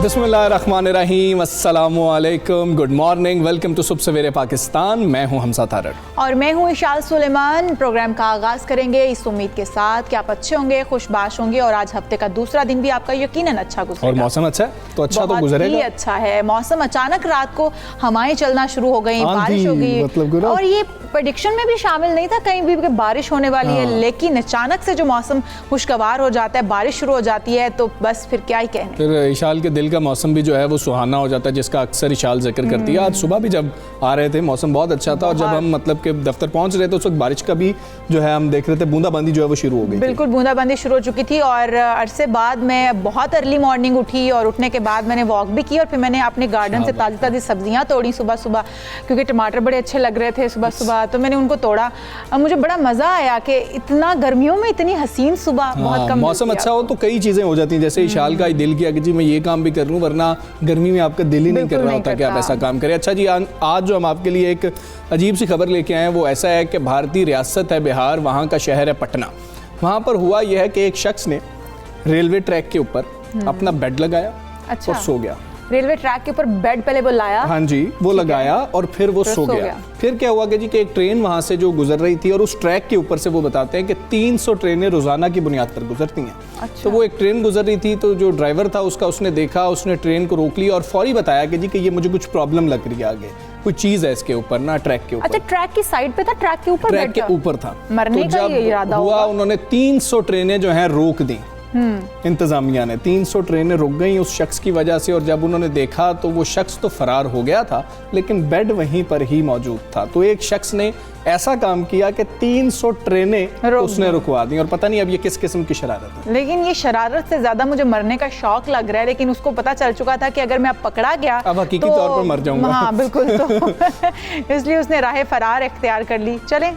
बिस्मिल्लाहिर्रहमानिर्रहीम, अस्सलामुअलैकुम, good morning, welcome to सुबह सवेरे पाकिस्तान। मैं हूं हमजा तारड़ और मैं हूं इशाल सुलेमान। प्रोग्राम का आगाज़ करेंगे इस उम्मीद के साथ कि आप अच्छे होंगे, खुशबाश होंगे और आज हफ्ते का दूसरा दिन भी आपका यकीनन अच्छा गुजरेगा। और मौसम अच्छा है तो अच्छा तो गुजरेगा। बहुत ही अच्छा है मौसम। अचानक रात को हवाएं चलना शुरू हो गई, बारिश हो गई, मतलब और ये प्रेडिक्शन में भी शामिल नहीं था कहीं भी कि बारिश होने वाली है, लेकिन अचानक से जो मौसम खुशगवार हो जाता है, बारिश शुरू हो जाती है, तो बस फिर क्या ही कहने। फिर इशाल के दिल का मौसम भी जो है वो सुहाना हो जाता है, जिसका अक्सर इशाल जिक्र करती है। आज सुबह भी जब आ रहे थे मौसम बहुत अच्छा था, और जब हम मतलब के दफ्तर पहुंच रहे थे उस वक्त बारिश का भी जो है हम देख रहे थे, बूंदाबांदी जो है वो शुरू हो गई। बिल्कुल बूंदाबांदी शुरू हो चुकी थी, और अरसे बाद मैं बहुत अर्ली मॉर्निंग उठी, और उठने के बाद मैंने वॉक भी की, और फिर मैंने अपने गार्डन से ताज़ी ताज़ी सब्जियां तोड़ी सुबह सुबह, क्योंकि टमाटर बड़े अच्छे लग रहे थे सुबह सुबह, तो मैंने उनको तोड़ा। मुझे बड़ा मज़ा आया कि इतना गर्मियों में इतनी हसीन सुबह बहुत कम। मौसम अच्छा हो तो कई चीज़ें हो जाती हैं, जैसे इशाल का दिल किया कि जी मैं ये काम भी कर लूँ, वरना गर्मी में आपका दिल ही नहीं कर रहा होता कि आप ऐसा काम करें। अच्छा जी, आज जो हम आपके लिए एक अजीब सी खबर लेके आए हैं वो ऐसा है कि भारतीय रियासत है बिहार, वहाँ का शहर है पटना। वहाँ पर हुआ यह है कि एक शख्स ने रेलवे ट्रैक के ऊपर अपना बेड लगाया और सो गया। रेलवे ट्रैक के ऊपर बेड पहले वो लाया, हाँ जी, वो लगाया और फिर वो सो गया। फिर क्या हुआ कि जी कि एक ट्रेन वहाँ से जो गुजर रही थी, और उस ट्रैक के ऊपर से वो बताते हैं कि 300 ट्रेनें रोजाना की बुनियाद पर गुजरती हैं। अच्छा। तो वो एक ट्रेन गुजर रही थी, तो जो ड्राइवर था उसने देखा, उसने ट्रेन को रोक लिया और फौरी बताया कि जी कि ये मुझे कुछ प्रॉब्लम लग रही है, आगे कोई चीज है इसके ऊपर ना, ट्रैक के ऊपर। अच्छा, ट्रैक की साइड पे था, ट्रैक के ऊपर? ट्रैक के ऊपर था। मरने का ये इरादा हुआ, उन्होंने 300 ट्रेनें जो है रोक दी। इंतजामिया ने 300 ट्रेनें रुक गई उस शख्स की वजह से, और जब उन्होंने देखा तो वो शख्स तो फरार हो गया था, लेकिन बेड वहीं पर ही मौजूद था। तो एक शख्स ने ऐसा काम किया कि 300 ट्रेनें उसने रुकवा दी, और पता नहीं अब ये किस किस्म की शरारत है। लेकिन ये शरारत से ज्यादा मुझे मरने का शौक लग रहा है, लेकिन उसको पता चल चुका था कि अगर मैं अब पकड़ा गया अब हकीकी तौर पर मर जाऊंगा। हाँ बिल्कुल, तो इसलिए उसने राह फरार इख्तियार कर ली। चलें,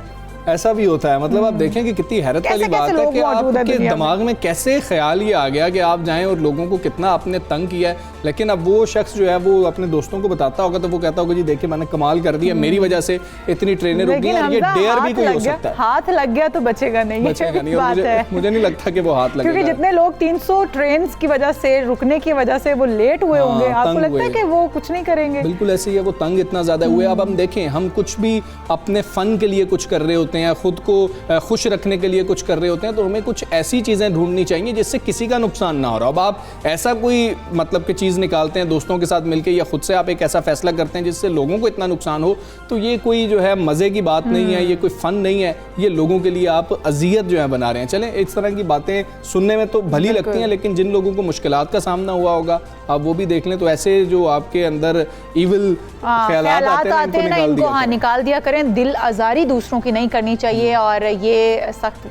ऐसा भी होता है। मतलब आप देखें कि कितनी हैरत वाली बात है कि आपके दिमाग में कैसे ख्याल ये आ गया कि आप जाएं और लोगों को कितना आपने तंग किया है। लेकिन अब वो शख्स जो है वो अपने दोस्तों को बताता होगा तो वो कहता होगा जी देखिए मैंने कमाल कर दिया, मेरी वजह से इतनी ट्रेनें रुक गई। ये डेयर भी कोई हो सकता है, हाथ लग गया तो बचेगा नहीं, बचेगा नहीं। और मुझे नहीं लगता कि वो हाथ लगेगा, क्योंकि जितने लोग 300 ट्रेन की वजह से, रुकने की वजह से वो लेट हुए होंगे, आपको लगता है कि वो कुछ नहीं करेंगे? बिल्कुल ऐसे ही है, वो तंग इतना ज्यादा हुए। अब हम देखें, हम कुछ भी अपने फन के लिए कुछ कर रहे होते हैं, खुद को खुश रखने के लिए कुछ कर रहे होते हैं, तो हमें कुछ ऐसी चीज़ें ढूंढनी चाहिए जिससे किसी का नुकसान ना हो रहा। अब आप ऐसा कोई मतलब कि चीज़ निकालते हैं दोस्तों के साथ मिलकर, या खुद से आप एक ऐसा फैसला करते हैं जिससे लोगों को इतना नुकसान हो, तो ये कोई जो है मज़े की बात नहीं है, ये कोई फ़न नहीं है, ये लोगों के लिए आप अजियत जो है बना रहे हैं। चलें, इस तरह की बातें सुनने में तो भली लगती हैं, लेकिन जिन लोगों को मुश्किलात का सामना हुआ होगा आप वो भी देख लें, तो ऐसे जो आपके अंदर इविल ख्यालात आते हैं ना, इनको निकाल दिया करें। दिल आज़ारी दूसरों की नहीं करनी चाहिए, और ये सख्त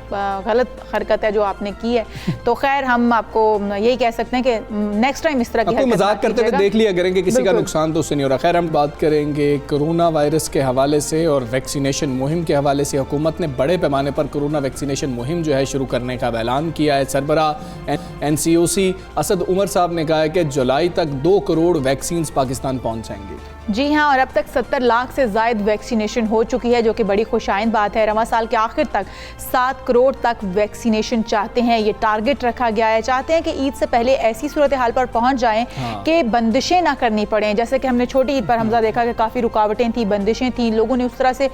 गलत हरकत है जो आपने की है। तो खैर हम आपको यही कह सकते हैं कि नेक्स्ट टाइम इस तरह की हरकत मजाक करते हुए देख लिया करेंगे, किसी का नुकसान तो उससे नहीं हो रहा। खैर हम बात करेंगे कोरोना वायरस के हवाले से और वैक्सीनेशन मुहिम के हवाले से। हुकूमत ने बड़े पैमाने पर कोरोना वैक्सीनेशन मुहिम जो है शुरू करने का ऐलान किया है। सरबराह NCOC असद उमर साहब ने कहा है कि जुलाई तक 2 करोड़ वैक्सीन पाकिस्तान पहुँच जाएंगे। जी हाँ, और अब तक 70 लाख से ज़ायद वैक्सीनेशन हो चुकी है, जो कि बड़ी खुशाइंद बात है। रमज़ान साल के आखिर तक 7 करोड़ तक वैक्सीनेशन चाहते हैं, ये टारगेट रखा गया है। चाहते हैं कि ईद से पहले ऐसी सूरत हाल पर पहुंच जाएं कि बंदिशें ना करनी पड़ें। जैसे कि हमने छोटी ईद पर हमजा देखा कि काफ़ी रुकावटें थी, बंदिशें थी, लोगों ने उस तरह से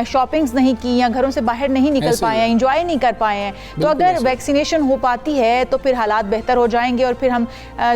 शॉपिंग्स नहीं की या घरों से बाहर नहीं निकल पाए हैं, इंजॉय नहीं कर पाए हैं। तो अगर वैक्सीनेशन हो पाती है तो फिर हालात बेहतर हो जाएंगे, और फिर हम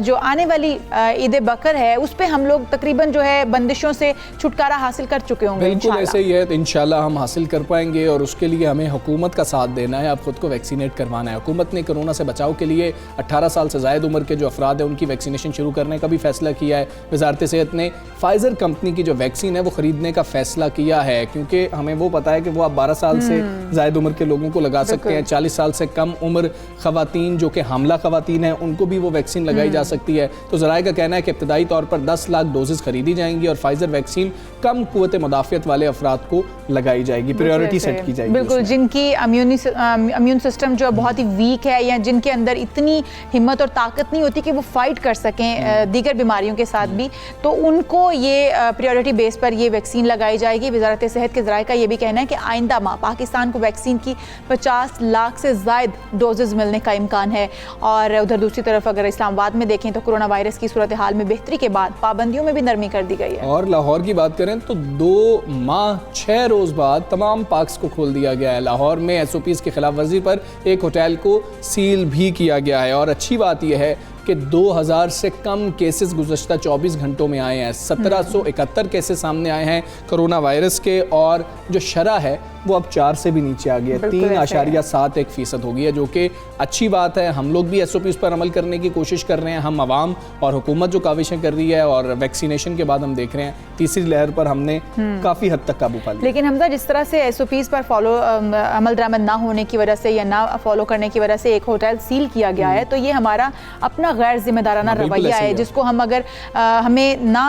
जो आने वाली ईद बकर है उस पर हम लोग तकरीबन जो है बंदिशों से छुटकारा हासिल कर चुके होंगे। बिल्कुल ऐसे ही है, तो इंशाल्लाह हम हासिल कर पाएंगे, और उसके लिए हमें हुकूमत का साथ देना है। आप खुद को वैक्सीनेट करवाना है। हुकूमत ने कोरोना से बचाव के लिए 18 साल से ज़ायद उम्र के जो अफराद हैं उनकी वैक्सीनेशन शुरू करने का भी फैसला किया है। वज़ारत सेहत ने फाइज़र कंपनी की जो वैक्सीन है वो ख़रीदने का फैसला किया है, क्योंकि हमें वो पता है कि वो आप 12 साल से ज़ायद उम्र के लोगों को लगा सकते हैं। 40 साल से कम उम्र ख़वातीन जो कि हामला ख़वातीन हैं उनको भी वो वैक्सीन लगाई जा सकती है। तो ज़राए का कहना है कि इब्तदाई तौर पर 10 लाख डोजेज़ खरीदी जाएंगी, और फाइज़र वैक्सीन कम कुव्वत मुदाफ़ियत वाले अफराद को लगाई जाएगी, प्रायोरिटी सेट की जाएगी। बिल्कुल, जिनकी इम्यून सिस्टम जो बहुत ही वीक है या जिनके अंदर इतनी हिम्मत और ताकत नहीं होती कि वो फाइट कर सकें दीगर बीमारियों के साथ भी, तो उनको ये प्रायोरिटी बेस पर ये वैक्सीन लगाई जाएगी। वजारत सेहत के ज़राए का ये भी कहना है कि आइंदा माह पाकिस्तान को वैक्सीन की 50 लाख से ज़ायद डोजेज़ मिलने का इम्कान है। और उधर दूसरी तरफ अगर इस्लामाबाद में देखें तो कोरोना वायरस की सूरत हाल में बेहतरी के बाद पाबंदियों में भी नरमी कर दी गई है। और लाहौर की बात करें तो 2 माह 6 रोज़ बाद तमाम पार्क्स को खोल दिया गया है। लाहौर में SOPs की खिलाफ वर्जी पर एक होटल को सील भी किया गया है। और अच्छी बात यह है कि 2000 से कम केसेस गुज़श्ता 24 घंटों में आए हैं। 1771 केसेस सामने आए हैं कोरोना वायरस के, और जो शरह है वो अब 4 से भी नीचे आ गया है, 3.71% हो गई है, जो कि अच्छी बात है। हम लोग भी SOPs पर अमल करने की कोशिश कर रहे हैं, हम आवाम और हुकूमत जो काविशें कर रही है, और वैक्सीनेशन के बाद हम देख रहे हैं तीसरी लहर पर हमने काफ़ी हद तक काबू पा लिया। लेकिन हमजा, जिस तरह से SOPs पर अमल दरामद ना होने की वजह से या ना फॉलो करने की वजह से एक होटल सील किया गया है, तो ये हमारा अपना गैर जिम्मेदाराना रवैया है, जिसको हम अगर हमें ना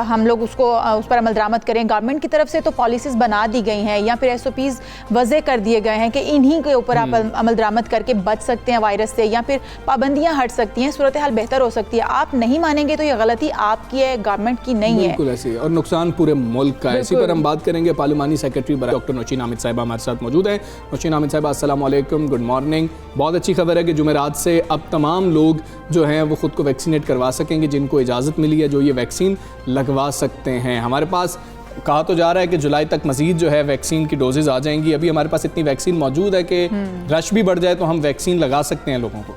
हम लोग उस पर अमल दरामद करें। गवर्नमेंट की तरफ से तो पॉलिसीज़ बना दी गई हैं या फिर SOPs वज़े कर दिए गए हैं कि इन्हीं के ऊपर आप अमल दरामद करके बच सकते हैं वायरस से, या फिर पाबंदियां हट सकती हैं, सूरत हाल बेहतर हो सकती है। आप नहीं मानेंगे तो ये गलती आपकी है, गवर्नमेंट की नहीं है। बिल्कुल ऐसी है, और नुकसान पूरे मुल्क का है। इसी पर हम बात करेंगे। पार्लिमानी सेक्रेटरी डॉक्टर नौशीन हामिद साहिबा हमारे साथ मौजूद है। नौशीन हामिद साहिबा, अस्सलाम वालेकुम, गुड मॉर्निंग। बहुत अच्छी खबर है कि जुमेरात से अब तमाम लोग जो हैं वो ख़ुद को वैक्सीनेट करवा सकेंगे, जिनको इजाज़त मिली है, जो ये वैक्सीन लगवा सकते हैं। हमारे पास कहा तो जा रहा है कि जुलाई तक मजीद जो है वैक्सीन की डोजेज़ आ जाएंगी। अभी हमारे पास इतनी वैक्सीन मौजूद है कि रश भी बढ़ जाए तो हम वैक्सीन लगा सकते हैं लोगों को।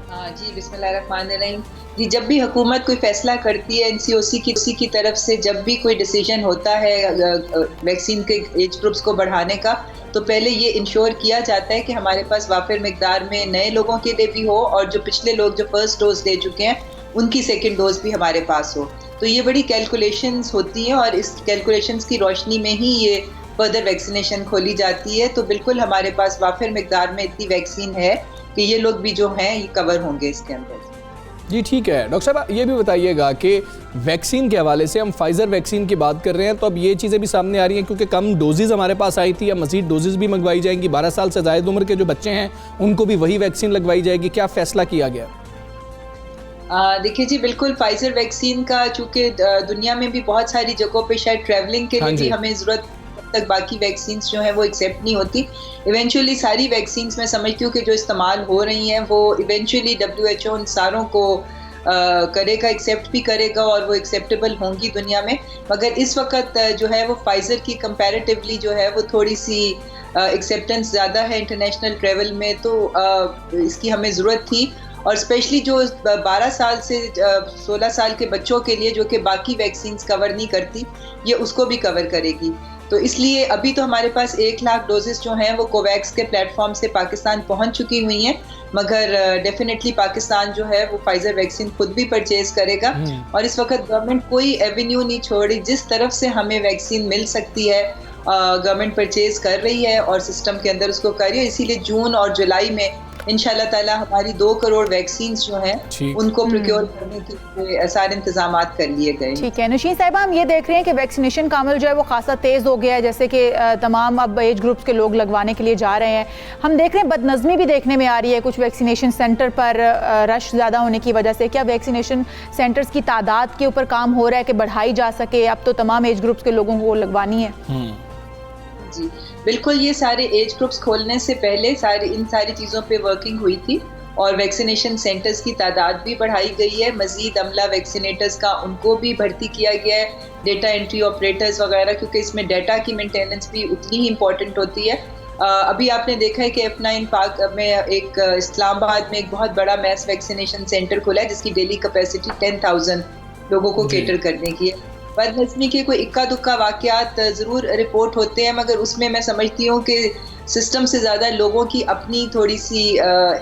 हाँ जी, बिस्मिल्लाहिर्रहमानिर्रहीम। जी, जब भी हुकूमत कोई फैसला करती है NCOC की तरफ से, जब भी कोई डिसीजन होता है वैक्सीन के एज ग्रुप्स को बढ़ाने का, तो पहले ये इंश्योर किया जाता है कि हमारे पास वाफिर मिकदार में नए लोगों के लिए भी हो, और जो पिछले लोग जो फर्स्ट डोज ले चुके हैं उनकी सेकेंड डोज भी हमारे पास हो। तो ये बड़ी कैलकुलेशंस होती हैं, और इस कैलकुलेशंस की रोशनी में ही ये फर्दर वैक्सीनेशन खोली जाती है। तो बिल्कुल हमारे पास वाफिर मिकदार में इतनी वैक्सीन है कि ये लोग भी जो हैं ये कवर होंगे इसके अंदर। जी ठीक है। डॉक्टर साहब, ये भी बताइएगा कि वैक्सीन के हवाले से हम फाइज़र वैक्सीन की बात कर रहे हैं, तो अब ये चीज़ें भी सामने आ रही हैं क्योंकि कम डोजेज़ हमारे पास आई थी, अब मज़ीद डोजेज़ भी मंगवाई जाएंगी। 12 साल से ज़ायद उम्र के जो बच्चे हैं उनको भी वही वैक्सीन लगवाई जाएगी। क्या फ़ैसला किया गया? देखिए जी, बिल्कुल फाइजर वैक्सीन का चूँकि दुनिया में भी बहुत सारी जगहों पे शायद ट्रैवलिंग के लिए भी हमें ज़रूरत तक बाकी वैक्सीन्स जो हैं वो एक्सेप्ट नहीं होती। इवेंचुअली सारी वैक्सीन्स मैं समझती हूँ कि जो इस्तेमाल हो रही हैं वो इवेंचुअली WHO उन सारों को करेगा, एक्सेप्ट भी करेगा, और वो एक्सेप्टेबल होंगी दुनिया में। मगर इस वक्त जो है वो फाइजर की कंपैरेटिवली जो है वो थोड़ी सी एक्सेप्टेंस ज़्यादा है इंटरनेशनल ट्रैवल में, तो इसकी हमें ज़रूरत थी। और स्पेशली जो 12 साल से 16 साल के बच्चों के लिए, जो कि बाकी वैक्सीन्स कवर नहीं करती, ये उसको भी कवर करेगी। तो इसलिए अभी तो हमारे पास 1 लाख डोजेस जो हैं वो कोवैक्स के प्लेटफॉर्म से पाकिस्तान पहुंच चुकी हुई हैं, मगर डेफिनेटली पाकिस्तान जो है वो फाइजर वैक्सीन खुद भी परचेज करेगा। और इस वक्त गवर्नमेंट कोई एवेन्यू नहीं छोड़ी, जिस तरफ से हमें वैक्सीन मिल सकती है गवर्नमेंट परचेज कर रही है और सिस्टम के अंदर उसको कर रही है। इसीलिए जून और जुलाई में इंशाल्लाह ताला हमारी 2 करोड़ वैक्सीन्स जो हैं उनको प्रोक्योर करने के लिए सारे इंतजाम कर लिए गए। ठीक है नौशीन साहिबा, हम ये देख रहे हैं कि वैक्सीनेशन का अमल जो है वो खासा तेज़ हो गया है, जैसे कि तमाम अब एज ग्रुप्स के लोग लगवाने के लिए जा रहे हैं। हम देख रहे हैं बदनज़मी भी देखने में आ रही है कुछ वैक्सीनेशन सेंटर पर रश ज़्यादा होने की वजह से। क्या वैक्सीनेशन सेंटर्स की तादाद के ऊपर काम हो रहा है कि बढ़ाई जा सके? अब तो तमाम एज ग्रुप्स के लोगों को लगवानी है। जी बिल्कुल, ये सारे एज ग्रुप्स खोलने से पहले इन सारी चीज़ों पे वर्किंग हुई थी, और वैक्सीनेशन सेंटर्स की तादाद भी बढ़ाई गई है। मज़ीद अमला वैक्सीनेटर्स का उनको भी भर्ती किया गया है, डेटा एंट्री ऑपरेटर्स वगैरह, क्योंकि इसमें डाटा की मेंटेनेंस भी उतनी ही इम्पॉर्टेंट होती है। अभी आपने देखा है कि F9 पार्क में एक इस्लामाबाद में एक बहुत बड़ा मैस वैक्सीनेशन सेंटर खुला है, जिसकी डेली कैपेसिटी 10,000 लोगों को कैटर करने की है। बदनज़मी के कोई इक्का दुक्का वाक़यात ज़रूर रिपोर्ट होते हैं, मगर उसमें मैं समझती हूँ कि सिस्टम से ज़्यादा लोगों की अपनी थोड़ी सी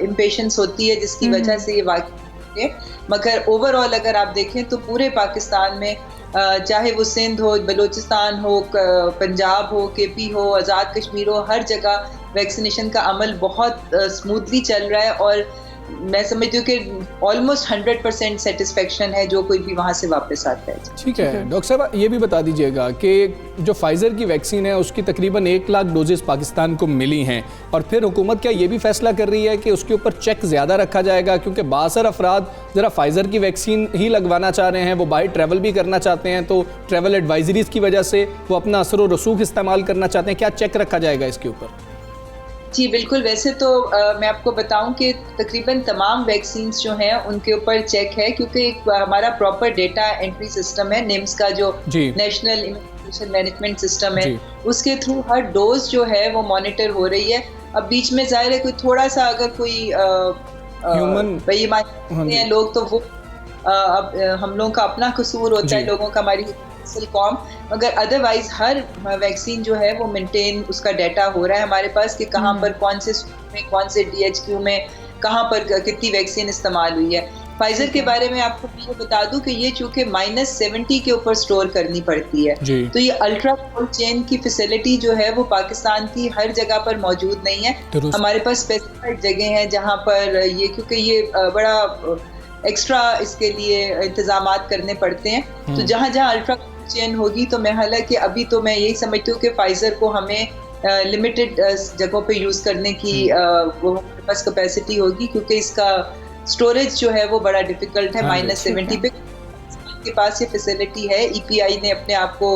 इम्पेशेंस होती है, जिसकी वजह से ये वाक़या होते हैं। मगर ओवरऑल अगर आप देखें तो पूरे पाकिस्तान में चाहे वो सिंध हो, बलूचिस्तान हो, पंजाब हो, KP हो, आज़ाद कश्मीर हो, हर जगह वैक्सीनेशन का अमल बहुत स्मूथली चल रहा है। और मैं समझती हूँ कि ऑलमोस्ट 100% सेटिस्फेक्शन है जो कोई भी वहाँ से वापस आता है। ठीक है डॉक्टर साहब, ये भी बता दीजिएगा कि जो फाइज़र की वैक्सीन है उसकी तकरीबन 1 लाख डोजेस पाकिस्तान को मिली हैं, और फिर हुकूमत क्या ये भी फैसला कर रही है कि उसके ऊपर चेक ज़्यादा रखा जाएगा, क्योंकि बासर अफराद ज़रा फाइज़र की वैक्सीन ही लगवाना चाह रहे हैं, वो बाहर ट्रैवल भी करना चाहते हैं, तो ट्रैवल एडवाइजरीज़ की वजह से वो अपना असर व रसूख इस्तेमाल करना चाहते हैं, क्या चेक रखा जाएगा इसके ऊपर? जी बिल्कुल, वैसे तो मैं आपको बताऊं कि तकरीबन तमाम वैक्सीन्स जो हैं उनके ऊपर चेक है, क्योंकि हमारा प्रॉपर डेटा एंट्री सिस्टम है, निम्स का जो नेशनल इम्यूनाइजेशन मैनेजमेंट सिस्टम है, उसके थ्रू हर डोज जो है वो मॉनिटर हो रही है। अब बीच में जाहिर है कोई थोड़ा सा अगर कोई बेईमानी है लोग, तो वो अब हम लोगों का अपना कसूर होता है, लोगों का, हमारी कॉम, मगर अदरवाइज हर वैक्सीन जो है वो मेंटेन उसका डाटा हो रहा है हमारे पास कि कहाँ पर कौन से में, कौन से DHQ में कहाँ पर कितनी वैक्सीन इस्तेमाल हुई है। फाइजर के बारे में आपको ये बता दूं कि ये चूंकि -70 के ऊपर स्टोर करनी पड़ती है, तो ये अल्ट्रा कोल्ड चेन की फैसिलिटी जो है वो पाकिस्तान की हर जगह पर मौजूद नहीं है। हमारे पास स्पेसिफाइड जगह हैं जहाँ पर ये, क्योंकि ये बड़ा एक्स्ट्रा इसके लिए इंतजामात करने पड़ते हैं, तो जहाँ जहाँ अल्ट्रा चेन होगी, तो मैं हालांकि अभी तो मैं यही समझती हूँ कि फाइजर को हमें लिमिटेड जगहों पे यूज़ करने की वो हमारे पास कैपेसिटी होगी, क्योंकि इसका स्टोरेज जो है वो बड़ा डिफिकल्ट है। -70 पे के पास ये फैसिलिटी है, EPI ने अपने आप को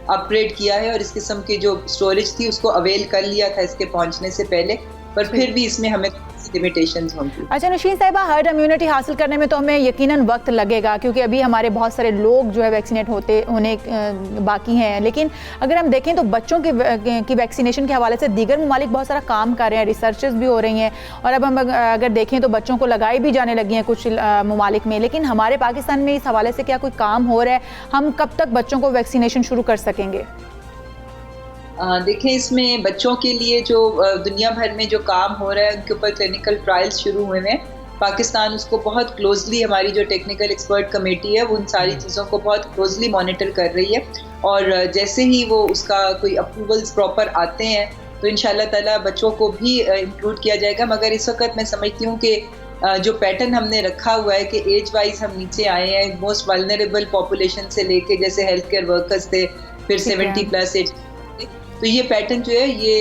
अपग्रेड किया है और इस किस्म की जो स्टोरेज थी उसको अवेल कर लिया था इसके पहुंचने से पहले, पर फिर भी इसमें हमें लिमिटेशंस होंगी। अच्छा नौशीन साहिबा, हर्ड इम्यूनिटी हासिल करने में तो हमें यकीनन वक्त लगेगा, क्योंकि अभी हमारे बहुत सारे लोग जो है वैक्सीनेट होने बाकी हैं, लेकिन अगर हम देखें तो बच्चों की वैक्सीनेशन के हवाले से दीगर ममालिक बहुत सारा काम कर रहे हैं, रिसर्चेस भी हो रही हैं, और अब हम अगर देखें तो बच्चों को लगाई भी जाने लगी हैं कुछ ममालिक में, लेकिन हमारे पाकिस्तान में इस हवाले से क्या कोई काम हो रहा है? हम कब तक बच्चों को वैक्सीनेशन शुरू कर सकेंगे? देखें, इसमें बच्चों के लिए जो दुनिया भर में जो काम हो रहा है उनके ऊपर क्लिनिकल ट्रायल्स शुरू हुए हैं। पाकिस्तान उसको बहुत क्लोजली, हमारी जो टेक्निकल एक्सपर्ट कमेटी है वो उन सारी चीज़ों को बहुत क्लोजली मॉनिटर कर रही है, और जैसे ही वो उसका कोई अप्रूवल्स प्रॉपर आते हैं तो इंशाल्लाह ताला बच्चों को भी इंक्लूड किया जाएगा। मगर इस वक्त मैं समझती हूँ कि जो पैटर्न हमने रखा हुआ है कि एज वाइज हम नीचे आए हैं, मोस्ट वल्नरेबल पॉपुलेशन से लेके, जैसे हेल्थ केयर वर्कर्स थे, फिर 70+ एज, तो ये पैटर्न जो है ये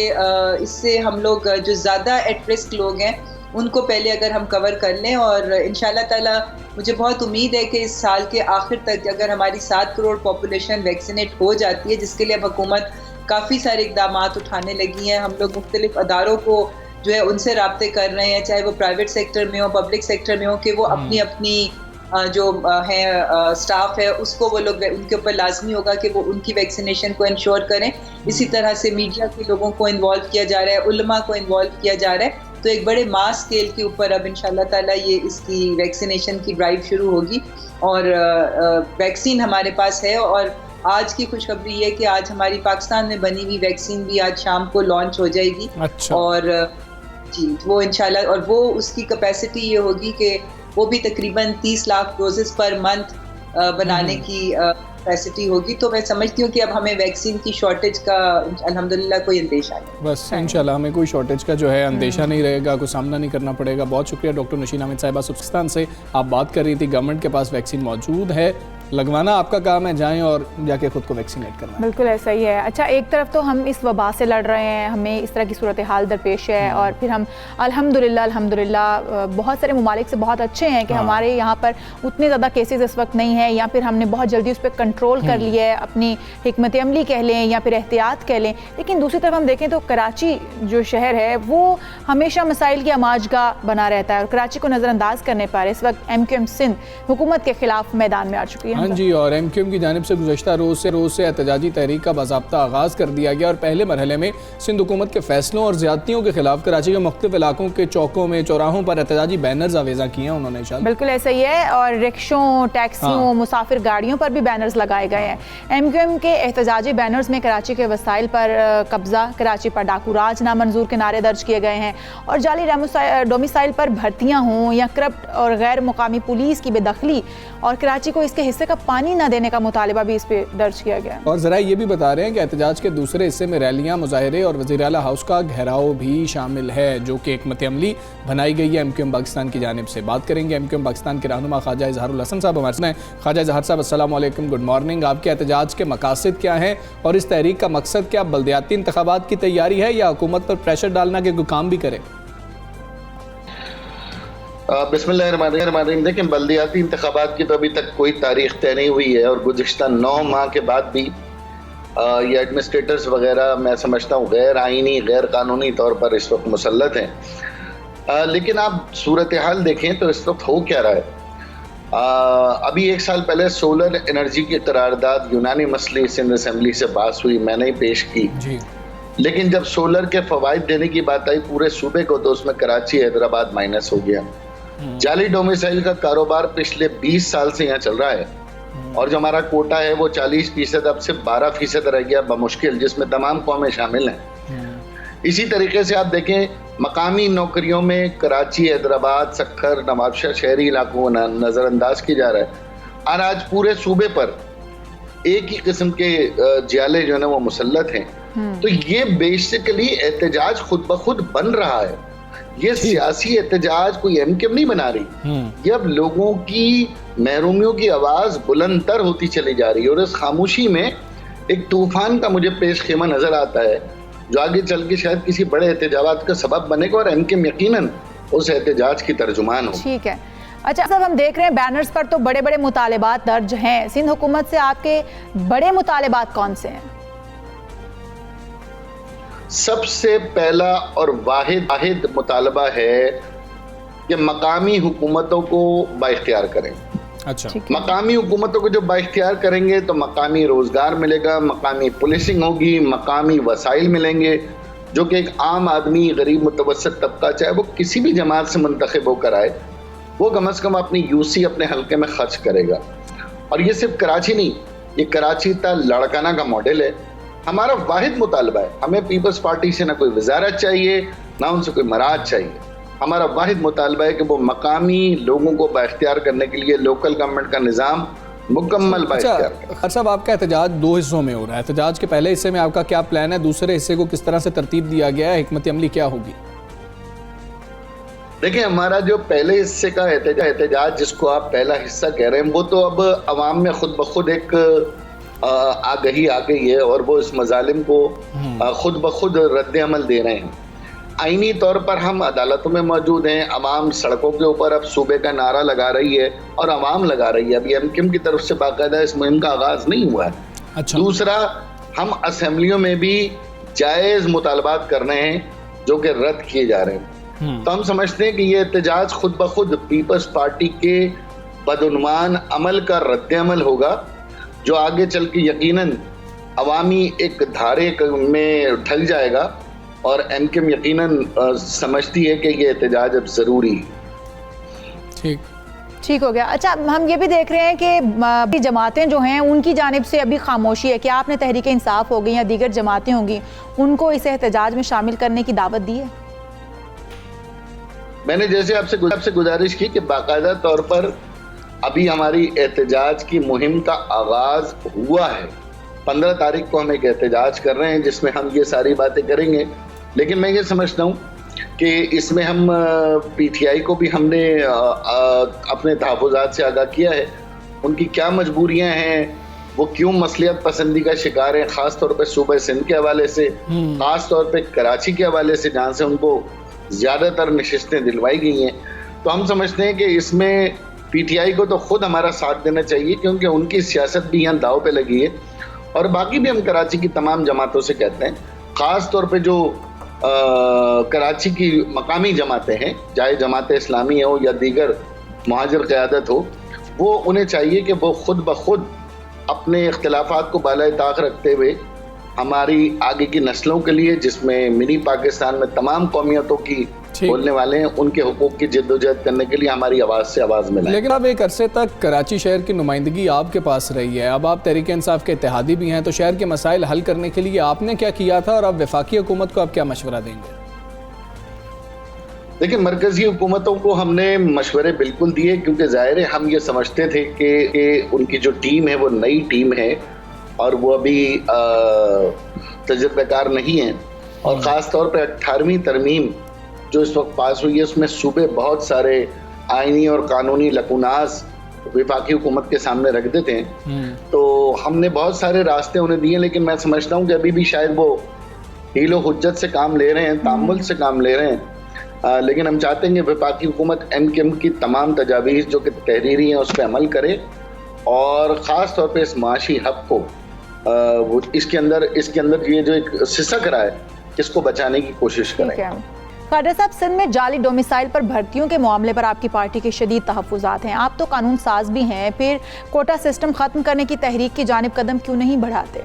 इससे हम लोग जो ज़्यादा एट रिस्क लोग हैं उनको पहले अगर हम कवर कर लें, और इंशाल्लाह ताला मुझे बहुत उम्मीद है कि इस साल के आखिर तक अगर हमारी 7 करोड़ पॉपुलेशन वैक्सीनेट हो जाती है, जिसके लिए अब हुकूमत काफ़ी सारे इक़दाम उठाने लगी हैं। हम लोग मुख्तलिफ अदारों को जो है उनसे राब्ते कर रहे हैं, चाहे वो प्राइवेट सेक्टर में हो, पब्लिक सेक्टर में हो, कि वो अपनी अपनी जो है स्टाफ है उसको वो लोग, उनके ऊपर लाजमी होगा कि वो उनकी वैक्सीनेशन को इंश्योर करें। इसी तरह से मीडिया के लोगों को इन्वॉल्व किया जा रहा है, उलमा को इन्वॉल्व किया जा रहा है, तो एक बड़े मास स्केल के ऊपर अब इंशाल्लाह ताला ये इसकी वैक्सीनेशन की ड्राइव शुरू होगी, और वैक्सीन हमारे पास है। और आज की खुशखबरी ये है कि आज हमारी पाकिस्तान में बनी हुई वैक्सीन भी आज शाम को लॉन्च हो जाएगी। अच्छा। और जी वो इंशाल्लाह, और वो उसकी कैपेसिटी ये होगी कि वो भी तकरीबन 30 लाख डोजेस पर मंथ बनाने की कैपेसिटी होगी। तो मैं समझती हूँ कि अब हमें वैक्सीन की शॉर्टेज का अल्हम्दुलिल्लाह कोई अंदेशा नहीं, बस इंशाल्लाह हमें कोई शॉर्टेज का जो है अंदेशा नहीं रहेगा, कोई सामना नहीं करना पड़ेगा। बहुत शुक्रिया डॉक्टर नौशीन अहमद साहिबा, पाकिस्तान से आप बात कर रही थी। गवर्नमेंट के पास वैक्सीन मौजूद है, लगवाना आपका काम है, जाएं और जाके खुद को वैक्सीनेट करना। बिल्कुल ऐसा ही है। अच्छा, एक तरफ तो हम इस वबा से लड़ रहे हैं, हमें इस तरह की सूरत हाल दरपेश है, और फिर हम अल्हम्दुलिल्लाह बहुत सारे ममालिक से बहुत अच्छे हैं कि हमारे यहाँ पर उतने ज़्यादा केसेस इस वक्त नहीं है, या फिर हमने बहुत जल्दी उस पर कंट्रोल कर लिया है, अपनी हिकमत अमली कह लें या फिर एहतियात कह लें। लेकिन दूसरी तरफ हम देखें तो कराची जो शहर है वो हमेशा मसाइल की आमाजगाह बना रहता है, और कराची को नज़रअंदाज करने पर इस वक्त MQM सिंध हुकूमत के खिलाफ मैदान में आ चुकी है। हाँ जी, और MQM की जानिब से गुज़श्ता रोज़ से एहतजाजी तहरीक का बाज़ाब्ता आगाज़ कर दिया गया, और पहले मरहले में सिंध हुकूमत के फैसलों और ज़्यादतियों के खिलाफ कराची के मुख्तलिफ इलाकों के चौकों में, चौराहों पर एहतजाजी बैनर्स आवेज़ा किए हैं उन्होंने। बिल्कुल ऐसा ही है, और रिक्शों, टैक्सियों, मुसाफिर गाड़ियों पर भी बैनर्स लगाए गए हैं। MQM के एहतजाजी बैनर्स में कराची के वसाइल पर कब्जा, कराची पर डाकू राज नामंजूर के नारे दर्ज किए गए हैं, और जाली डोमिसाइल पर भर्तियाँ हों या करप्ट और गैर मुकामी पुलिस की बेदखली और कराची को इसके हिस्से का पानी न देने का मुतालबा भी इस पे दर्ज किया गया। और ज़रा ये भी बता रहे हैं कि एहतजाज के दूसरे हिस्से में रैलियाँ, मुजाहरे और वज़ीर आला हाउस का घेराव भी शामिल है, जो कि हिकमत अमली बनाई गई है MQM पाकिस्तान की जानिब से। बात करेंगे MQM पाकिस्तान के रहनुमा ख्वाजा इजहारुल हसन साहब हमारे साथ हैं। ख्वाजा इजहार साहब, अस्सलाम वालेकुम, गुड मॉर्निंग। आपके एहतजाज के मकासद क्या हैं और इस तहरीक का मकसद क्या बल्दियाती इंतखाबात की तैयारी है या हुकूमत पर प्रेशर डालना कि कोई काम भी करे? बिस्मिल्लाहिर्रहमानिर्रहीम। देखिए, बल्दियाती इंतखाबात की तो अभी तक कोई तारीख तय नहीं हुई है और गुज़िश्ता 9 माह के बाद भी ये एडमिनिस्ट्रेटर्स वगैरह मैं समझता हूँ गैर आइनी, गैर कानूनी तौर पर इस वक्त मुसल्लत हैं। लेकिन आप सूरत हाल देखें तो इस वक्त हो क्या रहा है। अभी 1 साल पहले सोलर एनर्जी की करारदाद यूनानी मसली सिंध असेंबली से पास हुई, मैंने ही पेश की जी। लेकिन जब सोलर के फवाइद देने की बात आई पूरे सूबे को, तो उसमें कराची, हैदराबाद माइनस हो गया। जाली डोमिसाइल का कारोबार पिछले 20 साल से यहाँ चल रहा है और जो हमारा कोटा है वो 40% अब से 12% रह गया बमुश्किल, जिसमें तमाम कौमें शामिल हैं। इसी तरीके से आप देखें, मकामी नौकरियों में कराची, हैदराबाद, सक्खर, नवाबशाह शहरी इलाकों को नज़रअंदाज किया जा रहा है और आज पूरे सूबे पर एक ही किस्म के जियाले जो है ना वो मुसल्लत हैं। तो ये बेसिकली एहतजाज खुद ब खुद बन रहा है। ये सियासी एहतजाज कोई MQM नहीं बना रही, ये अब लोगों की महरूमियों की आवाज बुलंदतर होती चली जा रही है और इस खामोशी में एक तूफान का मुझे पेश खेमा नजर आता है जो आगे चल के शायद किसी बड़े एहतजाज का सबब बनेगा और MQM यकीनन उस एहतजाज की तर्जुमान हो। ठीक है। अच्छा साहब, हम देख रहे हैं बैनर्स पर तो बड़े बड़े मुतालिबात दर्ज हैं। सिंध हुकूमत से आपके बड़े मुतालिबात कौन से हैं? सबसे पहला और वाहिद मुतालबा है कि मकामी हुकूमतों को बाइख्तियार करें। अच्छा, मकामी हुकूमतों को जो बाइख्तियार करेंगे तो मकामी रोजगार मिलेगा, मकामी पुलिसिंग होगी, मकामी वसाइल मिलेंगे, जो कि एक आम आदमी, गरीब मुतवस्सित तबका, चाहे वो किसी भी जमात से मुंतखब होकर आए, वो कम अज़ कम अपनी यूसी अपने हल्के में खर्च करेगा। और ये सिर्फ कराची नहीं, ये कराची ता लड़काना का मॉडल है। हमारा वाहिद मुतालबा है, हमें पीपल्स पार्टी से ना कोई वजारत चाहिए ना उनसे कोई मराद चाहिए। हमारा वाहिद मुतालबा है कि वो मकामी लोगों को बाइख्तियार करने के लिए लोकल गवर्नमेंट का निज़ाम मुकम्मल बाइख्तियार करें। अच्छा साहब, आपका एहतजाज 2 हिस्सों में हो रहा है। एहतजाज के पहले हिस्से में आपका क्या प्लान है, दूसरे हिस्से को किस तरह से तरतीब दिया गया है, हिकमत अमली क्या होगी? देखिए, हमारा जो पहले हिस्से का एहतजाज जिसको आप पहला हिस्सा कह रहे हैं, वो तो अब अवाम में खुद ब खुद एक आगही आ गई है और वो इस मजालिम को खुद ब खुद रद्द अमल दे रहे हैं। आईनी तौर पर हम अदालतों में मौजूद हैं, अवाम सड़कों के ऊपर अब सूबे का नारा लगा रही है और अवाम लगा रही है। अभी MQM की तरफ से बाकायदा इस मुहिम का आगाज नहीं हुआ है। अच्छा। दूसरा, हम असेंबलियों में भी जायज़ मुतालबात कर रहे हैं जो कि रद्द किए जा रहे हैं। तो हम समझते हैं कि ये एहतजाज खुद ब खुद पीपल्स पार्टी के बदउन्वान अमल का रद्द अमल होगा, जो आगे चल के यकीनन अवामी एक धारे में ढल जाएगा और MQM यकीनन समझती है कि ये एहतजाज अब ज़रूरी है। ठीक हो गया। अच्छा, हम ये भी देख रहे हैं कि जमातें जो हैं उनकी जानिब से अभी खामोशी है। क्या आपने तहरीक इंसाफ हो गई या दीगर जमातें होंगी, उनको इस एहतजाज में शामिल करने की दावत दी है? मैंने जैसे आपसे गुजारिश की कि बाकायदा तौर पर अभी हमारी एहतजाज की मुहिम का आगाज हुआ है। 15 तारीख को हम एक एहतजाज कर रहे हैं जिसमें हम ये सारी बातें करेंगे, लेकिन मैं ये समझता हूँ कि इसमें हम PTI को भी हमने अपने तहफ़्फ़ुज़ात से आगाह किया है, उनकी क्या मजबूरियाँ हैं, वो क्यों मसलियत पसंदी का शिकार हैं, ख़ास तौर पर सूबे सिंध के हवाले से, ख़ास तौर पर कराची के हवाले से जहाँ से उनको ज़्यादातर नशिस्तें दिलवाई गई हैं। तो हम समझते हैं कि इसमें PTI को तो खुद हमारा साथ देना चाहिए क्योंकि उनकी सियासत भी यहाँ दाव पे लगी है। और बाकी भी हम कराची की तमाम जमातों से कहते हैं, ख़ास तौर पे जो कराची की मकामी जमातें हैं, चाहे जमात इस्लामी हो या दीगर मुहाजिर क़यादत हो, वो उन्हें चाहिए कि वो खुद ब खुद अपने इख्तिलाफ़ात को बालाए ताक रखते हुए हमारी आगे की नस्लों के लिए, जिसमें मिनी पाकिस्तान में तमाम कौमियतों की बोलने वाले हैं, उनके हुकूक की जद्दोजहद करने के लिए हमारी आवाज़ से आवाज़ मिलाएं। लेकिन अब एक अरसे तक कराची शहर की नुमाइंदगी आपके पास रही है, अब आप तहरीक इंसाफ के इत्तेहादी भी हैं, तो शहर के मसाइल हल करने के लिए आपने क्या किया था और अब वफाकी हुकूमत को आप क्या मशवरा देंगे? देखिए, मरकजी हुकूमतों को हमने मशवरे बिल्कुल दिए, क्योंकि ज़ाहिर है हम ये समझते थे कि उनकी जो टीम है वो नई टीम है और वो अभी तजुर्बेकार नहीं है। और ख़ास तौर पे 18वीं तरमीम जो इस वक्त पास हुई है उसमें सूबे बहुत सारे आइनी और कानूनी लकुनास वफाकी हुकूमत के सामने रख देते हैं। तो हमने बहुत सारे रास्ते उन्हें दिए, लेकिन मैं समझता हूँ कि अभी भी शायद वो हीलो हुज्जत से काम ले रहे हैं, तामुल से काम ले रहे हैं। लेकिन हम चाहते हैं कि वफाकी हुकूमत MKM की तमाम तजावीज़ जो कि तहरीरी हैं उस पर अमल करे और ख़ास तौर पे इस माशी हक़ को वो इसके अंदर ये जो एक सिसक रहा है इसको बचाने की कोशिश करें। कादर साहब, सिंध में जाली डोमिसाइल पर भर्तियों के मामले पर आपकी पार्टी के शदीद तहफ़्फ़ुज़ात हैं। आप तो कानून साज भी हैं, फिर कोटा सिस्टम ख़त्म करने की तहरीक की जानिब कदम क्यों नहीं बढ़ाते?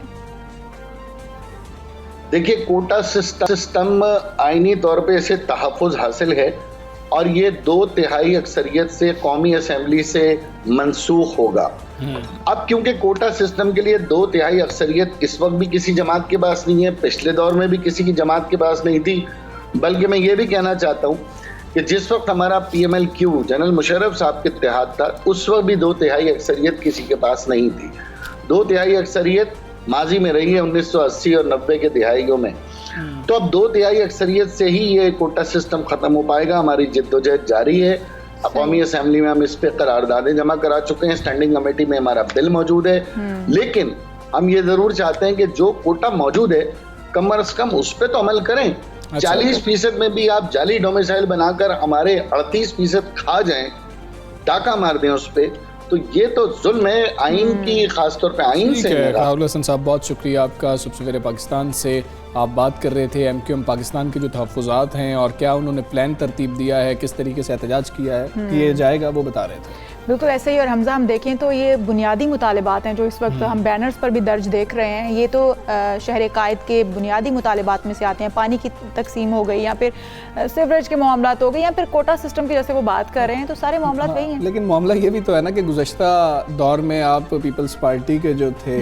देखिए, कोटा सिस्टम आईनी तौर पे इसे तहफ़्फ़ुज़ हासिल है और ये 2/3 अक्सरियत से कौमी असम्बली से मंसूख होगा। अब क्योंकि कोटा सिस्टम के लिए 2/3 अक्सरियत इस वक्त भी किसी जमात के पास नहीं है, पिछले दौर में भी किसी की जमात के पास नहीं थी, बल्कि मैं ये भी कहना चाहता हूँ कि जिस वक्त हमारा PMLQ जनरल मुशर्रफ साहब के इत्तेहाद था उस वक्त भी 2/3 अक्सरियत किसी के पास नहीं थी। 2/3 अक्सरियत माजी में रही है 1980 और 90 के दिहाइयों में। तो अब 2/3 अक्सरियत से ही ये कोटा सिस्टम ख़त्म हो पाएगा। हमारी जिद्दोजहद जारी है। कौमी असम्बली में हम इस पर करारदादें जमा करा चुके हैं, स्टैंडिंग कमेटी में हमारा बिल मौजूद है, लेकिन हम ये ज़रूर चाहते हैं कि जो कोटा मौजूद है कम अज़ कम उस पर तो अमल करें। 40% में भी आप जाली डोमिसाइल बनाकर हमारे 38% खा जाएं, डाका मार दें उस पर, तो ये तो जुल्म है आइन की, खासतौर पे आइन से। राहुल हसन साहब, बहुत शुक्रिया आपका। सवेरे पाकिस्तान से आप बात कर रहे थे MQM पाकिस्तान के जो तहफ़्फ़ुज़ात हैं और क्या उन्होंने प्लान तरतीब दिया है, किस तरीके से एहतजाज किया है किया जाएगा, वो बता रहे थे। बिल्कुल ऐसे ही। और हमजा, हम देखें तो ये बुनियादी मुतालिबात हैं जो इस वक्त हम बैनर्स पर भी दर्ज देख रहे हैं। ये तो शहर कायद के बुनियादी मुतालिबात में से आते हैं। पानी की तकसीम हो गई या फिर सीवरेज के मामलात हो गए या फिर कोटा सिस्टम की जैसे वो बात कर रहे हैं, तो सारे मामला वही हैं। लेकिन मामला ये भी तो है ना कि गुज़श्ता दौर में आप पीपल्स पार्टी के जो थे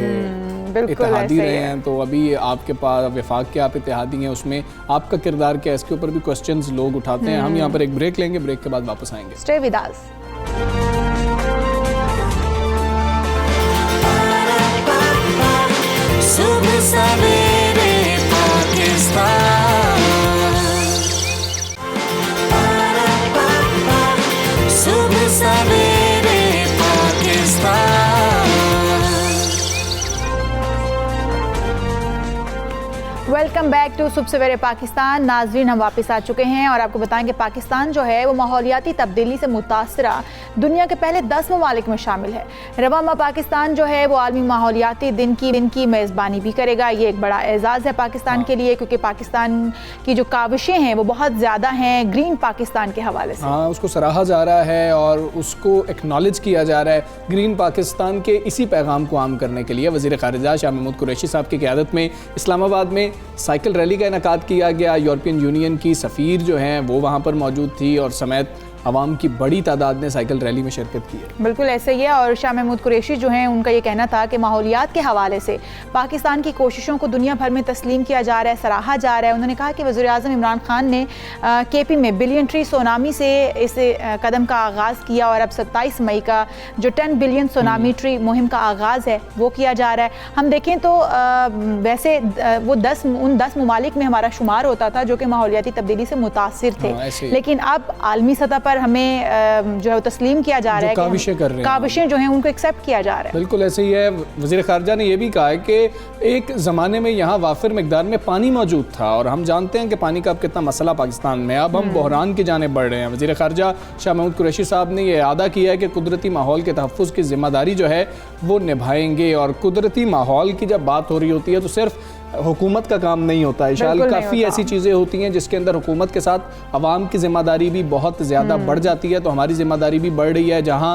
इत्तेहादी रहे हैं, तो अभी आपके पास वफाक के आप इत्तेहादी हैं, उसमें आपका किरदार क्या है, इसके ऊपर भी क्वेश्चंस लोग उठाते हैं। हम यहाँ पर एक ब्रेक लेंगे, ब्रेक के बाद वापस आएंगे। Stay with us. सुबह सवेरे पाकिस्तान, सुबह सवेरे पाकिस्तान। वेलकम बैक टू सुबह सवेरे पाकिस्तान। नाजरीन, हम वापस आ चुके हैं और आपको बताएं कि पाकिस्तान जो है वो माहौलियाती तब्दीली से मुतासरा दुनिया के पहले 10 ममालिक में शामिल है। रवा माह पाकिस्तान जो है वो आलमी माहौलियाती दिन की मेज़बानी भी करेगा। ये एक बड़ा एजाज़ है पाकिस्तान के लिए, क्योंकि पाकिस्तान की जो काविशें हैं वो बहुत ज़्यादा हैं ग्रीन पाकिस्तान के हवाले से। हाँ, उसको सराहा जा रहा है और उसको एक्नॉलेज किया जा रहा है। ग्रीन पाकिस्तान के इसी पैगाम को आम करने के लिए वज़ीर ख़ारिजा शाह महमूद कुरैशी साहब की क़यादत में इस्लामाबाद में साइकिल रैली का इनेकाद किया गया। यूरोपियन यूनियन की सफ़ीर जो हैं वो वहाँ पर मौजूद थी और समेत आवाम की बड़ी तादाद ने साइकिल रैली में शिरकत की है। बिल्कुल ऐसे ही है। और शाह महमूद कुरैशी जो हैं उनका ये कहना था कि माहौलियात के हवाले से पाकिस्तान की कोशिशों को दुनिया भर में तस्लीम किया जा रहा है, सराहा जा रहा है। उन्होंने कहा कि वज़ीर आज़म इमरान खान ने KP में बिलियन ट्री सोनामी से इस कदम का आगाज़ किया और अब 27 मई का जो 10 बिलियन सोनामी ट्री मुहिम का आगाज़ है वो किया जा रहा है। हम देखें तो वैसे वो उन 10 ममालिक में हमारा शुमार होता था जो कि माहौलियाती तब्दीली से मुतासिर थे, लेकिन अब आलमी सतह पर हमें जो है तस्लीम किया जा रहा है, काविशें जो हैं उनको एक्सेप्ट किया जा रहा है। बिल्कुल ऐसे ही है। वज़ीर ख़ारिजा ने यह भी कहा है कि एक ज़माने में यहाँ वाफिर मिकदार में पानी मौजूद था और हम जानते हैं कि पानी का अब कितना मसला पाकिस्तान में, अब हम बहरान की जाने बढ़ रहे हैं। वज़ीर ख़ारिजा शाह महमूद कुरैशी साहब ने यह अदा किया है कि कुदरती माहौल के तहफ़्फ़ुज़ की ज़िम्मेदारी जो है वो निभाएंगे। और कुदरती माहौल की जब बात हो रही होती है तो सिर्फ हुकूमत का काम नहीं होता है, शायद काफ़ी ऐसी चीज़ें होती हैं जिसके अंदर हुकूमत के साथ अवाम की ज़िम्मेदारी भी बहुत ज़्यादा बढ़ जाती है। तो हमारी ज़िम्मेदारी भी बढ़ रही है। जहाँ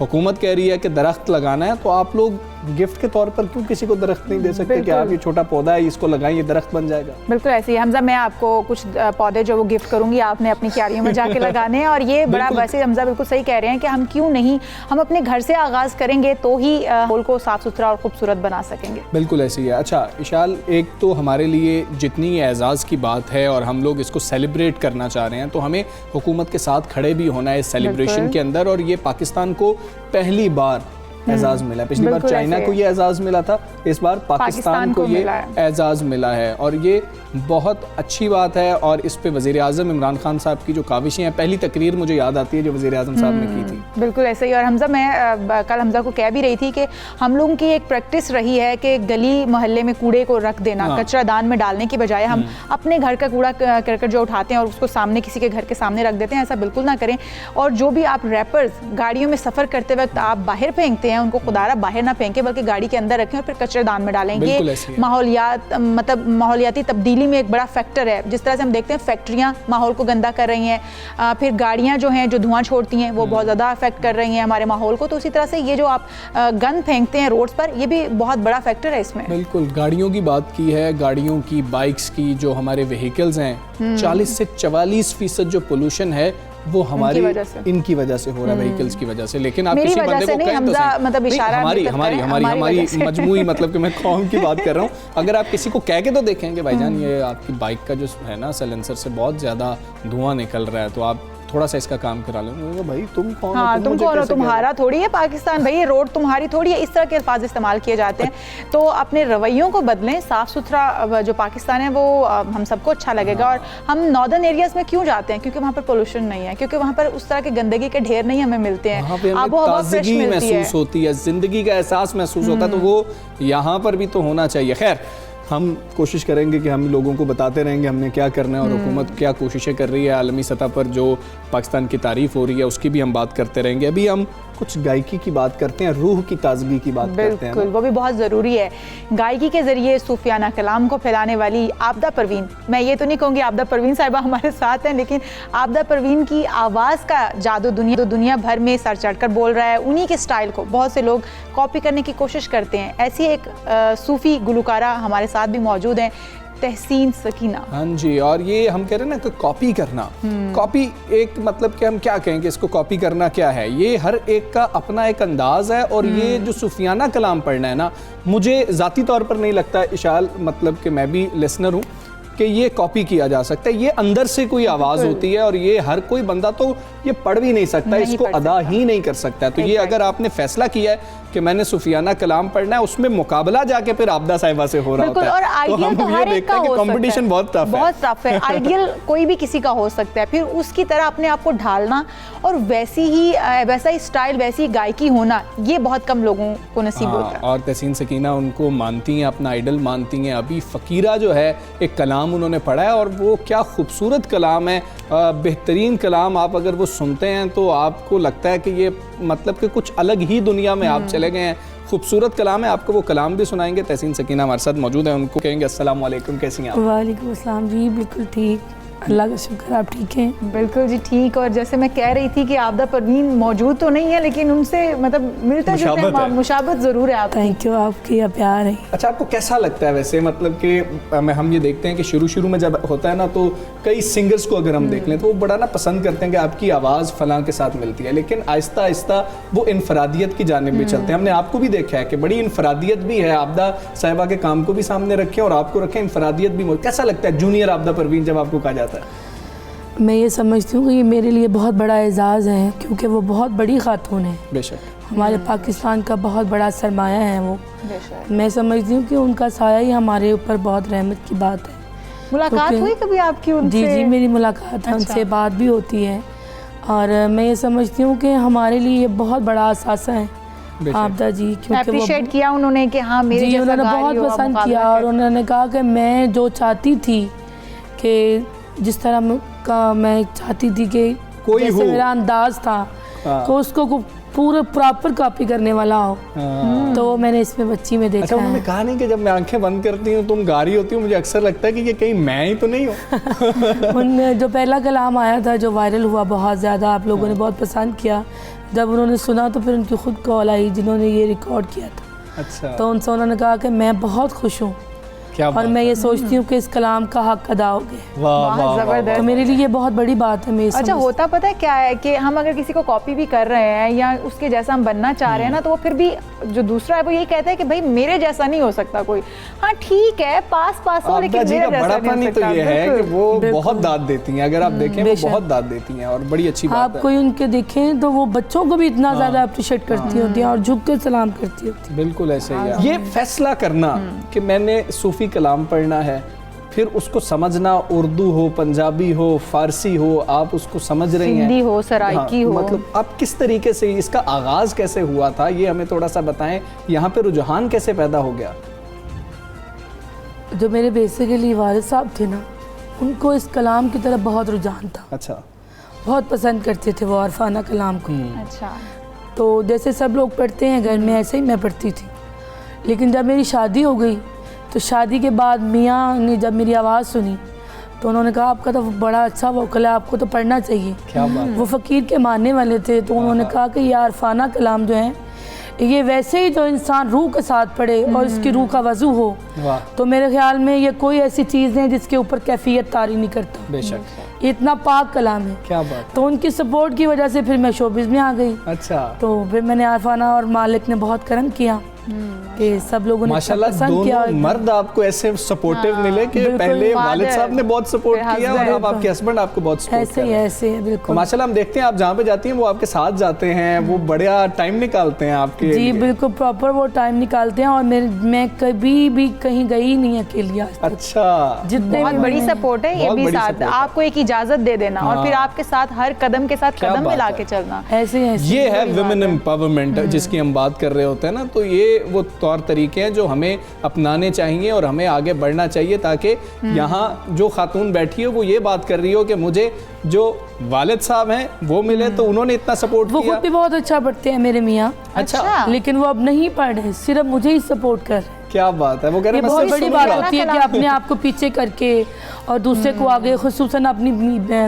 हुकूमत कह रही है कि दरख्त लगाना है तो आप लोग गिफ्ट के तौर पर क्यों किसी को दरख्त नहीं दे सकते कि आप ये छोटा पौधा है, इसको लगाएं, ये दरख्त बन जाएगा। बिल्कुल ऐसे ही हमजा, मैं आपको कुछ पौधे जो वो गिफ्ट करूंगी, आपने अपनी क्यारियों में जाके लगाने हैं। और ये बड़ा वैसे हमजा बिल्कुल सही कह रहे हैं कि हम क्यों नहीं, हम अपने घर से आगाज़ करेंगे तो ही माहौल को साफ़ सुथरा और खूबसूरत बना सकेंगे। बिल्कुल ऐसे ही है। अच्छा इशाल, एक तो हमारे लिए जितनी एजाज़ की बात है और हम लोग इसको सेलिब्रेट करना चाह रहे हैं, तो हमें हुकूमत के साथ खड़े भी होना है इस सेलिब्रेशन के अंदर। और ये पाकिस्तान को पहली बार एजाज़ मिला है। पिछली बार चाइना को ये एजाज़ मिला था, इस बार पाकिस्तान को ये एजाज़ मिला है और ये बहुत अच्छी बात है। और इस पे वज़ीर आज़म इमरान खान साहब की जो काविशें हैं, पहली तकरीर मुझे याद आती है जो वज़ीर आज़म साहब ने की थी। बिल्कुल ऐसे ही। और हमजा, मैं कल हमजा को कह भी रही थी कि हम लोगों की एक प्रैक्टिस रही है कि गली मोहल्ले में कूड़े को रख देना, कचरा दान में डालने की बजाय हम अपने घर का कूड़ा करकट जो उठाते हैं और उसको सामने किसी के घर के सामने रख देते हैं। ऐसा बिल्कुल ना करें। और जो भी आप रैपर्स गाड़ियों में सफ़र करते वक्त आप बाहर फेंकते हैं, उनको खुदारा बाहर ना फेंके बल्कि गाड़ी के अंदर रखें और फिर कचरेदान में डालें। ये माहौलियाती तब्दीली में एक बड़ा फैक्टर है। जिस तरह से हम देखते हैं फैक्ट्रियाँ माहौल को गंदा कर रही हैं, फिर गाड़ियाँ जो हैं जो धुआं छोड़ती हैं वो बहुत ज़्यादा अफेक्ट कर रही हैं हमारे माहौल को। तो उसी तरह से ये जो आप गंद फेंकते हैं रोड्स पर, ये भी बहुत बड़ा फैक्टर है इसमें। बिल्कुल, गाड़ियों की बात की है, गाड़ियों की, बाइक्स की, जो हमारे व्हीकल्स हैं, 40 से 44% जो पोल्यूशन है वो हमारी इनकी वजह से हो रहा है, व्हीकल्स की वजह से। लेकिन आप किसी बंदे को कहें तो मतलब इशारा हमारी मजमूई, मतलब कि मैं कौम की बात कर रहा हूँ। अगर आप किसी को कह के तो देखें कि भाईजान ये आपकी बाइक का जो है ना साइलेंसर से बहुत ज़्यादा धुआं निकल रहा है, तो आप थोड़ा सा इसका काम करा लो। भाई तुम कौन हो? तुम कौन हो? तुम्हारा थोड़ी है पाकिस्तान, भाई ये रोड तुम्हारी थोड़ी है। इस तरह के अल्फाज इस्तेमाल किए जाते हैं। तो अपने रवैयों को बदलें, साफ़ सुथरा जो पाकिस्तान है वो हम सबको अच्छा लगेगा। और हम नॉर्दर्न एरियाज़ में क्यों जाते हैं? क्योंकि वहाँ पर पोल्यूशन नहीं है, क्योंकि वहाँ पर उस तरह के गंदगी के ढेर नहीं हमें मिलते हैं, आबोहवा फ्रेश मिलती है, महसूस होती है, ज़िंदगी का एहसास महसूस होता है। तो वो यहाँ पर भी तो होना चाहिए। खैर, हम कोशिश करेंगे कि हम लोगों को बताते रहेंगे हमने क्या करना है और हुकूमत क्या कोशिशें कर रही है आलमी सतह पर, जो पाकिस्तान की तारीफ़ हो रही है उसकी भी हम बात करते रहेंगे। अभी हम कुछ गायकी की बात करते हैं, रूह की ताजगी की बात करते हैं। बिल्कुल, वो भी बहुत ज़रूरी है। गायकी के ज़रिए सूफियाना कलाम को फैलाने वाली आबदा परवीन, मैं ये तो नहीं कहूँगी आबदा परवीन साहिबा हमारे साथ हैं, लेकिन आबदा परवीन की आवाज़ का जादू दुनिया भर में सर चढ़कर बोल रहा है। उन्हीं के स्टाइल को बहुत से लोग कॉपी करने की कोशिश करते हैं। ऐसी एक सूफ़ी गुलकारा हमारे साथ भी मौजूद हैं, तहसीन सकीना। हाँ जी, और ये हम कह रहे हैं ना कि कॉपी करना, कॉपी एक मतलब कि हम क्या कहेंगे इसको, कॉपी करना क्या है? ये हर एक का अपना एक अंदाज है। और ये जो सूफियाना कलाम पढ़ना है ना, मुझे ज़ाती तौर पर नहीं लगता इशाल, मतलब कि मैं भी लिसनर हूँ, कि ये कॉपी किया जा सकता है। ये अंदर से कोई आवाज़ होती है और ये हर कोई बंदा तो ये पढ़ भी नहीं सकता, इसको अदा ही नहीं कर सकता। तो ये अगर आपने फैसला किया है कि मैंने सूफियाना कलाम पढ़ना है, उसमें मुकाबला जाके फिर आबदा साहिबा से हो रहा होता है। और आइडियल तो हर एक का हो सकता है, कंपटीशन बहुत टफ है। आइडियल कोई भी किसी का हो सकता है, फिर उसकी तरह अपने आप को ढालना और वैसा ही स्टाइल, वैसी गायकी होना, ये बहुत कम लोगों को नसीब होता है। और तहसीन सकीना उनको मानती हैं, अपना आइडल मानती हैं। अभी फ़कीरा जो है एक कलाम उन्होंने पढ़ा है और वो क्या खूबसूरत कलाम है, बेहतरीन कलाम। आप अगर वो सुनते हैं तो आपको लगता है कि ये मतलब कि कुछ अलग ही दुनिया में आप चले गए हैं। खूबसूरत कलाम है। आपको वो कलाम भी सुनाएंगे। तहसीन सकीना हमारे साथ मौजूद है, उनको कहेंगे अस्सलाम वालेकुम, कैसी हैं आप? वालेकुम अस्सलाम जी, बिल्कुल ठीक, अल्लाह का शुक्र, आप ठीक हैं? बिल्कुल जी ठीक। और जैसे मैं कह रही थी कि आबदा परवीन मौजूद तो नहीं है, लेकिन उनसे मतलब मिलता जुलता मुशाबत ज़रूर है। आप थैंक यू, आपकी प्यार है। अच्छा, आपको कैसा लगता है वैसे, मतलब कि हम ये देखते हैं कि शुरू में जब होता है ना, तो कई सिंगर्स को अगर हम देख लें तो वो बड़ा ना पसंद करते हैं कि आपकी आवाज़ फलां के साथ मिलती है, लेकिन आहिस्ता आहिस्ता वो इनफरादियत की जानिब भी चलते हैं। हमने आपको भी देखा है कि बड़ी इनफरादियत भी है, आबदा साहिबा के काम को भी सामने रखें और आपको रखें, इनफरादियत भी। कैसा लगता है जूनियर आबदा परवीन जब आपको कहा जाता है? मैं ये समझती हूँ कि ये मेरे लिए बहुत बड़ा एजाज़ है, क्योंकि वो बहुत बड़ी खातून है। बेशक हमारे पाकिस्तान का बहुत बड़ा सरमाया है वो। मैं समझती हूँ कि उनका साया ही हमारे ऊपर बहुत रहमत की बात है। मुलाकात हुई कभी आपकी उनसे? जी, मेरी मुलाकात है, उनसे बात भी होती है। और मैं ये समझती हूँ कि हमारे लिए ये बहुत बड़ा असासा है आबदा जी, क्योंकि अप्रिशिएट किया उन्होंने कि हाँ मेरे जैसा उन्होंने बहुत पसंद किया। और उन्होंने कहा कि मैं जो चाहती थी कि जिस तरह का मैं चाहती थी कि कोई जैसे मेरा अंदाज था तो उसको पूरे प्रॉपर कॉपी करने वाला हो, तो मैंने इसमें बच्ची में देखा। अच्छा, उन्होंने कहा नहीं कि जब मैं आंखें बंद करती हूँ तुम गा रही होती हो, मुझे अक्सर लगता है कि ये कहीं मैं ही तो नहीं हूँ? उन जो पहला कलाम आया था जो वायरल हुआ बहुत ज़्यादा, आप लोगों ने बहुत पसंद किया। जब उन्होंने सुना तो फिर उनकी खुद कॉल आई जिन्होंने ये रिकॉर्ड किया था। अच्छा। तो उनसे उन्होंने कहा कि मैं बहुत खुश हूँ क्या और मैं ये सोचती हूँ कि इस कलाम का हक अदा हो गया। वाह वाह जबरदस्त। तो मेरे लिए ये बहुत बड़ी बात है। मेरी अच्छा, समझ होता पता है क्या है कि हम अगर किसी को कॉपी भी कर रहे हैं या उसके जैसा हम बनना चाह रहे हैं ना, तो वो फिर भी जो दूसरा है वो यही कहता है कि भाई मेरे जैसा नहीं हो सकता कोई। हाँ ठीक है, पास पास हो, लेकिन जी मेरे का जैसा बड़ापन नहीं ही हो तो सकता। ये है कि वो बिल्कुल। बहुत दाद देती हैं। अगर आप देखें वो बेशक। बहुत दाद देती हैं और बड़ी अच्छी बात आप है। कोई उनके देखें तो वो बच्चों को भी इतना ज़्यादा अप्रिशिएट करती होती हैं और झुक कर सलाम करती होती हैं। बिल्कुल ऐसे ही है। ये फैसला करना कि मैंने सूफी कलाम पढ़ना है, फिर उसको समझना, उर्दू हो, पंजाबी हो, फारसी हो, आप उसको समझ रही हैं, हिंदी हो, सराइकी हो, मतलब आप किस तरीके से इसका आगाज कैसे हुआ था, ये हमें थोड़ा सा बताएं। यहाँ पे रुझान कैसे पैदा हो गया? जो मेरे बेसिकली वालिद साहब थे ना, उनको इस कलाम की तरफ बहुत रुझान था। अच्छा। बहुत पसंद करते थे वो अरफाना कलाम को। अच्छा। तो जैसे सब लोग पढ़ते हैं घर में, ऐसे ही मैं पढ़ती थी। लेकिन जब मेरी शादी हो गई तो शादी के बाद मियाँ ने जब मेरी आवाज़ सुनी तो उन्होंने कहा आपका तो बड़ा अच्छा वोकल है, आपको तो पढ़ना चाहिए। क्या बात है। वो फ़कीर के मानने वाले थे, तो उन्होंने कहा कि ये अरफाना कलाम जो है ये वैसे ही जो इंसान रूह के साथ पढ़े और इसकी रूह का वज़ू हो, वाह। तो मेरे ख्याल में ये कोई ऐसी चीज़ नहीं जिसके ऊपर कैफियत तारी नहीं करता। बेशक। ये इतना पाक कलाम है। क्या बात। तो उनकी सपोर्ट की वजह से फिर मैं शोबिज़ में आ गई। अच्छा। तो फिर मैंने अरफाना और मालिक ने बहुत करम किया कि सब लोगों ने माशाल्लाह पसंद किया। दोनों मर्द आपको ऐसे सपोर्टिव मिले कि बिल्कुल। पहले वालिद Father, साहब ने बहुत सपोर्ट फिर किया और husband। अब आपके हस्बैंड आपको बहुत सपोर्ट ऐसे कर ही रहे हैं। ऐसे है तो बिल्कुल। माशाल्लाह हम देखते हैं आप जहाँ पे जाती हैं वो आपके साथ जाते हैं, वो बड़ा टाइम निकालते हैं आपके जी लिए। बिल्कुल प्रॉपर वो टाइम निकालते हैं और मैं कभी भी कहीं गई नहीं अकेली आज तक। अच्छा। जितने बहुत भी बड़ी मैंने- सपोर्ट है ये बहुत भी बड़ी साथ, support है। आपको एक इजाजत दे देना और हाँ। फिर आपके साथ हर कदम के साथ क्या कदम बात मिला है। के चलना। ऐसे ऐसे ये है बड़ी बात विमेन है। एम्पावरमेंट जिसकी हम बात कर रहे होते हैं ना, तो ये वो तौर तरीके हैं जो हमें अपनाने चाहिए और हमें आगे बढ़ना चाहिए, ताकि यहाँ जो खातून बैठी है वो ये बात कर रही हो कि मुझे जो वालिद साहब हैं वो मिले तो उन्होंने इतना सपोर्ट वो किया। खुद भी बहुत अच्छा पढ़ते हैं मेरे मियाँ, अच्छा। लेकिन वो अब नहीं पढ़ रहे, सिर्फ मुझे ही सपोर्ट कर रहे हैं। क्या बात है। वो कह रहे ये हैं, मैं बहुत सिर्फ बड़ी सुनूंगा। बात होती है कि अपने आप को पीछे करके और दूसरे को आगे, खुसूसन अपनी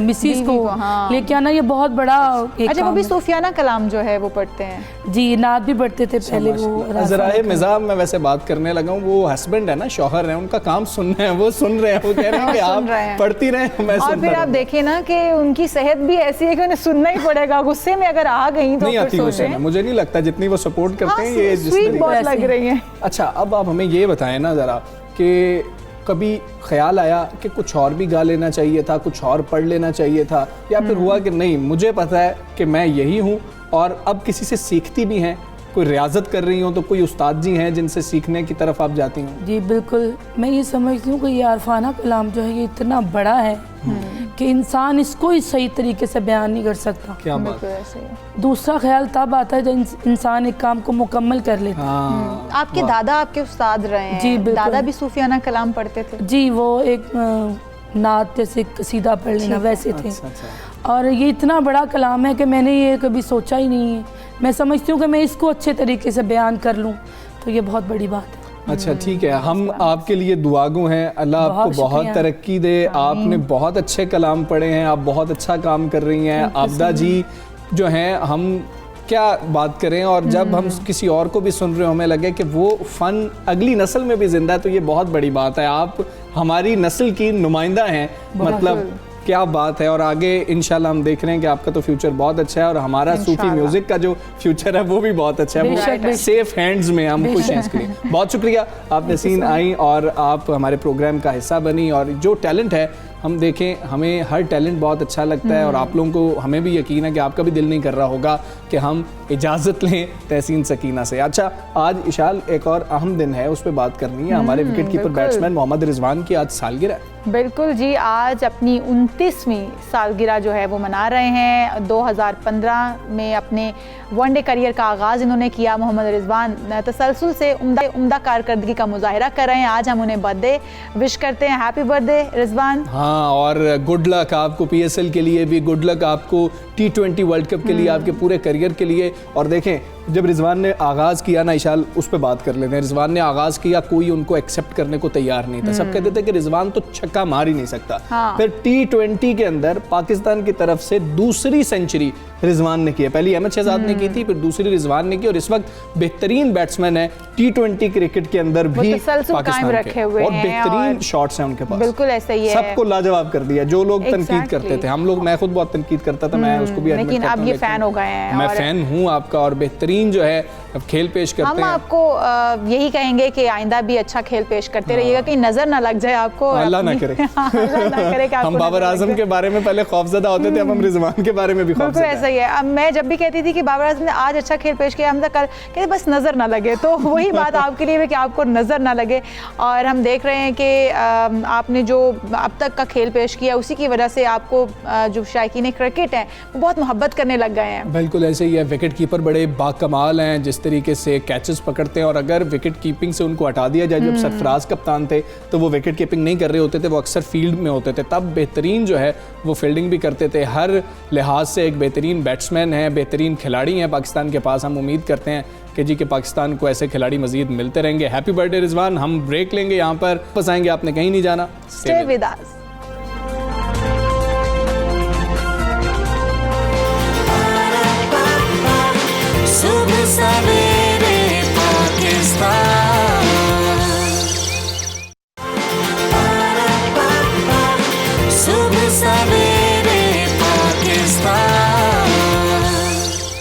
मिसिस को बीवी को, हाँ। लेके आना, ये बहुत बड़ा एक अच्छा, वो काम भी है। सूफियाना कलाम जो है वो पढ़ते हैं। जी नात भी पढ़ते थे पहले वो। ज़राए मिजाज में वैसे बात करने लगा हूँ, वो हस्बैंड है ना, शौहर है, उनका काम सुनना है, वो सुन रहे हैं, वो कह रहे हैं कि सुन रहे हैं। आप पढ़ती रहें, मैं और सुनता फिर आप रहूं। देखिए ना कि उनकी सेहत भी ऐसी है कि उन्हें सुनना ही पड़ेगा। गुस्से में अगर आ गई तो नहीं फिर आती गुस्से में, सोचें। मुझे नहीं लगता जितनी वो सपोर्ट करते हाँ, हैं ये जिस स्वीट तरीके- बहुत ऐसे लग ही। रही है। अच्छा, अब आप हमें ये बताएं ना ज़रा कि कभी ख्याल आया कि कुछ और भी गा लेना चाहिए था, कुछ और पढ़ लेना चाहिए था, या फिर हुआ कि नहीं मुझे पता है कि मैं यही हूँ और अब किसी से सीखती भी हैं, कोई रियाजत कर रही हो तो कोई उस्ताद जी हैं जिनसे सीखने की तरफ आप जाती हूँ? जी बिल्कुल, मैं ये समझती हूँ कि ये अरफाना कलाम जो है ये इतना बड़ा है कि इंसान इसको ही सही तरीके से बयान नहीं कर सकता। क्या बात बिल्कुल है। ऐसे ही। दूसरा ख्याल तब आता है जब इंसान एक काम को मुकम्मल कर लेता है। हाँ, आपके दादा आपके उस्ताद रहे हैं। जी, बिल्कुल। दादा भी सूफियाना कलाम पढ़ते थे। जी वो एक नात जैसे कसीदा पढ़ लेना वैसे थे। अच्छा अच्छा। और ये इतना बड़ा कलाम है कि मैंने ये कभी सोचा ही नहीं है। मैं समझती हूँ कि मैं इसको अच्छे तरीके से बयान कर लूँ तो ये बहुत बड़ी बात है। अच्छा ठीक है, हम आपके लिए दुआगो हैं, अल्लाह आपको बहुत बहुत शुक्रिया। तरक्की दे। आपने बहुत अच्छे कलाम पढ़े हैं, आप बहुत अच्छा काम कर रही हैं। आबदा जी जो हैं, हम क्या बात करें, और जब हम किसी और को भी सुन रहे हो हमें लगे कि वो फ़न अगली नस्ल में भी जिंदा है, तो ये बहुत बड़ी बात है। आप हमारी नस्ल की नुमाइंदा हैं, मतलब क्या बात है। और आगे इंशाल्लाह हम देख रहे हैं कि आपका तो फ्यूचर बहुत अच्छा है और हमारा सूफी म्यूजिक का जो फ्यूचर है वो भी बहुत अच्छा है। बेशक, वो बेशक। सेफ हैंड्स में, हम खुश हैं इसके लिए। बहुत शुक्रिया आप नसीन आई और आप हमारे प्रोग्राम का हिस्सा बनी। और जो टैलेंट है हम देखें, हमें हर टैलेंट बहुत अच्छा लगता है और आप लोगों को, हमें भी यकीन है कि आपका भी दिल नहीं कर रहा होगा कि हम इजाज़त लें तहसीन सकीना से। अच्छा, आज इशाल एक और अहम दिन है, उस पर बात करनी है। हमारे विकेट कीपर बिल्कुल। बैट्समैन मोहम्मद रिजवान की आज सालगिरह है। बिल्कुल जी, आज अपनी 29वीं सालगिरह जो है वो मना रहे हैं। 2015 में अपने वनडे करियर का आगाज़ इन्होंने किया। मोहम्मद रिजवान तसलसल से उम्दा कारकर्दगी का मुजाहिरा कर रहे हैं। आज हम उन्हें बर्थडे विश करते हैं। Happy birthday Rizwan. हाँ, और गुड लक आपको PSL के लिए भी, गुड लक आपको T20 वर्ल्ड कप के लिए, आपके पूरे करियर के लिए। और देखें जब रिजवान ने आगाज़ किया ना, इशाल उस पर बात कर लेते हैं, रिजवान ने आगाज़ किया, कोई उनको एक्सेप्ट करने को तैयार नहीं था, सब कहते थे कि रिजवान तो छक्का मार ही नहीं सकता। फिर T20 के अंदर पाकिस्तान की तरफ से दूसरी सेंचुरी रिजवान ने की है, पहली अहमद शहजाद ने की थी, फिर दूसरी रिजवान ने की, और इस वक्त बेहतरीन बैट्समैन है T20 क्रिकेट के अंदर भी पाकिस्तान के, और बेहतरीन शॉट्स हैं उनके पास। बिल्कुल ऐसा ही है, सबको लाजवाब कर दिया। जो लोग तनकीद करते थे, हम लोग, मैं खुद बहुत तनकीद करता था, मैं उसको भी एडमिट लेकिन करता अब हूं, ये फैन हो गए हैं, मैं फैन हूं आपका, और बेहतरीन जो है अब खेल पेश करते हम हैं। आपको यही कहेंगे कि आइंदा भी अच्छा खेल पेश करते रहिएगा, कहीं नजर ना लग जाए आपको। अल्लाह ना करे। अल्लाह ना करे कि आपको हम बाबर आजम के बारे में पहले खौफजदा होते थे, अब हम रिजवान के बारे में भी बिल्कुल खौफजदा ऐसा ही है। अब मैं जब भी कहती थी कि बाबर आजम ने आज अच्छा खेल पेश किया, हम तो कल कहते बस नजर ना लगे, तो वही बात आपके लिए भी कि आपको नजर ना लगे। और हम देख रहे हैं कि आपने जो अब तक का खेल पेश किया, उसी की वजह से आपको जो शायकीन क्रिकेट हैं वो बहुत मोहब्बत करने लग गए हैं। बिल्कुल ऐसे ही है। विकेट कीपर बड़े बाकमाल हैं, जिस तरीके से कैचेस पकड़ते हैं, और अगर विकेट कीपिंग से उनको हटा दिया जाए, जब सरफराज कप्तान थे तो वो विकेट कीपिंग नहीं कर रहे होते थे, वो अक्सर फील्ड में होते थे, तब बेहतरीन जो है वो फील्डिंग भी करते थे। हर लिहाज से एक बेहतरीन बैट्समैन है, बेहतरीन खिलाड़ी हैं पाकिस्तान के पास। हम उम्मीद करते हैं कि जी के पाकिस्तान को ऐसे खिलाड़ी मजीद मिलते रहेंगे। Happy birthday Rizwan. हम ब्रेक लेंगे, यहाँ पर वापस आएंगे, आपने कहीं नहीं जाना। Stay with us. सुबह सवेरे पाकिस्तान, सुबह सवेरे पाकिस्तान।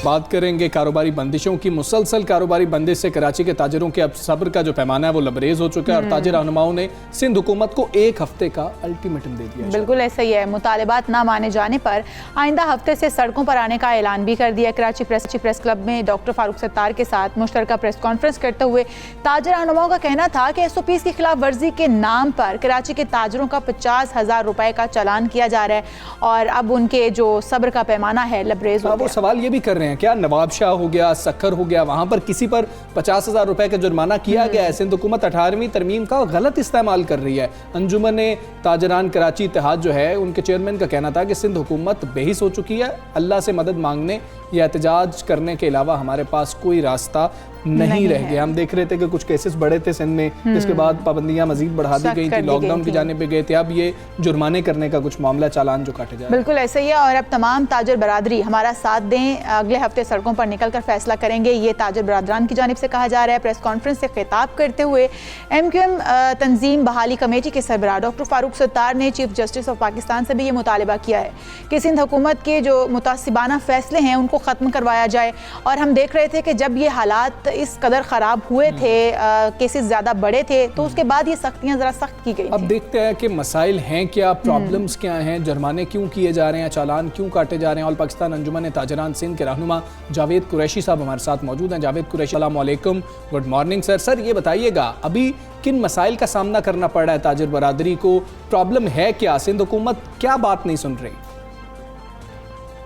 बात करेंगे कारोबारी बंदिशों की। मुसलसल कारोबारी बंदिश से कराची के ताजरों के अब सब्र का जो पैमाना है वो लबरेज हो चुका है, और ताजिर रहनुमाओं ने सिंध हुकूमत को 1 हफ्ते का अल्टीमेटम दे दिया है। बिल्कुल ऐसा ही है। मुतालिबात ना माने जाने पर आइंदा हफ्ते से सड़कों पर आने का ऐलान भी कर दिया। कराची प्रेस क्लब में डॉक्टर फारूक सत्तार के साथ मुश्तरका प्रेस कॉन्फ्रेंस करते हुए ताजिर रहनुमाओं का कहना था कि SOPs की खिलाफ वर्जी के नाम पर कराची के ताजरों का 50,000 रुपए का चालान किया जा रहा है, और अब उनके जो सब्र का पैमाना है लबरेज हो गया। वो सवाल ये भी कर रहे हैं, क्या नवाब शाह हो गया, सक्खर हो गया, वहां पर किसी पर 50,000 रुपए का जुर्माना किया गया है? सिंध हुकूमत 18वीं तरमीम का गलत इस्तेमाल कर रही है। अंजुमन ताजरान कराची इत्तेहाद जो है, उनके चेयरमैन का कहना था कि सिंध हुकूमत बेहिस हो चुकी है, अल्लाह से मदद मांगने या एहतजाज करने के अलावा हमारे पास कोई रास्ता नहीं रह गया। हम देख रहे थे कि कुछ केसेस बढ़े थे सिंध में, जिसके बाद पाबंदियां मजीद बढ़ा दी गई थी, लॉकडाउन की जाने पे गए थे, अब ये जुर्माने करने का कुछ मामला, चालान जो काटे जा रहे हैं। बिल्कुल ऐसा ही है। और अब तमाम ताजर बरादरी हमारा साथ दें, अगले हफ्ते सड़कों पर निकलकर फैसला करेंगे, ये ताजर बरादरान की जानिब से कहा जा रहा है। प्रेस कॉन्फ्रेंस से खिताब करते हुए MQM तंजीम बहाली कमेटी के सरबराह डॉक्टर फारूक सत्तार ने चीफ जस्टिस ऑफ पाकिस्तान से भी ये मुतालिबा किया है कि सिंध हुकूमत के जो मुतासिबाना फैसले हैं उनको ख़त्म करवाया जाए। और हम देख रहे थे कि जब ये हालात इस कदर ख़राब हुए थे, केसेस ज़्यादा बड़े थे, तो उसके बाद ये सख्तियाँ ज़रा सख्त की गई। अब देखते हैं कि मसाइल हैं क्या, प्रॉब्लम्स क्या हैं, जुर्माने क्यों किए जा रहे हैं, चालान क्यों काटे जा रहे हैं। ऑल पाकिस्तान अंजुमन ताजरान सिंध के रहनुमा जावेद कुरैशी साहब हमारे साथ मौजूद हैं। जावेद कुरैशी, अस्सलाम वालेकुम, गुड मॉर्निंग सर। सर ये बताइएगा, अभी किन मसाइल का सामना करना पड़ रहा है ताजिर बरादरी को, प्रॉब्लम है क्या, सिंध हुकूमत क्या बात नहीं सुन रही?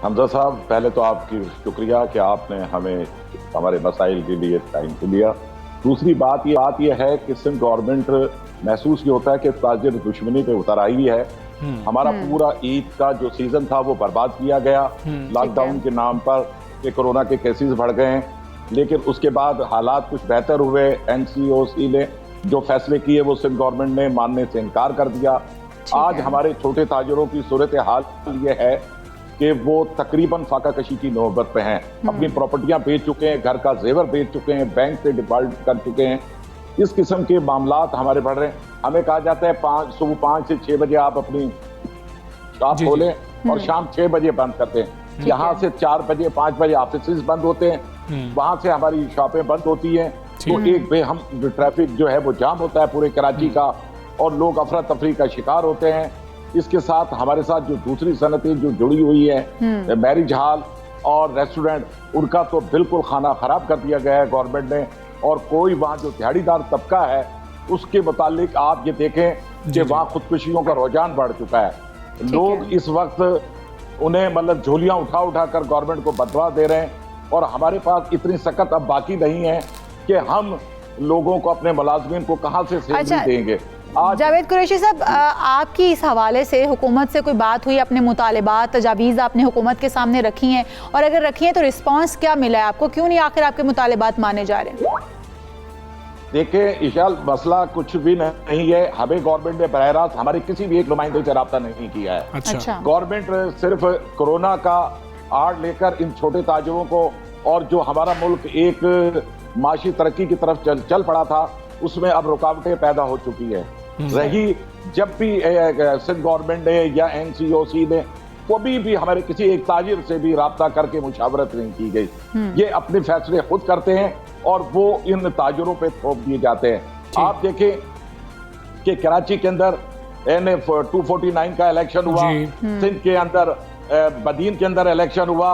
हमजा साहब, पहले तो आपकी शुक्रिया कि आपने हमें हमारे मसाइल के लिए टाइम को लिया। दूसरी बात ये है कि सिंध गवर्नमेंट महसूस ये होता है कि ताजिर दुश्मनी पे उतर आई है। हमारा पूरा ईद का जो सीजन था वो बर्बाद किया गया लॉकडाउन के नाम पर, कि कोरोना के केसेस बढ़ गए हैं, लेकिन उसके बाद हालात कुछ बेहतर हुए। NCOC ने जो फैसले किए वो सिंध गवर्नमेंट ने मानने से इनकार कर दिया। आज हमारे छोटे ताजिरों की सूरत हाल ये है कि वो तकरीबन फाका कशी की नौबत पे हैं, अपनी प्रॉपर्टियां बेच चुके हैं, घर का जेवर बेच चुके हैं, बैंक से डिफॉल्ट कर चुके हैं। इस किस्म के मामलात हमारे बढ़ रहे हैं। हमें कहा जाता है सुबह 5 से 6 बजे आप अपनी शॉप खोलें और शाम 6 बजे बंद करते हैं। यहाँ से 4 बजे 5 बजे ऑफिस बंद होते हैं, वहां से हमारी शॉपें बंद होती हैं। तो एक बेहम ट्रैफिक जो है वो जाम होता है पूरे कराची का, और लोग अफरा तफरी का शिकार होते हैं। इसके साथ हमारे साथ जो दूसरी सनतें जो जुड़ी हुई है, मैरिज हॉल और रेस्टोरेंट, उनका तो बिल्कुल खाना खराब कर दिया गया है गवर्नमेंट ने। और कोई वहाँ जो दिहाड़ीदार तबका है उसके मुतालिक आप ये देखें कि वहाँ खुदकुशियों का रुझान बढ़ चुका है। लोग इस वक्त उन्हें मतलब झोलियाँ उठा उठा कर गवर्नमेंट को बदवा दे रहे हैं, और हमारे पास इतनी सकत अब बाकी नहीं है कि हम लोगों को, अपने मुलाजमीन को कहाँ से सैलरी देंगे। आज जावेद कुरैशी साहब, आपकी इस हवाले से हुकूमत से कोई बात हुई, अपने मुतालिबात तजावीज़ आपने हुकूमत के सामने रखी हैं, और अगर रखी हैं तो रिस्पांस क्या मिला है आपको? क्यों नहीं आखिर आपके मुतालिबात माने जा रहे हैं? देखिए इशाल, मसला कुछ भी नहीं है। हमें गवर्नमेंट ने बराह रास्त हमारे किसी भी एक नुमाइंदे से रब्ता नहीं किया है। अच्छा। गवर्नमेंट सिर्फ कोरोना का आड़ लेकर इन छोटे ताजिरों को, और जो हमारा मुल्क एक माशी तरक्की की तरफ चल पड़ा था, उसमें अब रुकावटें पैदा हो चुकी है। रही जब भी सिंध गवर्नमेंट ने या NCOC ने कभी भी हमारे किसी एक ताजिर से भी राब्ता करके मुशावरत नहीं की गई। ये अपने फैसले खुद करते हैं और वो इन ताजिरों पे थोप दिए जाते हैं। आप देखें कि कराची के अंदर NF 249 का इलेक्शन हुआ, सिंध के अंदर बदीन के अंदर इलेक्शन हुआ,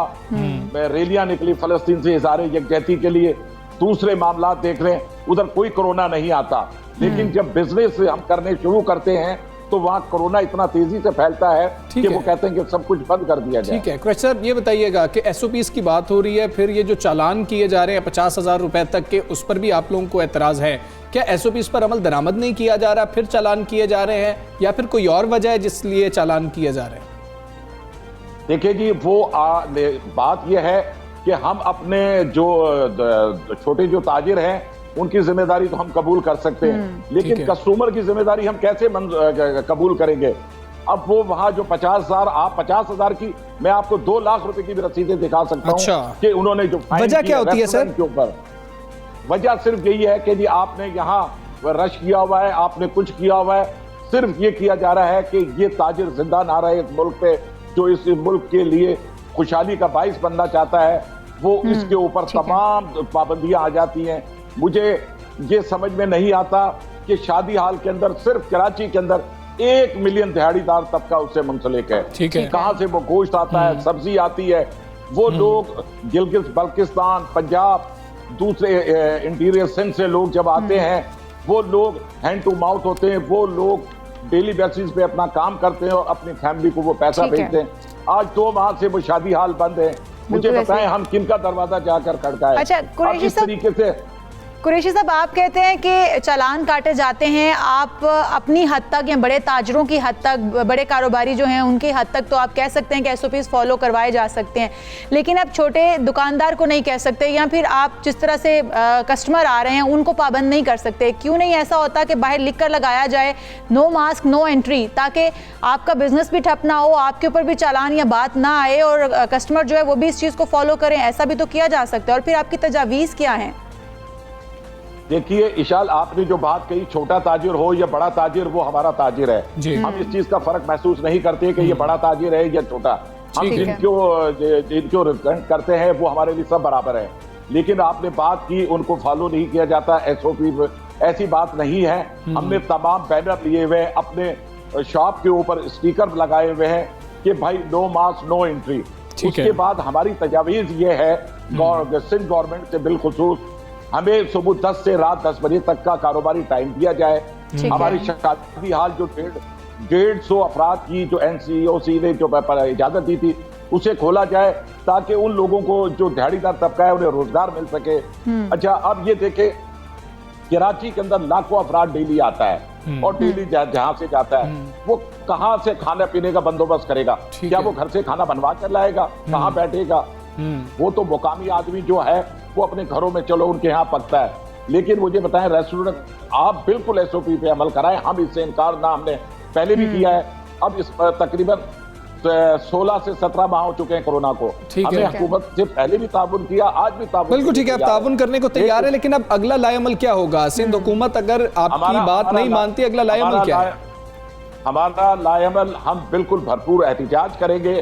रैलियां निकली फलस्तीन से इज़हार यकजहती के लिए। दूसरे मामला देख रहे हैं, उधर कोई कोरोना नहीं आता, लेकिन जब बिजनेस हम करने शुरू करते हैं तो वहाँ कोरोना इतना तेजी से फैलता है कि वो कहते हैं कि सब कुछ बंद कर दिया जाए। ठीक है कुरैशी साहब, ये बताइएगा कि SOPs की बात हो रही है, फिर ये जो चालान किए जा रहे हैं 50,000 रुपए तक के, उस पर भी आप लोगों को एतराज़ है? क्या SOPs पर अमल दरामद नहीं किया जा रहा, फिर चालान किए जा रहे हैं, या फिर कोई और वजह है जिसलिए चालान किए जा रहे हैं? देखिए जी, वो बात यह है कि हम अपने जो छोटे जो ताजिर हैं उनकी जिम्मेदारी तो हम कबूल कर सकते हैं, लेकिन कस्टमर की जिम्मेदारी हम कैसे कबूल करेंगे? अब वो वहां जो 50,000, आप 50,000 की, मैं आपको 2 लाख रुपए की भी रसीदें दिखा सकता हूं कि उन्होंने जो वजह क्या होती है सर? के ऊपर वजह सिर्फ यही है कि जी आपने यहाँ रश किया हुआ है, आपने कुछ किया हुआ है। सिर्फ ये किया जा रहा है कि ये ताजिर जिंदा ना रहे इस मुल्क पे, जो इस मुल्क के लिए खुशहाली का बाइस बनना चाहता है, वो इसके ऊपर तमाम पाबंदियां आ जाती हैं। मुझे ये समझ में नहीं आता कि शादी हाल के अंदर सिर्फ कराची के अंदर 1 मिलियन दिहाड़ीदार तबका उससे मुंसलिक है। ठीक है। कहां से वो गोश्त आता है, सब्जी आती है, वो लोग गिलगित बल्किस्तान, पंजाब, दूसरे इंटीरियर सिंध से लोग जब आते हैं, वो लोग हैंड टू माउथ होते हैं, वो लोग डेली बेसिस पे अपना काम करते हैं और अपनी फैमिली को वो पैसा भेजते हैं। आज 2 माह से वो शादी हाल बंद है। मुझे बताएं हम किनका दरवाजा जाकर खड़काएं? अच्छा कुरैशी इस तरीके से कुरैशी साहब, आप कहते हैं कि चालान काटे जाते हैं, आप अपनी हद तक या बड़े ताजरों की हद तक, बड़े कारोबारी जो हैं उनकी हद तक तो आप कह सकते हैं कि SOPs फॉलो करवाए जा सकते हैं, लेकिन अब छोटे दुकानदार को नहीं कह सकते, या फिर आप जिस तरह से कस्टमर आ रहे हैं उनको पाबंद नहीं कर सकते? क्यों नहीं ऐसा होता कि बाहर लिख कर लगाया जाए नो मास्क नो एंट्री, ताकि आपका बिजनेस भी ठप ना हो, आपके ऊपर भी चालान या बात ना आए और कस्टमर जो है वो भी इस चीज़ को फॉलो करें? ऐसा भी तो किया जा सकता है। और फिर आपकी तजावीज़ क्या हैं? देखिए इशाल, आपने जो बात कही, छोटा ताजिर हो या बड़ा ताजिर, वो हमारा ताजिर है। हम इस चीज का फर्क महसूस नहीं करते कि ये बड़ा ताजिर है या छोटा। हम जिनको रिप्रेजेंट करते हैं वो हमारे लिए सब बराबर है। लेकिन आपने बात की, उनको फॉलो नहीं किया जाता SOP, ऐसी बात नहीं है। हमने तमाम बैनर लिए हुए हैं, अपने शॉप के ऊपर स्टिकर लगाए हुए हैं कि भाई नो मास्क नो एंट्री। उसके बाद हमारी तजावीज ये है सिंध गवर्नमेंट से बिलखुसूस, हमें सुबह 10 से रात 10 बजे तक का कारोबारी टाइम दिया जाए। हमारी शादी हाल जो 150 अफराद की जो NCOC ने जो इजाजत दी थी, उसे खोला जाए ताकि उन लोगों को जो दिहाड़ीदार तबका है उन्हें रोजगार मिल सके। अच्छा, अब ये देखें, कराची के अंदर लाखों अफराद डेली आता है और डेली जहां से जाता है, वो कहां से खाने पीने का बंदोबस्त करेगा? क्या वो घर से खाना बनवा कर लाएगा? कहां बैठेगा? वो तो मुकामी आदमी जो है वो अपने घरों में, चलो उनके यहाँ पकता है। लेकिन मुझे बताएं, रेस्टोरेंट आप बिल्कुल SOP पे अमल कराएं। हम इससे इनकार ना हमने पहले भी किया है। अब इस तकरीबन 16 से 17 माह हो चुके हैं कोरोना को। हमने हुकूमत से पहले भी ताउन किया, आज भी ताउन। बिल्कुल ठीक है, आप ताउन करने को तैयार है, लेकिन अब अगला लाएअमल क्या होगा? सिंध हुकूमत अगर आपकी बात नहीं मानती, अगला लाएअमल क्या है? हमारा लाएअमल, हम बिल्कुल भरपूर एहतिजाज करेंगे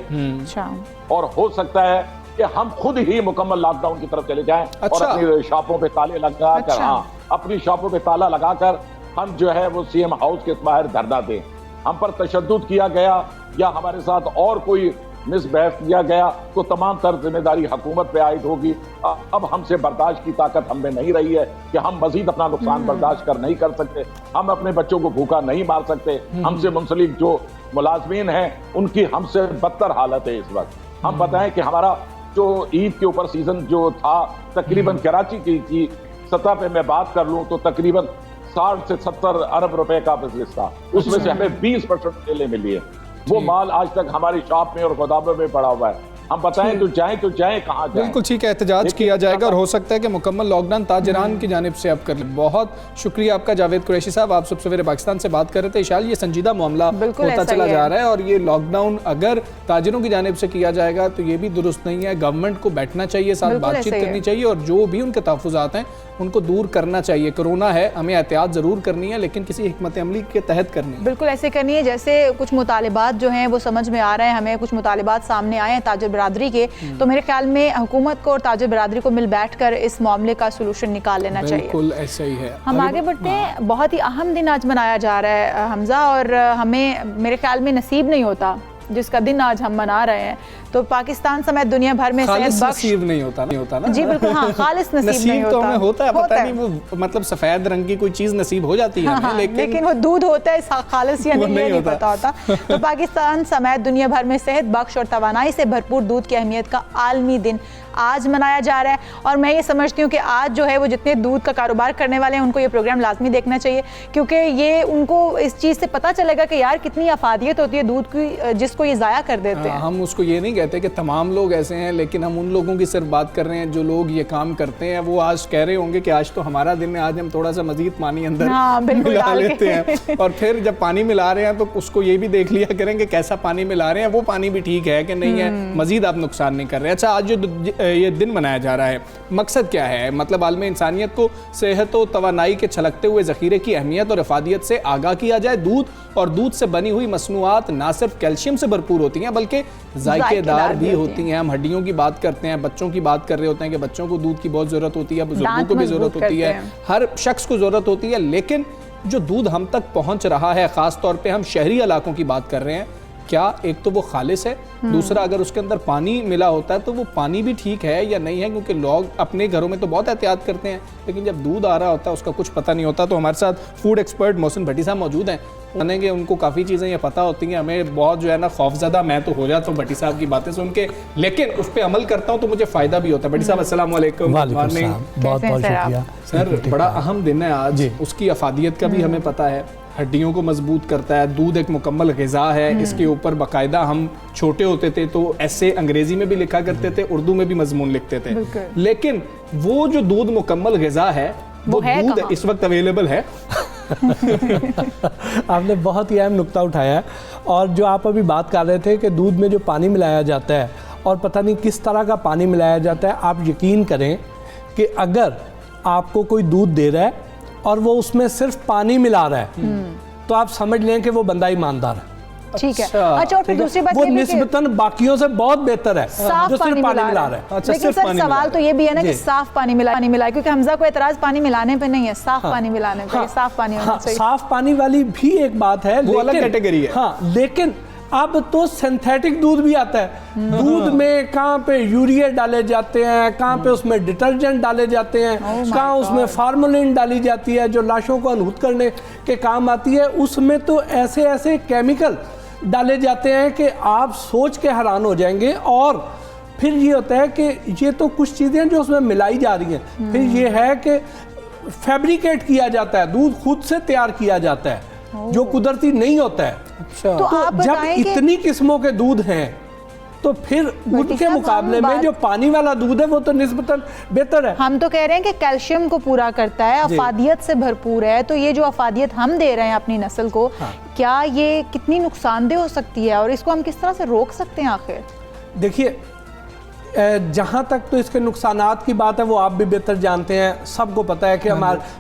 और हो सकता है कि हम खुद ही मुकम्मल लॉकडाउन की तरफ चले जाएं। और अपनी शॉपों पे ताले लगाकर, अपनी शॉपों पे ताला लगाकर हम जो है वो CM हाउस के बाहर धरना दें। हम पर तशद्दुद किया गया या हमारे साथ और कोई मिसबहस किया गया तो तमाम तर जिम्मेदारी हुकूमत पे आयद होगी। अब हमसे बर्दाश्त की ताकत हम में नहीं रही है कि हम मजीद अपना नुकसान बर्दाश्त नहीं कर सकते। हम अपने बच्चों को भूखा नहीं मार सकते। हमसे मुंसलिक जो मुलाजमीन हैं उनकी हमसे बदतर हालत है इस वक्त। हम बताएं कि हमारा जो ईद के ऊपर सीजन जो था, तकरीबन कराची की सतह पे मैं बात कर लूं तो तकरीबन 60 से 70 अरब रुपए का बिजनेस था, उसमें से हमें 20% सेलें मिली है। वो माल आज तक हमारी शॉप में और गोदामों में पड़ा हुआ है। हम बताएं तो जाएं कहाँ जाएं? बिल्कुल ठीक है, एहतजाज किया जाएगा और हो सकता है कि मुकम्मल लॉकडाउन ताजरान की जानिब से आप कर लें। बहुत शुक्रिया आपका जावेद कुरैशी साहब, आप सुबह सवेरे पाकिस्तान से बात कर रहे थे। इशाल ये संजीदा मामला होता चला जा रहा है और ये लॉकडाउन अगर ताजिरों की जानिब से किया जाएगा तो ये भी दुरुस्त नहीं है। गवर्नमेंट को बैठना चाहिए, साथ बातचीत करनी चाहिए और जो भी उनके तहफ़्फ़ुज़ात हैं उनको दूर करना चाहिए। कोरोना है, हमें एहतियात ज़रूर करनी है लेकिन किसी हिकमत अमली के तहत करनी है। बिल्कुल ऐसे करनी है जैसे कुछ मुतालिबात जो हैं वो समझ में आ रहे हैं, हमें कुछ मुतालिबात सामने आए हैं ताजिर बरादरी के, तो मेरे ख्याल में हुकूमत को और ताजिर बरादरी को मिल बैठ कर इस मामले का सोल्यूशन निकाल लेना चाहिए। बिल्कुल ऐसा ही है। हम आगे बढ़ते हैं। बहुत ही अहम दिन आज मनाया जा रहा है हमजा, और हमें मेरे ख्याल में नसीब नहीं होता जिसका दिन आज हम मना रहे हैं। तो पाकिस्तान समेत दुनिया भर में सेहत बख्श नसीब नहीं होता ना जी बिल्कुल, हाँ, खालिस नसीब नहीं तो होता। हमें होता है, पता नहीं वो मतलब सफेद रंग की कोई चीज नसीब हो जाती है हाँ, हमें, लेकिन वो दूध होता है खालिस या नहीं, नहीं पता होता। तो पाकिस्तान समेत दुनिया भर में सेहत बख्श और तवानाई से भरपूर दूध की अहमियत का आलमी दिन आज मनाया जा रहा है। और मैं ये समझती हूँ कि आज जो है वो जितने दूध का कारोबार करने वाले हैं उनको ये प्रोग्राम लाजमी देखना चाहिए, क्योंकि ये उनको इस चीज़ से पता चलेगा कि यार कितनी अफादियत होती है दूध की जिसको ये ज़ाया कर देते हैं। हम उसको ये नहीं कहते कि तमाम लोग ऐसे हैं, लेकिन हम उन लोगों की सिर्फ बात कर रहे हैं जो लोग ये काम करते हैं। वो आज कह रहे होंगे कि आज तो हमारा दिन है, आज हम थोड़ा सा मजीद पानी अंदर मिला लेते हैं और फिर जब पानी मिला रहे हैं तो उसको ये भी देख लिया करेंगे कैसा पानी मिला रहे हैं, वो पानी भी ठीक है कि नहीं है, मजीद आप नुकसान नहीं कर रहे। अच्छा, आज जो ये दिन मनाया जा रहा है, मकसद क्या है? मतलब आलमी इंसानियत को सेहत और तवानाई के छलकते हुए ज़ख़ीरे की अहमियत और अफादियत से आगाह किया जाए। दूध और दूध से बनी हुई मसनूआत ना सिर्फ कैल्शियम से भरपूर होती हैं बल्कि जायकेदार भी होती हैं। हम हड्डियों की बात करते हैं, बच्चों की बात कर रहे होते हैं कि बच्चों को दूध की बहुत ज़रूरत होती है, बुजुर्गों को भी ज़रूरत होती है, हर शख्स को ज़रूरत होती है। लेकिन जो दूध हम तक पहुँच रहा है, ख़ास तौर पर हम शहरी इलाकों की बात कर रहे हैं, क्या एक तो वो खालिस है, दूसरा अगर उसके अंदर पानी मिला होता है तो वो पानी भी ठीक है या नहीं है, क्योंकि लोग अपने घरों में तो बहुत एहतियात करते हैं लेकिन जब दूध आ रहा होता है उसका कुछ पता नहीं होता। तो हमारे साथ फूड एक्सपर्ट मोहसिन भट्टी साहब मौजूद हैं, मानेंगे उनको काफ़ी चीज़ें ये पता होती हैं। हमें बहुत जो है ना खौफज़दा मैं तो हो जाता हूँ भट्टी साहब की बातें सुन के, लेकिन उस पर अमल करता हूँ तो मुझे फ़ायदा भी होता है। भट्टी साहब अस्सलाम वालेकुम। बहुत बहुत शुक्रिया सर, बड़ा अहम दिन है आज, उसकी अफादियत का भी हमें पता है, हड्डियों को मजबूत करता है, दूध एक मुकम्मल ग़िज़ा है। इसके ऊपर बाकायदा हम छोटे होते थे तो ऐसे अंग्रेज़ी में भी लिखा करते थे, उर्दू में भी मजमून लिखते थे, लेकिन वो जो दूध मुकम्मल ग़िज़ा है वो दूध इस वक्त अवेलेबल है। आपने बहुत ही अहम नुक्ता उठाया है। और जो आप अभी बात कर रहे थे कि दूध में जो पानी मिलाया जाता है और पता नहीं किस तरह का पानी मिलाया जाता है, आप यकीन करें कि अगर आपको कोई दूध दे रहा है और वो उसमें सिर्फ पानी मिला रहा है तो आप समझ लें कि वो बंदा ईमानदार है। ठीक है। अच्छा, और फिर दूसरी बात वो निस्बतन बाकियों से बहुत बेहतर है साफ जो सिर्फ पानी मिला रहा है। अच्छा, लेकिन सर सवाल तो ये भी है ना कि साफ पानी मिला, क्योंकि हमजा को एतराज पानी मिलाने पे नहीं है, साफ पानी मिलाने पे। साफ पानी होना चाहिए। साफ पानी वाली भी एक बात है, वो अलग कैटेगरी है। हाँ, लेकिन अब तो सिंथेटिक दूध भी आता है। दूध में कहाँ पे यूरिया डाले जाते हैं, कहाँ पे उसमें डिटर्जेंट डाले जाते हैं, कहाँ उसमें फार्मोलिन डाली जाती है जो लाशों को अनहूत करने के काम आती है। उसमें तो ऐसे ऐसे केमिकल डाले जाते हैं कि आप सोच के हैरान हो जाएंगे। और फिर ये होता है कि ये तो कुछ चीज़ें जो उसमें मिलाई जा रही हैं, फिर ये है कि फैब्रिकेट किया जाता है, दूध खुद से तैयार किया जाता है जो कुदरती नहीं होता है। अच्छा, तो जब इतनी किस्मों के दूध हैं तो फिर उनके मुकाबले में जो पानी वाला दूध है वो तो निस्बतन बेहतर है। हम तो कह रहे हैं कि कैल्शियम को पूरा करता है, अफादियत से भरपूर है। तो ये जो अफादियत हम दे रहे हैं अपनी नस्ल को, क्या ये कितनी नुकसानदेह हो सकती है और इसको हम किस तरह से रोक सकते हैं आखिर? देखिए, जहाँ तक तो इसके नुकसानात की बात है वो आप भी बेहतर जानते हैं, सबको पता है कि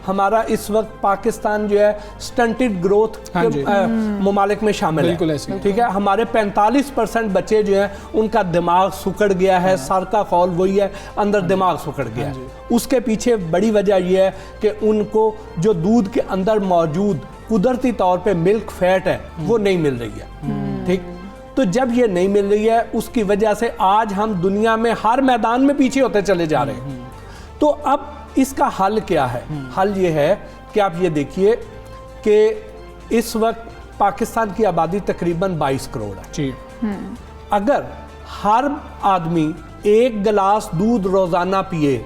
हमारा इस वक्त पाकिस्तान जो है स्टंटेड ग्रोथ के ममालिक में शामिल है। ठीक है, हमारे 45% बच्चे जो हैं उनका दिमाग सुकड़ गया है, सर का खौल वही है, अंदर दिमाग सुकड़ गया है। उसके पीछे बड़ी वजह यह है कि उनको जो दूध के अंदर मौजूद कुदरती तौर पर मिल्क फैट है वो नहीं मिल रही है। ठीक, तो जब ये नहीं मिल रही है उसकी वजह से आज हम दुनिया में हर मैदान में पीछे होते चले जा रहे हैं। तो अब इसका हल क्या है? हल ये है कि आप ये देखिए कि इस वक्त पाकिस्तान की आबादी तकरीबन 22 करोड़ है जी। अगर हर आदमी 1 गिलास दूध रोजाना पिए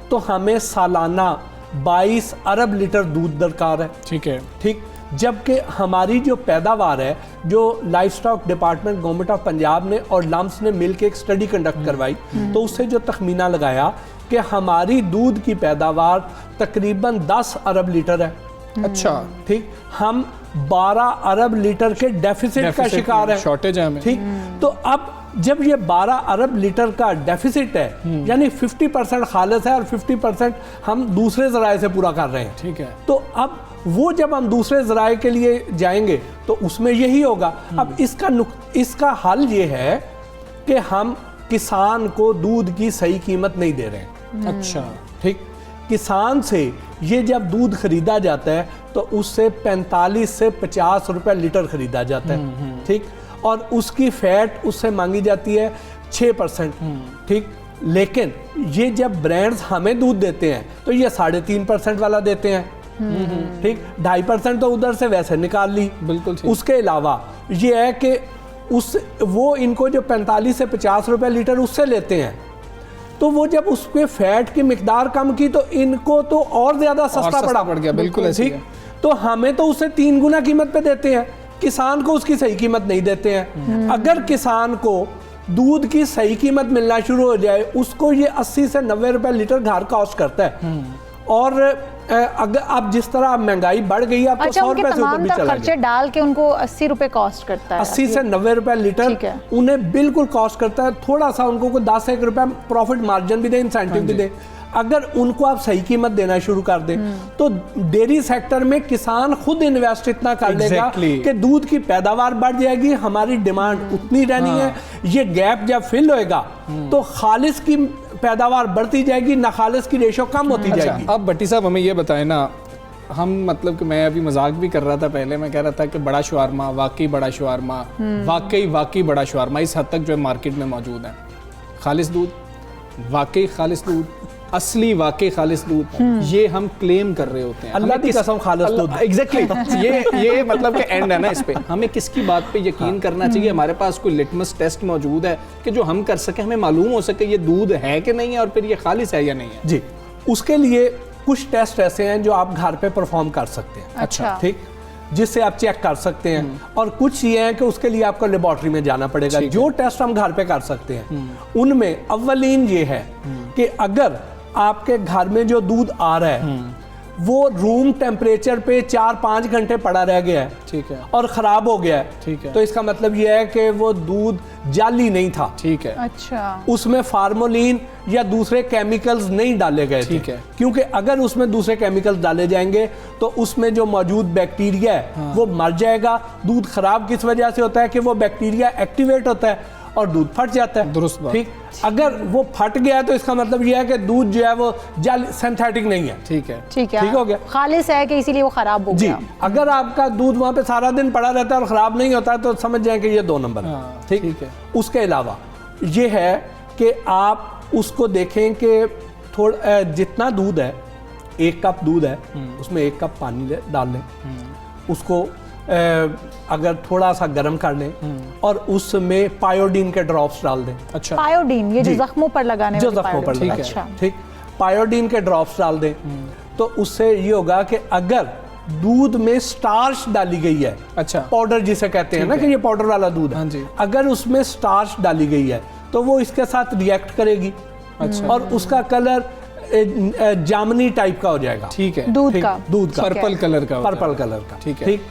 तो हमें सालाना 22 अरब लीटर दूध दरकार है। ठीक है। ठीक, जबकि हमारी जो पैदावार है, जो life stock department government of Punjab ने और लम्स ने मिलकर एक स्टडी कंडक्ट करवाई, तो उससे जो तखमीना लगाया कि हमारी दूध की पैदावार तकरीबन 10 अरब लीटर है। अच्छा। ठीक, हम 12 अरब लीटर के डेफिसिट का शिकार है, शॉर्टेज है हमें। ठीक, तो अब जब ये 12 अरब लीटर का डेफिसिट है, यानी 50% खालिस है और 50% हम दूसरे ज़राए से पूरा कर रहे हैं। ठीक है। तो अब वो जब हम दूसरे ज़राए के लिए जाएंगे तो उसमें यही होगा। अब इसका हल ये है कि हम किसान को दूध की सही कीमत नहीं दे रहे हैं। अच्छा। ठीक, किसान से ये जब दूध खरीदा जाता है तो उससे 45 से 50 रुपए लीटर खरीदा जाता है। ठीक, और उसकी फैट उससे मांगी जाती है 6%। ठीक, लेकिन ये जब ब्रांड्स हमें दूध देते हैं तो ये 3.5% वाला देते हैं। ठीक, 2.5% तो उधर से वैसे निकाल ली। बिल्कुल ठीक। उसके अलावा ये है कि वो इनको जो 45 से 50 रुपए लीटर उससे लेते हैं, तो वो जब उसके फैट की मिकदार कम की तो इनको तो और ज्यादा सस्ता पड़ गया। बिल्कुल ऐसे ही ठीक, है। तो हमें तो उससे 3 गुना कीमत पे देते हैं, किसान को उसकी सही कीमत नहीं देते हैं। अगर किसान को दूध की सही कीमत मिलना शुरू हो जाए, उसको ये 80 से 90 रुपए लीटर घर कॉस्ट करता है। और अगर अब जिस तरह महंगाई बढ़ गई है, अब तो 100 रुपए से ऊपर भी चला खर्चे डाल के उनको 80 रुपए कॉस्ट करता है। 80 से 90 रुपए लीटर उन्हें बिल्कुल कॉस्ट करता है। थोड़ा सा उनको कोई 10-1 रुपए प्रॉफिट मार्जिन भी दे, इंसेंटिव भी दे। अगर उनको आप सही कीमत देना शुरू कर दें तो डेयरी सेक्टर में किसान खुद इन्वेस्ट इतना कर लेगा कि दूध की पैदावार बढ़ जाएगी, हमारी डिमांड उतनी रहनी है। ये गैप जब फिल होएगा तो खालिस की पैदावार बढ़ती जाएगी, नाखालिस की रेशो कम होती जाएगी। अब भट्टी साहब हमें ये बताएं ना, हम मतलब कि मैं अभी मजाक भी कर रहा था पहले, मैं कह रहा था कि बड़ा शवारमा, वाकई बड़ा शवारमा, वाकई बड़ा शवारमा इस हद तक जो है मार्केट में मौजूद है। खालिस दूध, वाकई खालिस दूध, असली वाकई खालिस दूध, ये हम क्लेम कर रहे होते हैं। अल्लाह की कसम खालिस दूध। एग्जैक्टली ये मतलब कि एंड है ना इस पे। हमें किसकी बात पे यकीन करना चाहिए? हमारे पास कोई लिटमस टेस्ट मौजूद है कि जो हम कर सके, हमें मालूम हो सके ये दूध है कि नहीं है और फिर ये खालिस है या नहीं है? जी, उसके लिए कुछ टेस्ट ऐसे हैं जो आप घर पे परफॉर्म कर सकते हैं। अच्छा। ठीक, जिससे आप चेक कर सकते हैं। और कुछ ये है कि उसके लिए आपको लेबोरेटरी में जाना पड़ेगा। जो टेस्ट हम घर पे कर सकते हैं उनमें अव्वलीन ये है कि अगर आपके घर में जो दूध आ रहा है वो रूम टेम्परेचर पे 4-5 घंटे पड़ा रह गया है, ठीक है, और खराब हो गया है, ठीक है, तो इसका मतलब ये है कि वो दूध जाली नहीं था। ठीक है। अच्छा। उसमें फार्मोलिन या दूसरे केमिकल्स नहीं डाले गए थे। ठीक है। क्योंकि अगर उसमें दूसरे केमिकल्स डाले जाएंगे तो उसमें जो मौजूद बैक्टीरिया है वो मर जाएगा। दूध खराब किस वजह से होता है कि वो बैक्टीरिया एक्टिवेट होता है और दूध फट जाता है। दुरुस्त बात। ठीक, अगर वो फट गया तो इसका मतलब ये है कि दूध जो है वो सिंथेटिक नहीं है। ठीक है, ठीक है, ठीक हो गया, खालिस है कि इसीलिए वो खराब हो जी। गया। अगर आपका दूध वहां पे सारा दिन पड़ा रहता है और खराब नहीं होता है तो समझ जाए कि ये 2 नंबर है। ठीक है। उसके अलावा ये है कि आप उसको देखें कि थोड़ा जितना दूध है, 1 कप दूध है, उसमें 1 कप पानी डाल लें, उसको अगर थोड़ा सा गर्म कर लें और उसमें पायोडीन के ड्रॉप्स डाल दें। अच्छा। पायोडीन, ये जो जख्मों पर लगाने जो वाली जख्मों पर पायोडीन। लगाने, अच्छा। ठीक, पायोडीन के ड्रॉप्स डाल दें तो उससे ये होगा कि अगर दूध में स्टार्च डाली गई है, अच्छा, पाउडर जिसे कहते हैं ना कि ये पाउडर वाला दूध है, हाँ जी, अगर उसमें स्टार्च डाली गई है तो वो इसके साथ रिएक्ट करेगी। अच्छा। और उसका कलर जामनी टाइप का हो जाएगा। ठीक है। दूध का पर्पल कलर का, पर्पल कलर का। ठीक है। ठीक,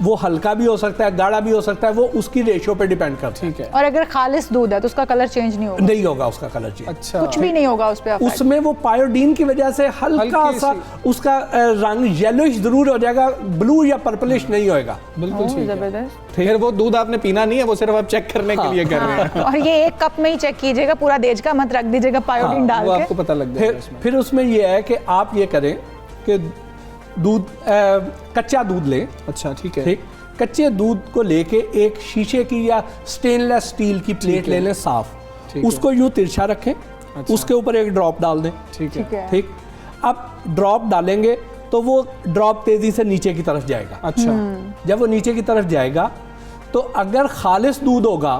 वो हल्का भी हो सकता है, गाढ़ा भी हो सकता है, वो उसकी रेशियो पे डिपेंड करता है। ठीक है। और अगर खालिस दूध है तो उसका कलर चेंज नहीं होगा? नहीं होगा उसका कलर चेंज। अच्छा। कुछ भी नहीं होगा उस पे? उसमें वो पायोडीन की वजह से हल्का सा उसका रंग येलोइश जरूर हो जाएगा, ब्लू या पर्पलिश नहीं होएगा। बिल्कुल ठीक है। जबरदस्त। फिर वो दूध आपने पीना नहीं है, वो सिर्फ आप चेक करने के लिए कर रहे हैं। और ये 1 कप में ही चेक कीजिएगा, पूरा देज का मत रख दीजिएगा पायोडीन डाल वो के। आपको पता लग जाएगा। फिर उसमें ये है कि आप ये करें कि दूध कच्चा दूध लें। अच्छा, ठीक है। ठीक, कच्चे दूध को लेके एक शीशे की या स्टेनलेस स्टील की प्लेट ले लें साफ, उसको यूं तिरछा रखें। अच्छा। उसके ऊपर एक ड्रॉप डाल दें। ठीक है। ठीक, अब ड्रॉप डालेंगे तो वो ड्रॉप तेजी से नीचे की तरफ जाएगा। अच्छा। जब वो नीचे की तरफ जाएगा तो अगर खालिस दूध होगा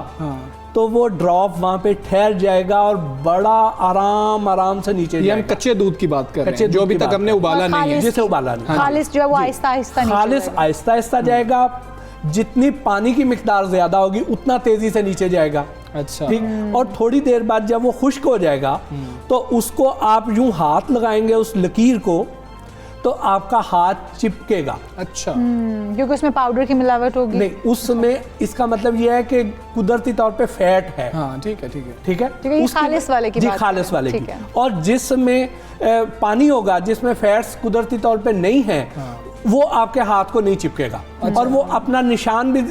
तो तो वो ड्रॉप वहाँ पे ठहर जाएगा और बड़ा आराम से नीचे ये हम जाएगा। कच्चे दूध की बात कर रहे कच्चे हैं जो दूध अभी की तक बात हमने कर उबाला नहीं है। जिसे उबाला नहीं। खालिस जो है वो आहिस्ता आहिस्ता नीचे खालिस जाएगा। आहिस्ता आहिस्ता जाएगा। जितनी पानी की मिकदार ज्यादा होगी उतना तेजी से नीचे जाएगा। अच्छा। ठीक। और थोड़ी देर बाद जब वो खुश्क हो जाएगा तो उसको आप यूं हाथ लगाएंगे उस लकीर को तो आपका हाथ चिपकेगा। अच्छा। क्योंकि उसमें पाउडर की मिलावट होगी। नहीं, उसमें इसका मतलब यह है कि कुदरती तौर पे फैट है। हाँ ठीक है ठीक है ठीक है। ठीक है, ये उसकी- खालिस वाले की जी बात खालिस कर वाले रहे की। हैं, ठीक और जिसमें पानी होगा, जिसमें फैट्स कुदरती तौर पे नहीं है, वो आपके हाथ को नहीं चिपकेगा। और वो अपना निशान भी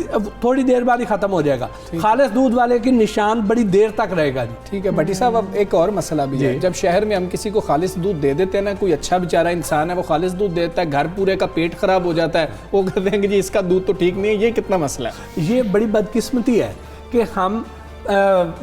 थोड़ी देर बाद ही खत्म हो जाएगा। खालिस दूध वाले की निशान बड़ी देर तक रहेगा जी। ठीक है भट्टी साहब, अब एक और मसला भी है। जब शहर में हम किसी को खालिस दूध दे देते हैं ना, कोई अच्छा बेचारा इंसान है वो खालिस दूध देता है, घर पूरे का पेट खराब हो जाता है, वो कहते हैं कि जी इसका दूध तो ठीक नहीं है। ये कितना मसला है? ये बड़ी बदकिस्मती है कि हम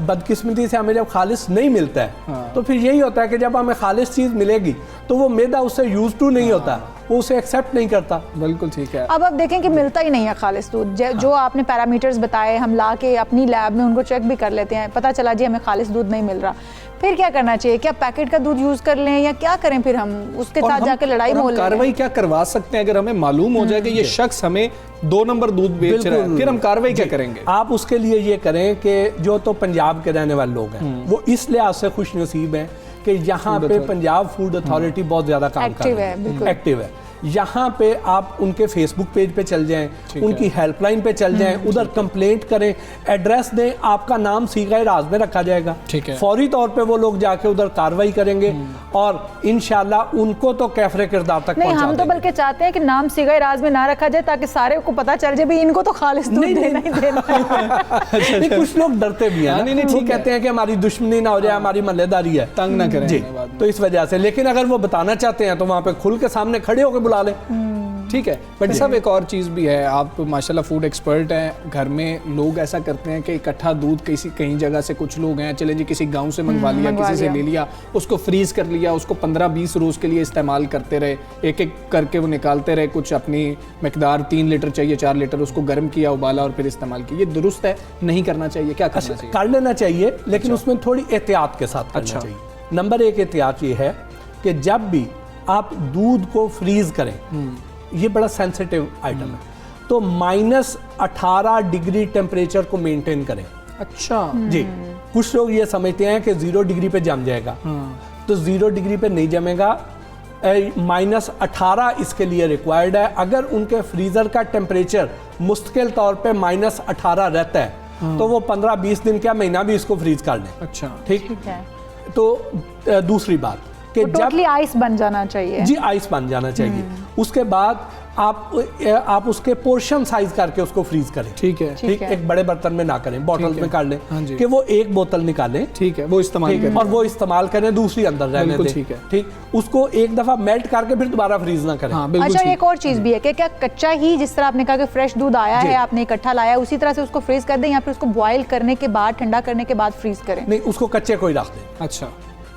बदकिस्मती से हमें जब खालिस नहीं मिलता है तो फिर यही होता है कि जब हमें खालिस चीज़ मिलेगी तो वो मैदा उससे यूज टू नहीं होता, वो उसे एक्सेप्ट नहीं करता। बिल्कुल ठीक है। अब आप देखें कि मिलता ही नहीं है खालिस दूध। जो आपने पैरामीटर्स बताए, हम ला के अपनी लैब में उनको चेक भी कर लेते हैं, पता चला जी हमें खालिस दूध नहीं मिल रहा। फिर क्या करना चाहिए? क्या पैकेट का दूध यूज कर लें या क्या करें? फिर हम उसके और साथ हम- जाके लड़ाई और हम मोल लें। कार्रवाई क्या करवा सकते हैं अगर हमें मालूम हो जाए कि ये शख्स हमें 2 नंबर दूध बेच रहा है? फिर हम कार्रवाई क्या करेंगे? आप उसके लिए ये करें कि जो तो पंजाब के रहने वाले लोग हैं वो इस लिहाज से खुश नसीब हैं कि यहाँ पे पंजाब फूड अथॉरिटी बहुत ज्यादा काम कर एक्टिव रही है, बिल्कुल। एक्टिव है। यहाँ पे आप उनके फेसबुक पेज पे चल जाएं, उनकी हेल्पलाइन पे चल जाएं, उधर कंप्लेंट करें, एड्रेस दें, आपका नाम सीगा राज में रखा जाएगा। ठीक है। फौरी तौर पे वो लोग जाके उधर कार्रवाई करेंगे और इंशाल्लाह उनको तो कैफरे किरदार तक नहीं, पहुंचा हम तो देंगे। बल्कि चाहते हैं कि नाम सिगाई राज में ना रखा जाए ताकि सारे को पता चल जाए भाई इनको तो खालिस दूध देना ही देना है। नहीं, कुछ लोग डरते भी हैं। नहीं, नहीं, वो ठीक है। कहते हैं कि हमारी दुश्मनी ना हो जाए, हमारी मल्लेदारी है, तंग ना करें जी। हमें बाद में। तो इस वजह से, लेकिन अगर वो बताना चाहते हैं तो वहाँ पे खुल के सामने खड़े होकर बुला लें। ठीक है। बट साहब एक और चीज़ भी है, आप माशाल्लाह फूड एक्सपर्ट हैं। घर में लोग ऐसा करते हैं कि इकट्ठा दूध कहीं जगह से, कुछ लोग हैं चले जी किसी गांव से मंगवा लिया, किसी से ले लिया, उसको फ्रीज कर लिया, उसको 15-20 रोज़ के लिए इस्तेमाल करते रहे, एक एक करके वो निकालते रहे, कुछ अपनी मकदार 3 लीटर चाहिए 4 लीटर, उसको गर्म किया, उबाला और फिर इस्तेमाल किया। ये दुरुस्त है? नहीं करना चाहिए? क्या करना चाहिए? कर लेना चाहिए, लेकिन उसमें थोड़ी एहतियात के साथ करना चाहिए। नंबर 1 एहतियात ये है कि जब भी आप दूध को फ्रीज करें, ये बड़ा सेंसिटिव आइटम है, तो -18 डिग्री टेम्परेचर को मेंटेन करें। अच्छा जी। कुछ लोग ये समझते हैं कि 0 डिग्री पे जम जाएगा, तो 0 डिग्री पे नहीं जमेगा। -18 इसके लिए रिक्वायर्ड है। अगर उनके फ्रीजर का टेम्परेचर मुस्तकिल तौर पे -18 रहता है तो वो 15-20 दिन क्या महीना भी इसको फ्रीज कर लें। अच्छा ठीक। ठीक है। तो दूसरी बात कि जब टोटली आइस बन जाना चाहिए। जी आइस बन जाना चाहिए। उसके बाद आप उसके पोर्शन साइज करके उसको फ्रीज करें। ठीक है ठीक है। एक बड़े बर्तन में ना करें, बॉटल्स में कर लें। हाँ जी। कि वो एक बोतल निकालें, ठीक है, वो इस्तेमाल ठीक, करें और वो इस्तेमाल करें, दूसरी अंदर रहने बिल्कुल दें। ठीक है। ठीक। उसको एक दफा मेल्ट करके फिर दोबारा फ्रीज ना करें। हाँ बिल्कुल अच्छा, ठीक। एक और चीज भी है कि क्या कच्चा ही, जिस तरह आपने कहा कि फ्रेश दूध आया जी। है, आपने इकट्ठा लाया, उसी तरह से उसको फ्रीज कर दें या फिर उसको बॉईल करने के बाद, ठंडा करने के बाद फ्रीज करें? नहीं, उसको कच्चे को ही रख दें। अच्छा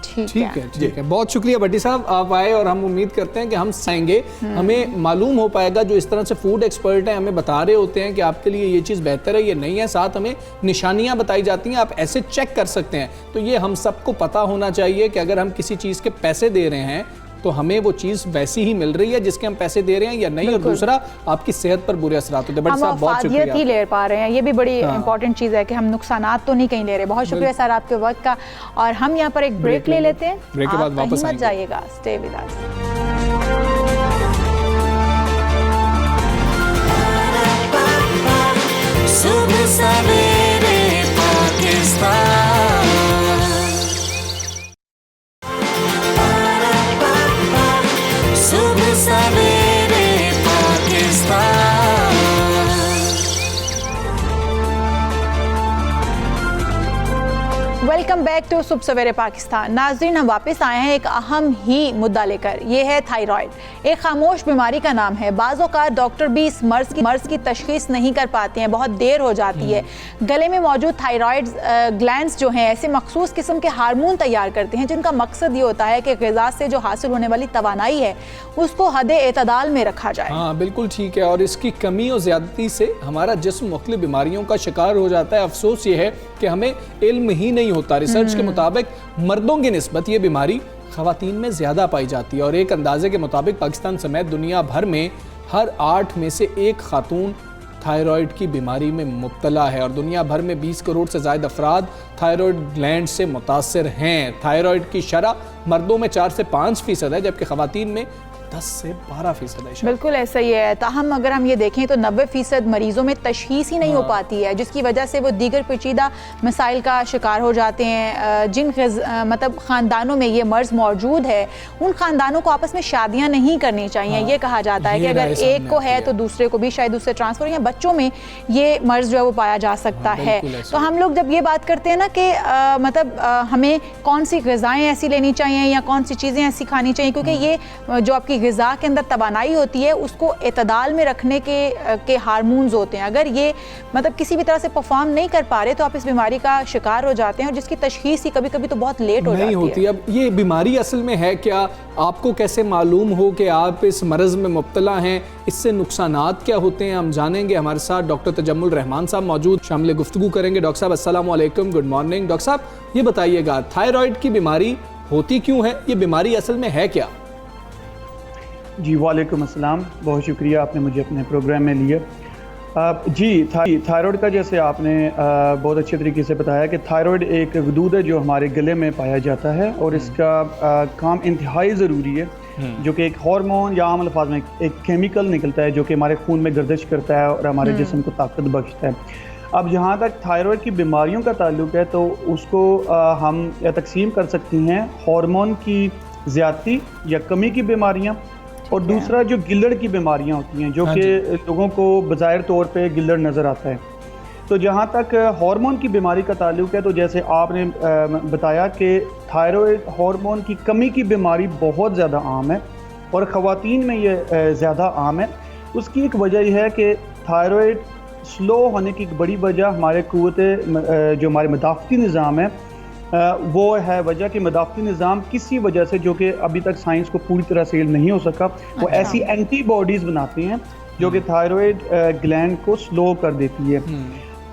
ठीक ठीक है ठीक है। बहुत शुक्रिया भट्टी साहब, आप आए और हम उम्मीद करते हैं कि हम सहेंगे, हमें मालूम हो पाएगा। जो इस तरह से फूड एक्सपर्ट हैं हमें बता रहे होते हैं कि आपके लिए ये चीज़ बेहतर है, ये नहीं है, साथ हमें निशानियां बताई जाती हैं, आप ऐसे चेक कर सकते हैं। तो ये हम सबको पता होना चाहिए कि अगर हम किसी चीज़ के पैसे दे रहे हैं तो हमें वो चीज़ वैसी ही मिल रही है जिसके हम पैसे दे रहे हैं या नहीं। और दूसरा, आपकी सेहत पर बुरे असरात होते हैं। भट्टी हम साहब बहुत अफादियत ही शुक्रिया। ले पा रहे हैं, ये भी बड़ी इंपॉर्टेंट चीज़ है कि हम नुकसानात तो नहीं कहीं ले रहे। बहुत शुक्रिया सर आपके वक्त का। और हम यहाँ पर एक ब्रेक ले लेते हैं। ब्रेक के बाद आप वापस कहीं मत आएंगे। जाइएगा, स्टे विद अस। सुबह सवेरे पाकिस्तान, सुबह सवेरे पाकिस्तान। वेलकम बैक टू सुबह सवेरे पाकिस्तान। नाज़रीन, हम वापस आए हैं एक अहम ही मुद्दा लेकर। ये है थायराइड। एक खामोश बीमारी का नाम है। बाज़ औक़ात डॉक्टर भी इस मर्ज़ की तशख़ीस नहीं कर पाते हैं, बहुत देर हो जाती है। गले में मौजूद थायराइड ग्लैंड्स जो हैं ऐसे मखसूस किस्म के हार्मोन तैयार करते हैं जिनका मकसद ये होता है कि ग़िज़ा से जो हासिल होने वाली तवानाई है उसको हद-ए-एतदाल में रखा जाए। हाँ बिल्कुल ठीक है। और इसकी कमी और ज़्यादती से हमारा जिस्म मुख्तलिफ बीमारियों का शिकार हो जाता है। अफसोस ये है कि हमें इल्म ही नहीं होता। रिसर्च के मुताबिक मर्दों की निस्बत ये बीमारी ख़वातीन में ज़्यादा पाई जाती है और एक अंदाजे के मुताबिक पाकिस्तान समेत दुनिया भर में हर 8 में से 1 खातून थायराइड की बीमारी में मुब्तला है और दुनिया भर में 20 करोड़ से ज़ायद अफराद थायराइड ग्लैंड से मुतासर हैं। थायराइड की शरह मर्दों में 4 से 5% है जबकि ख़वातीन में 10 से 12% है। बिल्कुल ऐसा ही है। ताहम अगर हम ये देखें तो 90% मरीजों में तशख़ीस ही नहीं हो पाती है, जिसकी वजह से वो दीगर पेचीदा मसाइल का शिकार हो जाते हैं। जिन मतलब ख़ानदानों में ये मर्ज़ मौजूद है उन ख़ानदानों को आपस में शादियाँ नहीं करनी चाहिए। ये कहा जाता है कि अगर एक को है तो दूसरे को भी शायद उससे ट्रांसफ़र, या बच्चों में ये मर्ज़ जो है वो पाया जा सकता है। तो हम लोग जब ये बात करते हैं ना कि मतलब हमें कौन सी ग़िज़ाएँ ऐसी लेनी चाहिए या कौन सी चीज़ें ऐसी खानी चाहिए, क्योंकि ये जो आपकी ग़िज़ा के अंदर तवानाई होती है उसको एतदाल में रखने के हार्मोन्स होते हैं। अगर ये मतलब किसी भी तरह से परफॉर्म नहीं कर पा रहे तो आप इस बीमारी का शिकार हो जाते हैं और जिसकी तशख़ीस ही कभी कभी तो बहुत लेट हो जाती है। अब ये बीमारी असल में है क्या? आपको कैसे मालूम हो कि आप इस मरज़ में मुब्तला हैं? इससे नुकसानात क्या होते हैं हम जानेंगे। हमारे साथ डॉक्टर तजम्मुल रहमान साहब मौजूद, शामिल गुफ्तगू करेंगे। डॉक्टर साहब अस्सलाम वालेकुम, गुड मॉर्निंग। डॉक्टर साहब ये बताइएगा थायराइड की बीमारी होती क्यों है? ये बीमारी असल में है क्या? जी वालेकुम अस्सलाम, बहुत शुक्रिया आपने मुझे अपने प्रोग्राम में लिया। जी थायराइड का जैसे आपने बहुत अच्छे तरीके से बताया कि थायराइड एक गदूद है जो हमारे गले में पाया जाता है और इसका काम इंतहाई ज़रूरी है, जो कि एक हार्मोन या आम अल्फाज में एक केमिकल निकलता है जो कि हमारे खून में गर्दिश करता है और हमारे जिस्म को ताकत बख्शता है। अब जहाँ तक थायराइड की बीमारियों का ताल्लुक है तो उसको हम तकसीम कर सकती हैं हार्मोन की ज़्यादती या कमी की बीमारियाँ, और दूसरा जो गिल्लड़ की बीमारियां होती हैं जो कि लोगों को बज़ाहिर तौर पे गिल्लड़ नज़र आता है। तो जहाँ तक हार्मोन की बीमारी का ताल्लुक है तो जैसे आपने बताया कि थायराइड हार्मोन की कमी की बीमारी बहुत ज़्यादा आम है और ख़वातीन में ये ज़्यादा आम है। उसकी एक वजह यह है कि थायराइड स्लो होने की एक बड़ी वजह हमारे जो हमारे मदाफ़ती निज़ाम है वो है वजह कि मदाफ़ती निज़ाम किसी वजह से जो कि अभी तक साइंस को पूरी तरह से नहीं हो सका, वो ऐसी एंटीबॉडीज़ बनाते हैं जो कि थायराइड ग्लैंड को स्लो कर देती है।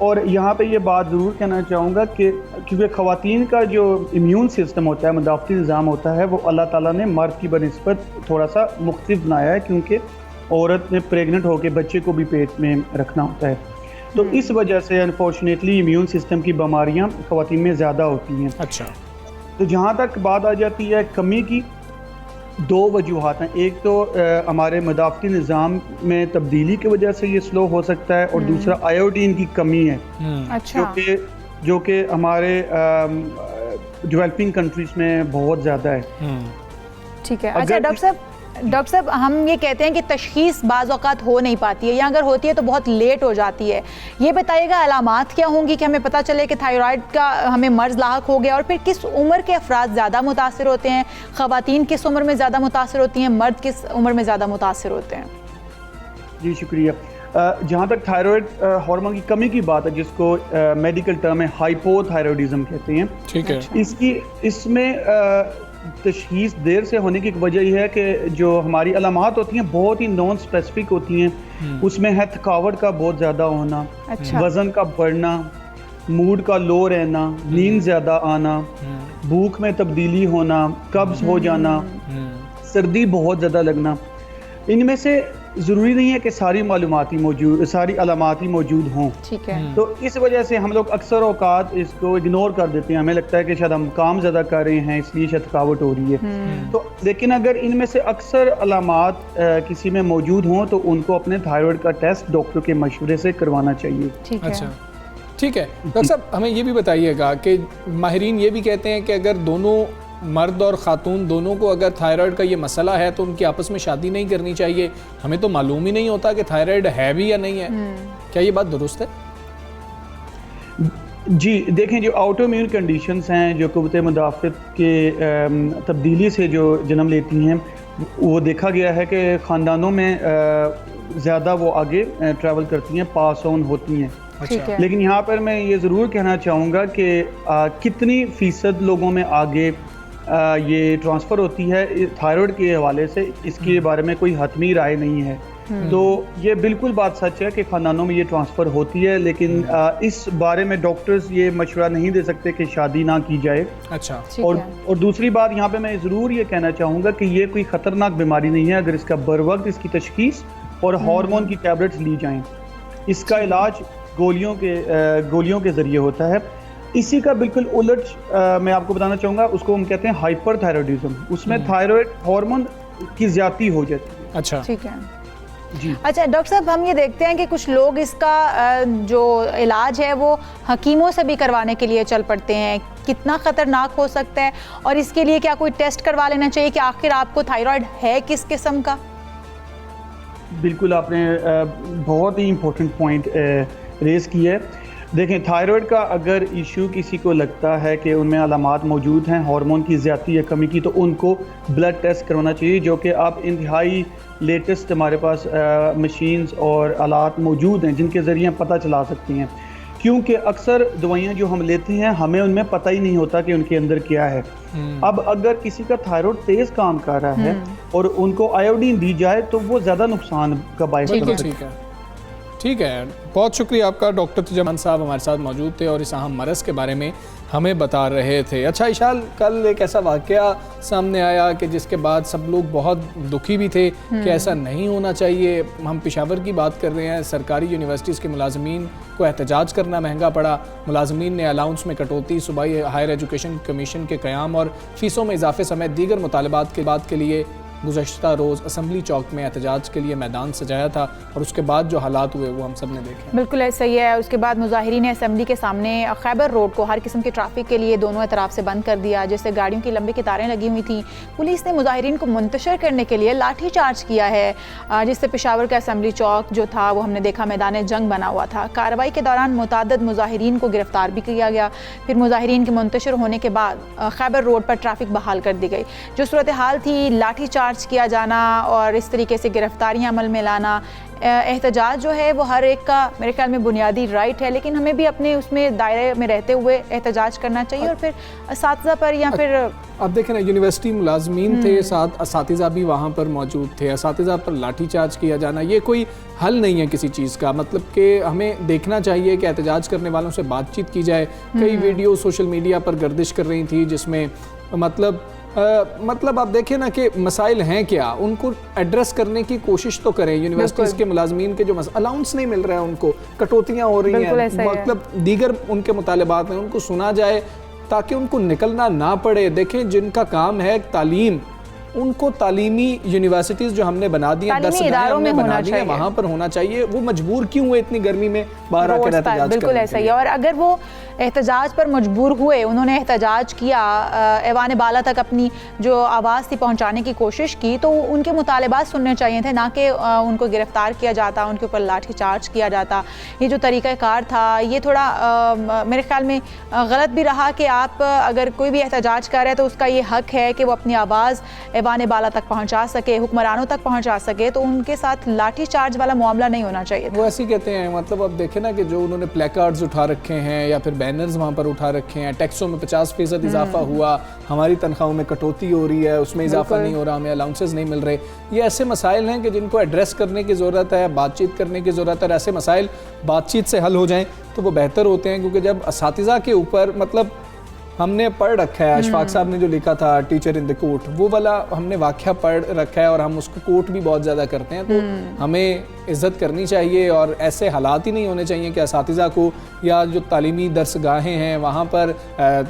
और यहाँ पे ये बात ज़रूर कहना चाहूँगा कि क्योंकि ख़वातीन का जो इम्यून सिस्टम होता है, मदाफ़ती निज़ाम होता है, वो अल्लाह ताला ने मर्द की बनिस्बत थोड़ा सा मुख्तलिफ बनाया है, क्योंकि औरत ने प्रेगनेंट होकर बच्चे को भी पेट में रखना होता है। तो इस वजह से अनफॉर्चुनेटली इम्यून सिस्टम की बीमारियां ख़वातीन में ज़्यादा होती हैं। अच्छा, तो जहाँ तक बात आ जाती है कमी की, 2 वजूहात हैं। एक तो हमारे मदाफ़ती निज़ाम में तब्दीली की वजह से ये स्लो हो सकता है और दूसरा आयोडीन की कमी है। अच्छा, जो कि हमारे डेवलपिंग कंट्रीज़ में बहुत ज़्यादा है। ठीक है। अच्छा डॉक्टर साहब हम ये कहते हैं कि तशख़ीस बाज़ औक़ात हो नहीं पाती है या अगर होती है तो बहुत लेट हो जाती है। ये बताइएगा अलामात क्या होंगी कि हमें पता चले कि थायराइड का हमें मर्ज़ लाहक हो गया, और फिर किस उम्र के अफराद ज़्यादा मुतासिर होते हैं? ख़वातीन किस उम्र में ज़्यादा मुतासिर होती हैं? मर्द किस उम्र में ज़्यादा मुतासिर होते हैं? जी शुक्रिया। जहाँ तक थायराइड हार्मोन की कमी की बात है, जिसको मेडिकल टर्म में हाइपोथायराइडिज्म कहते हैं, ठीक है, इसमें तशख़ीस देर से होने की एक वजह यह है कि जो हमारी अलामात होती हैं बहुत ही नॉन स्पेसिफिक होती हैं। उसमें है थकावट का बहुत ज़्यादा होना, वज़न का बढ़ना, मूड का लो रहना, नींद ज़्यादा आना, भूख में तब्दीली होना, कब्ज़ हो जाना, सर्दी बहुत ज़्यादा लगना। इनमें से ज़रूरी नहीं है कि सारी अलामात ही मौजूद हों। ठीक है। तो इस वजह से हम लोग अक्सर औकात इसको इग्नोर कर देते हैं। हमें लगता है कि शायद हम काम ज़्यादा कर रहे हैं इसलिए शायद थकावट हो रही है। तो लेकिन अगर इनमें से अक्सर अलामात किसी में मौजूद हों तो उनको अपने थायराइड का टेस्ट डॉक्टर के मशवरे से करवाना चाहिए। अच्छा, ठीक है। डॉक्टर साहब हमें ये भी बताइएगा कि माहिरीन ये भी कहते हैं कि अगर दोनों मर्द और ख़ातून दोनों को अगर थायराइड का ये मसला है तो उनकी आपस में शादी नहीं करनी चाहिए। हमें तो मालूम ही नहीं होता कि थायराइड है भी या नहीं है। क्या ये बात दुरुस्त है? जी देखें, जो ऑटोइम्यून कंडीशंस हैं जो क़ुव्वत मुदाफ़त के तब्दीली से जो जन्म लेती हैं, वो देखा गया है कि ख़ानदानों में ज़्यादा वो आगे ट्रैवल करती हैं, पास ऑन होती हैं। अच्छा। लेकिन यहाँ पर मैं ये ज़रूर कहना चाहूँगा कि कितनी फ़ीसद लोगों में आगे ये ट्रांसफ़र होती है थायराइड के हवाले से, इसके बारे में कोई हतमी राय नहीं है। तो ये बिल्कुल बात सच है कि ख़ानदानों में ये ट्रांसफ़र होती है, लेकिन इस बारे में डॉक्टर्स ये मशवरा नहीं दे सकते कि शादी ना की जाए। अच्छा। और दूसरी बात यहाँ पे मैं ज़रूर ये कहना चाहूँगा कि ये कोई ख़तरनाक बीमारी नहीं है अगर इसका बर वक्त इसकी तशख़ीस और हार्मोन की टैबलेट्स ली जाएँ। इसका इलाज गोलियों के ज़रिए होता है। इसी का बिल्कुल उलट मैं आपको बताना चाहूँगा, उसको हम कहते हैं हाइपरथायरॉयडिज्म। उसमें थायराइड हार्मोन की ज़्यादती हो जाती है। अच्छा, ठीक है जी। अच्छा डॉक्टर साहब, हम ये देखते हैं कि कुछ लोग इसका जो इलाज है वो हकीमों से भी करवाने के लिए चल पड़ते हैं। कितना ख़तरनाक हो सकता है और इसके लिए क्या कोई टेस्ट करवा लेना चाहिए कि आखिर आपको थायराइड है किस किस्म का? बिल्कुल, आपने बहुत ही इम्पोर्टेंट पॉइंट रेज़ किया है। देखें, थायराइड का अगर इशू किसी को लगता है कि उनमें अलामात मौजूद हैं हार्मोन की ज़्यादती या कमी की, तो उनको ब्लड टेस्ट करवाना चाहिए, जो कि आप इंतहाई लेटेस्ट हमारे पास मशीन्स और आलात मौजूद हैं जिनके ज़रिए पता चला सकती हैं। क्योंकि अक्सर दवाइयाँ जो हम लेते हैं हमें उनमें पता ही नहीं होता कि उनके अंदर क्या है। अब अगर किसी का थायराइड तेज़ काम कर रहा है और उनको आयोडीन दी जाए तो वो ज़्यादा नुकसान का बायस बन सकता है। ठीक है, बहुत शुक्रिया आपका। डॉक्टर तजमान साहब हमारे साथ मौजूद थे और इस अहम मरज़ के बारे में हमें बता रहे थे। अच्छा इशाल, कल एक ऐसा वाक़या सामने आया कि जिसके बाद सब लोग बहुत दुखी भी थे कि ऐसा नहीं होना चाहिए। हम पेशावर की बात कर रहे हैं। सरकारी यूनिवर्सिटीज़ के मुलाजमीन को एहतजाज करना महंगा पड़ा। मुलाजमीन ने अलाउंस में कटौती, सूबाई हायर एजुकेशन कमीशन के क़याम और फ़ीसों में इजाफे समेत दीगर मुतालबात के बाद के लिए गुज़श्ता रोज़ असम्बली चौक में एहतजाज के लिए मैदान सजाया था और उसके बाद जो हालात हुए वो हम सब ने देखे। बिल्कुल ऐसा ही है। उसके बाद मुजाहिरीन असम्बली के सामने खैबर रोड को हर किस्म के ट्रैफिक के लिए दोनों तरफ से बंद कर दिया, जिससे गाड़ियों की लंबी कतारें लगी हुई थी। पुलिस ने मुजाहिरीन को मुंतशिर करने के लिए लाठी चार्ज किया है, जिससे पेशावर का असम्बली चौक जो था वो हमने देखा मैदान जंग बना हुआ था। कार्रवाई के दौरान मुतअद्दिद मुजाहिरीन को गिरफ्तार भी किया गया। फिर मुजाहिरीन के मुंतशिर होने के बाद खैबर रोड पर ट्रैफिक बहाल कर दी गई। जो सूरत हाल थी, लाठी चार्ज किया जाना और इस तरीके से गिरफ्तारियां अमल में लाना, एहतजाज जो है वो हर एक का मेरे ख्याल में बुनियादी राइट है, लेकिन हमें भी अपने उसमें दायरे में रहते हुए एहतजाज करना चाहिए। और फिर असातिज़ा पर या फिर अब देखें ना, यूनिवर्सिटी मुलाजमीन थे, साथ असातिज़ा भी वहाँ पर मौजूद थे। असातिज़ा पर लाठीचार्ज किया जाना ये कोई हल नहीं है किसी चीज़ का। मतलब कि हमें देखना चाहिए कि एहतजाज करने वालों से बातचीत की जाए। कई वीडियो सोशल मीडिया पर गर्दिश कर रही थी जिसमें मतलब आप देखें ना कि मसाइल हैं क्या, उनको एड्रेस करने की कोशिश तो करें। यूनिवर्सिटीज़ के मुलाजमीन के जो अलाउंस नहीं मिल रहा है, उनको कटौतियाँ हो रही हैं, मतलब दीगर उनके मुतालबात हैं, उनको सुना जाए ताकि उनको निकलना ना पड़े। देखें, जिनका काम है तालीम, उनको तालीमी यूनिवर्सिटीज़ जो हमने बना दी हैं, दरसगाहें हमने बना दी हैं, वहाँ पर होना चाहिए। वो मजबूर क्यों हुए इतनी गर्मी में बाहर आकर एहतजाज? बिल्कुल ऐसा ही है। और अगर वो एहतजाज पर मजबूर हुए, उन्होंने एहतजाज किया, ऐवान बाला तक अपनी जो आवाज़ थी पहुँचाने की कोशिश की, तो उनके मुतालबात सुनने चाहिए थे, ना कि उनको गिरफ़्तार किया जाता, उनके ऊपर लाठी चार्ज किया जाता। ये जो तरीक़ाकार था ये थोड़ा मेरे ख्याल में गलत भी रहा कि आप अगर कोई भी एहतजाज कर रहे हैं तो उसका ये हक़ है कि वो अपनी आवाज़ ऐवान बाला तक पहुँचा सके, हुक्मरानों तक पहुँचा सके, तो उनके साथ लाठी चार्ज वाला मामला नहीं होना चाहिए। वो ऐसे कहते हैं, मतलब अब देखें ना कि जो उन्होंने प्लेकार्ड्स उठा रखे हैं या फिर बैनर्स वहाँ पर उठा रखे हैं, टैक्सों में 50% इजाफा हुआ, हमारी तनख्वाहों में कटौती हो रही है, उसमें इजाफा नहीं हो रहा, हमें अलाउंसेस नहीं मिल रहे। ये ऐसे मसाइल हैं कि जिनको एड्रेस करने की ज़रूरत है, बातचीत करने की ज़रूरत है। ऐसे मसाइल बातचीत से हल हो जाएँ तो वो बेहतर होते हैं, क्योंकि जब असातिज़ा के ऊपर, मतलब हमने पढ़ रखा है, अशफाक साहब ने जो लिखा था टीचर इन द कोर्ट, वो वाला हमने वाक़या पढ़ रखा है और हम उसको कोर्ट भी बहुत ज़्यादा करते हैं। तो हमें इज़्ज़त करनी चाहिए और ऐसे हालात ही नहीं होने चाहिए कि असातिज़ा को या जो तालीमी दरसगाहें हैं वहाँ पर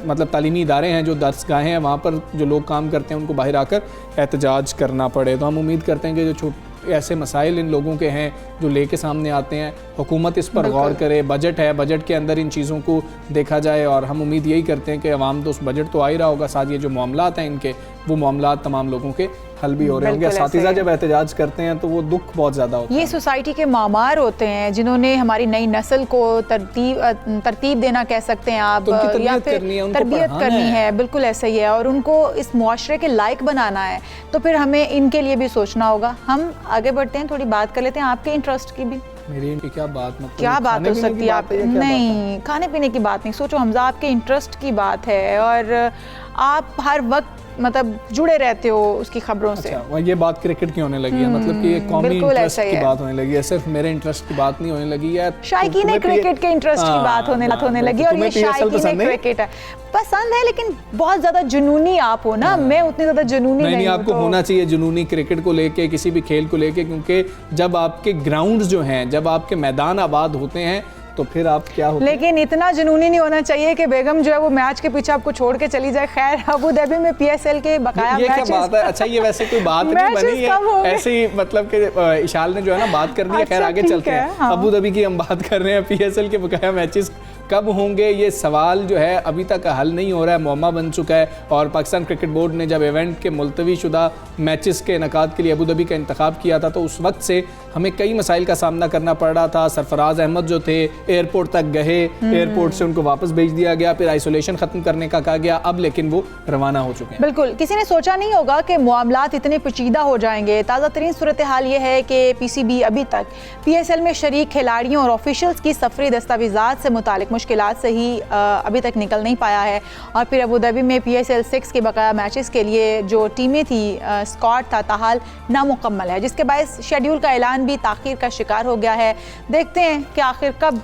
मतलब तालीमी इदारे हैं जो दरसगाहें हैं वहाँ पर जो लोग काम करते हैं उनको बाहर आकर एहतजाज करना पड़े। तो हम उम्मीद करते हैं कि जो ऐसे मसाइल इन लोगों के हैं जो लेके सामने आते हैं, हुकूमत इस पर गौर करे। बजट है, बजट के अंदर इन चीज़ों को देखा जाए और हम उम्मीद यही करते हैं कि अवाम तो उस बजट तो आ ही रहा होगा, साथ ये जो मामलात हैं इनके, वो मामलात तमाम लोगों के हल भी हो रहे होंगे। असातिज़ा जब एहतजाज करते हैं तो वो दुख बहुत ज़्यादा होता है। ये सोसाइटी के मामार होते हैं जिन्होंने हमारी नई नस्ल को तरतीब देना कह सकते हैं आप, या फिर तरबियत करनी है, बिल्कुल ऐसा ही है, और उनको इस मुआशरे के लायक बनाना है, तो फिर हमें इनके लिए भी सोचना होगा। हम आगे बढ़ते हैं, थोड़ी बात कर लेते हैं आपके इंटरेस्ट की भी। मेरी इनकी क्या बात, मतलब क्या बात हो सकती है आप? नहीं, खाने पीने की बात नहीं, सोचो हमजा आपके इंटरेस्ट की बात है और आप हर वक्त मतलब जुड़े रहते हो उसकी खबरों से। अच्छा, ये बात क्रिकेट की होने लगी है, मतलब कि ये कॉमी इंटरेस्ट की बात होने लगी है, सिर्फ मेरे इंटरेस्ट की बात नहीं होने लगी है। शायकीन ने क्रिकेट के इंटरेस्ट की बात होने लगी, और ये शायकीन ने क्रिकेट है पसंद है, लेकिन बहुत ज्यादा जुनूनी आप हो ना, मैं उतनी ज्यादा जुनूनी नहीं। आपको होना चाहिए जुनूनी क्रिकेट को लेके, किसी भी खेल को लेके, क्योंकि जब आपके ग्राउंड्स जो हैं, जब आपके मैदान आबाद होते हैं तो फिर आप क्या होते लेकिन इतना जुनूनी नहीं होना चाहिए कि बेगम जो है वो मैच के पीछे आपको छोड़ के चली जाए। खैर, अबू धाबी में PSL के बकाया ये क्या बात है? अच्छा, ये वैसे कोई बात नहीं बनी है, ऐसे ही मतलब कि इशाल ने जो है ना बात कर दी है। खैर, आगे चलते हैं। हाँ। अबू धाबी की हम बात कर रहे हैं, PSL के बकाया मैचेस कब होंगे, ये सवाल जो है अभी तक हल नहीं हो रहा है, मुअम्मा बन चुका है। और पाकिस्तान क्रिकेट बोर्ड ने जब इवेंट के मुलतवी शुदा मैचेस के इनेकाद के लिए अबू धाबी का इंतखाब किया था, तो उस वक्त से हमें कई मसाइल का सामना करना पड़ रहा था। सरफराज अहमद जो थे एयरपोर्ट तक गए, एयरपोर्ट से उनको वापस भेज दिया गया, फिर आइसोलेशन खत्म करने का कहा गया, अब लेकिन वो रवाना हो चुके हैं। बिल्कुल, किसी ने सोचा नहीं होगा कि मामलात इतने पेचीदा हो जाएंगे। ताज़ा तरीन सूरत हाल ये है कि PCB अभी तक PSL में शरीक खिलाड़ियों और ऑफिशियल्स की सफरी दस्तावेजात से मुतालिक मुश्किलात से ही अभी तक निकल नहीं पाया है। और फिर अबू धाबी में PSL 6 के बकाया मैचेस के लिए जो टीमें थी, स्क्वाड था, ताहाल नामुकम्मल है, जिसके बायस शेड्यूल का ऐलान भी ताख़ीर का शिकार हो गया है। देखते हैं कि आखिर कब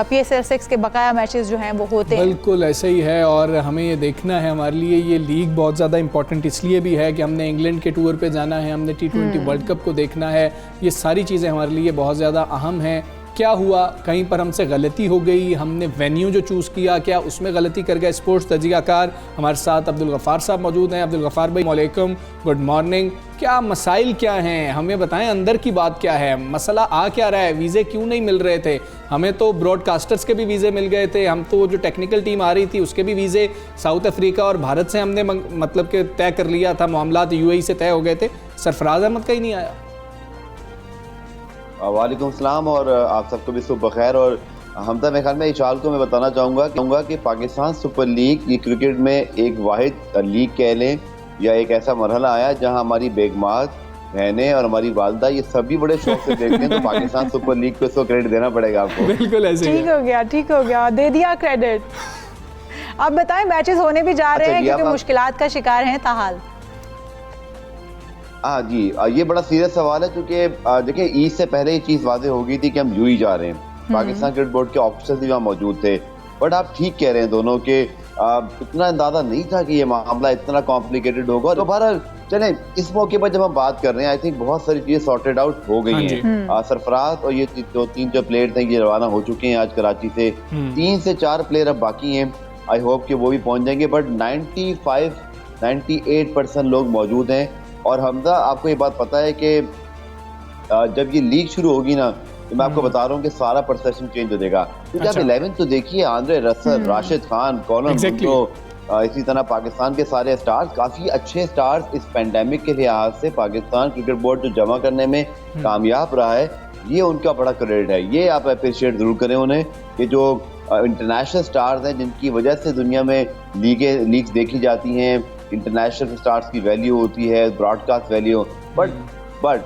PSL 6 के बकाया मैचेस जो हैं वो होते हैं। बिल्कुल ऐसे ही है, और हमें ये देखना है, हमारे लिए ये लीग बहुत ज़्यादा इंपॉर्टेंट इसलिए भी है कि हमने इंग्लैंड के टूर पे जाना है, हमने T20 वर्ल्ड कप को देखना है। ये सारी चीज़ें हमारे लिए बहुत ज़्यादा अहम हैं। क्या हुआ, कहीं पर हमसे गलती हो गई, हमने वेन्यू जो चूज़ किया क्या उसमें गलती कर गया? स्पोर्ट्स तजियाकार हमारे साथ अब्दुल गफ़ार साहब मौजूद हैं। अब्दुल गफ़ार भाई, वालेकुम, गुड मॉर्निंग। क्या मसाइल क्या हैं, हमें बताएं, अंदर की बात क्या है, मसला आ क्या रहा है? वीज़े क्यों नहीं मिल रहे थे? हमें तो ब्रॉडकास्टर्स के भी वीज़े मिल गए थे, हम तो जो टेक्निकल टीम आ रही थी उसके भी वीज़े साउथ अफ्रीका और भारत से हमने मतलब कि तय कर लिया था, मामलात UAE से तय हो गए थे, सरफराज अहमद का ही नहीं आया। वालेकुम सलाम, और आप सबको भी सुबह बखैर। और हमदा, मेरे ख्याल में इशाल को मैं बताना चाहूँगा कि पाकिस्तान सुपर लीग ये क्रिकेट में एक वाहिद लीग कह लें, या एक ऐसा मरहला आया जहाँ हमारी बेगमात, बहनें और हमारी वालदा ये सभी बड़े शौक से देखते हैं। तो पाकिस्तान सुपर लीग को इसको क्रेडिट देना पड़ेगा आपको। बिल्कुल ऐसे ठीक हो गया, दे दिया क्रेडिट। अब बताएं, मैचेस होने भी जा रहे हैं क्योंकि मुश्किलात का शिकार हैं ताहाल। हाँ जी, ये बड़ा सीरियस सवाल है, क्योंकि देखिए ईद से पहले ये चीज़ वाज़ेह हो गई थी कि हम यूं ही जा रहे हैं। पाकिस्तान क्रिकेट बोर्ड के ऑफिसर्स भी वहाँ मौजूद थे, बट आप ठीक कह रहे हैं दोनों के इतना अंदाजा नहीं था कि ये मामला इतना कॉम्प्लिकेटेड होगा। तो बहरहाल चलें, इस मौके पर जब हम बात कर रहे हैं, आई थिंक बहुत सारी चीज़ें सॉर्टेड आउट हो गई हैं। सरफराज और ये तीन जो प्लेयर थे ये रवाना हो चुके हैं आज कराची से। 3 से 4 प्लेयर अब बाकी हैं, आई होप कि वो भी पहुँच जाएंगे, बट 95-98% लोग मौजूद हैं। और हमदा, आपको ये बात पता है कि जब ये लीग शुरू होगी ना, तो मैं आपको बता रहा हूँ कि सारा परसेप्शन चेंज हो जाएगा। क्योंकि आप 11 तो देखिए, Andre Russell, Rashid Khan, Colin Munro, इसी तरह पाकिस्तान के सारे स्टार्स, काफ़ी अच्छे स्टार्स इस पेंडेमिक के लिहाज से पाकिस्तान क्रिकेट बोर्ड जो जमा करने में कामयाब रहा है, ये उनका बड़ा क्रेडिट है। ये आप अप्रिशिएट ज़रूर करें उन्हें, कि जो इंटरनेशनल स्टार्स हैं जिनकी वजह से दुनिया में लीग्स देखी जाती हैं, इंटरनेशनल स्टार्स की वैल्यू होती है, ब्रॉडकास्ट वैल्यू। बट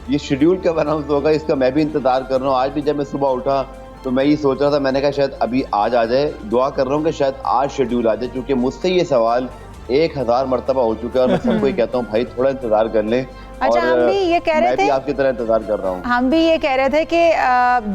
ये शेड्यूल कब अनाउंस होगा, इसका मैं भी इंतज़ार कर रहा हूँ। आज भी जब मैं सुबह उठा तो मैं ये सोच रहा था, मैंने कहा शायद अभी आज आ जाए, दुआ कर रहा हूँ कि शायद आज शेड्यूल आ जाए, क्योंकि मुझसे ये सवाल 1000 मरतबा हो चुका है और मैं सबको ही कहता हूँ भाई थोड़ा इंतज़ार कर लें। अच्छा, हम भी ये कह रहे थे, आपकी तरह इंतजार कर रहा हूँ। हम भी ये कह रहे थे कि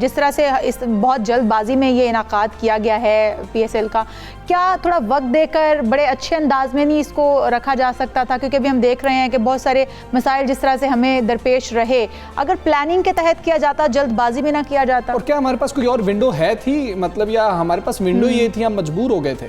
जिस तरह से इस बहुत जल्दबाजी में ये इनाकाद किया गया है PSL का, क्या थोड़ा वक्त देकर बड़े अच्छे अंदाज में नहीं इसको रखा जा सकता था? क्योंकि अभी हम देख रहे हैं कि बहुत सारे मसाइल जिस तरह से हमें दरपेश रहे, अगर प्लानिंग के तहत किया जाता, जल्दबाजी में ना किया जाता। और क्या हमारे पास कोई और विंडो है थी, मतलब, या हमारे पास विंडो ये थी, हम मजबूर हो गए थे?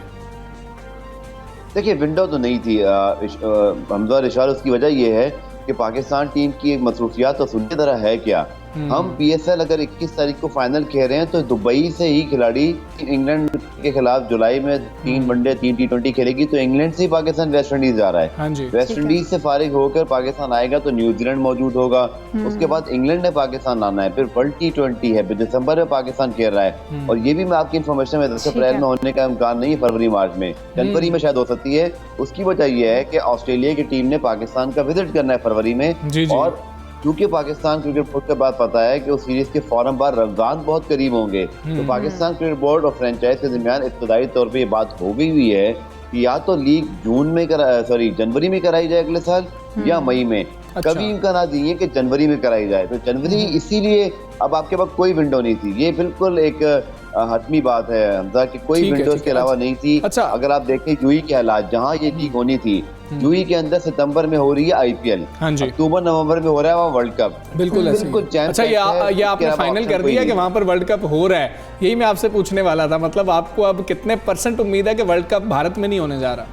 देखिए, विंडो तो नहीं थी हमजा और इशार। उसकी वजह यह है कि पाकिस्तान टीम की एक मसरूफियात तो सुनने तरह है क्या। हम PSL अगर 21 तारीख को फाइनल कह रहे हैं, तो दुबई से ही खिलाड़ी इंग्लैंड के खिलाफ जुलाई में 3 वनडे 3 T20 खेलेगी, तो इंग्लैंड से ही पाकिस्तान वेस्ट इंडीज जा रहा है। हाँ जी, वेस्ट इंडीज से फारिग होकर पाकिस्तान आएगा तो न्यूजीलैंड मौजूद होगा, उसके बाद इंग्लैंड ने पाकिस्तान आना है, फिर वर्ल्ड T20 है, फिर दिसंबर में पाकिस्तान खेल रहा है। और ये भी मैं आपकी इन्फॉर्मेशन में 10 अप्रैल में होने का इम्कान नहीं है, फरवरी मार्च में, जनवरी में शायद हो सकती है। उसकी वजह यह है कि ऑस्ट्रेलिया की टीम ने पाकिस्तान का विजिट करना है फरवरी में, और क्योंकि पाकिस्तान क्रिकेट बोर्ड के बाद पता है कि उस सीरीज के फौरन बाद रमजान बहुत करीब होंगे, तो पाकिस्तान क्रिकेट बोर्ड और फ्रेंचाइज के दरमियान इब्तदाई तौर पे ये बात हो गई हुई है कि या तो लीग जनवरी में कराई जाए अगले साल या मई में। कभी इम्कान नहीं है कि जनवरी में कराई जाए, तो जनवरी इसीलिए अब आपके पास कोई विंडो नहीं थी। ये बिल्कुल एक हतमी बात है हमजा कि कोई विंडोज के अलावा नहीं थी। अगर आप देखें यूएई के हालात, जहाँ ये लीग होनी थी, यूएई के अंदर सितंबर में हो रही है आईपीएल, अक्टूबर नवंबर में हो रहा है वहाँ वर्ल्ड कप, बिल्कुल अच्छा ये आपने फाइनल कर दिया कि वहाँ पर वर्ल्ड कप हो रहा है। यही मैं आपसे पूछने वाला था, मतलब आपको अब कितने % उम्मीद है कि वर्ल्ड कप भारत में नहीं होने जा रहा?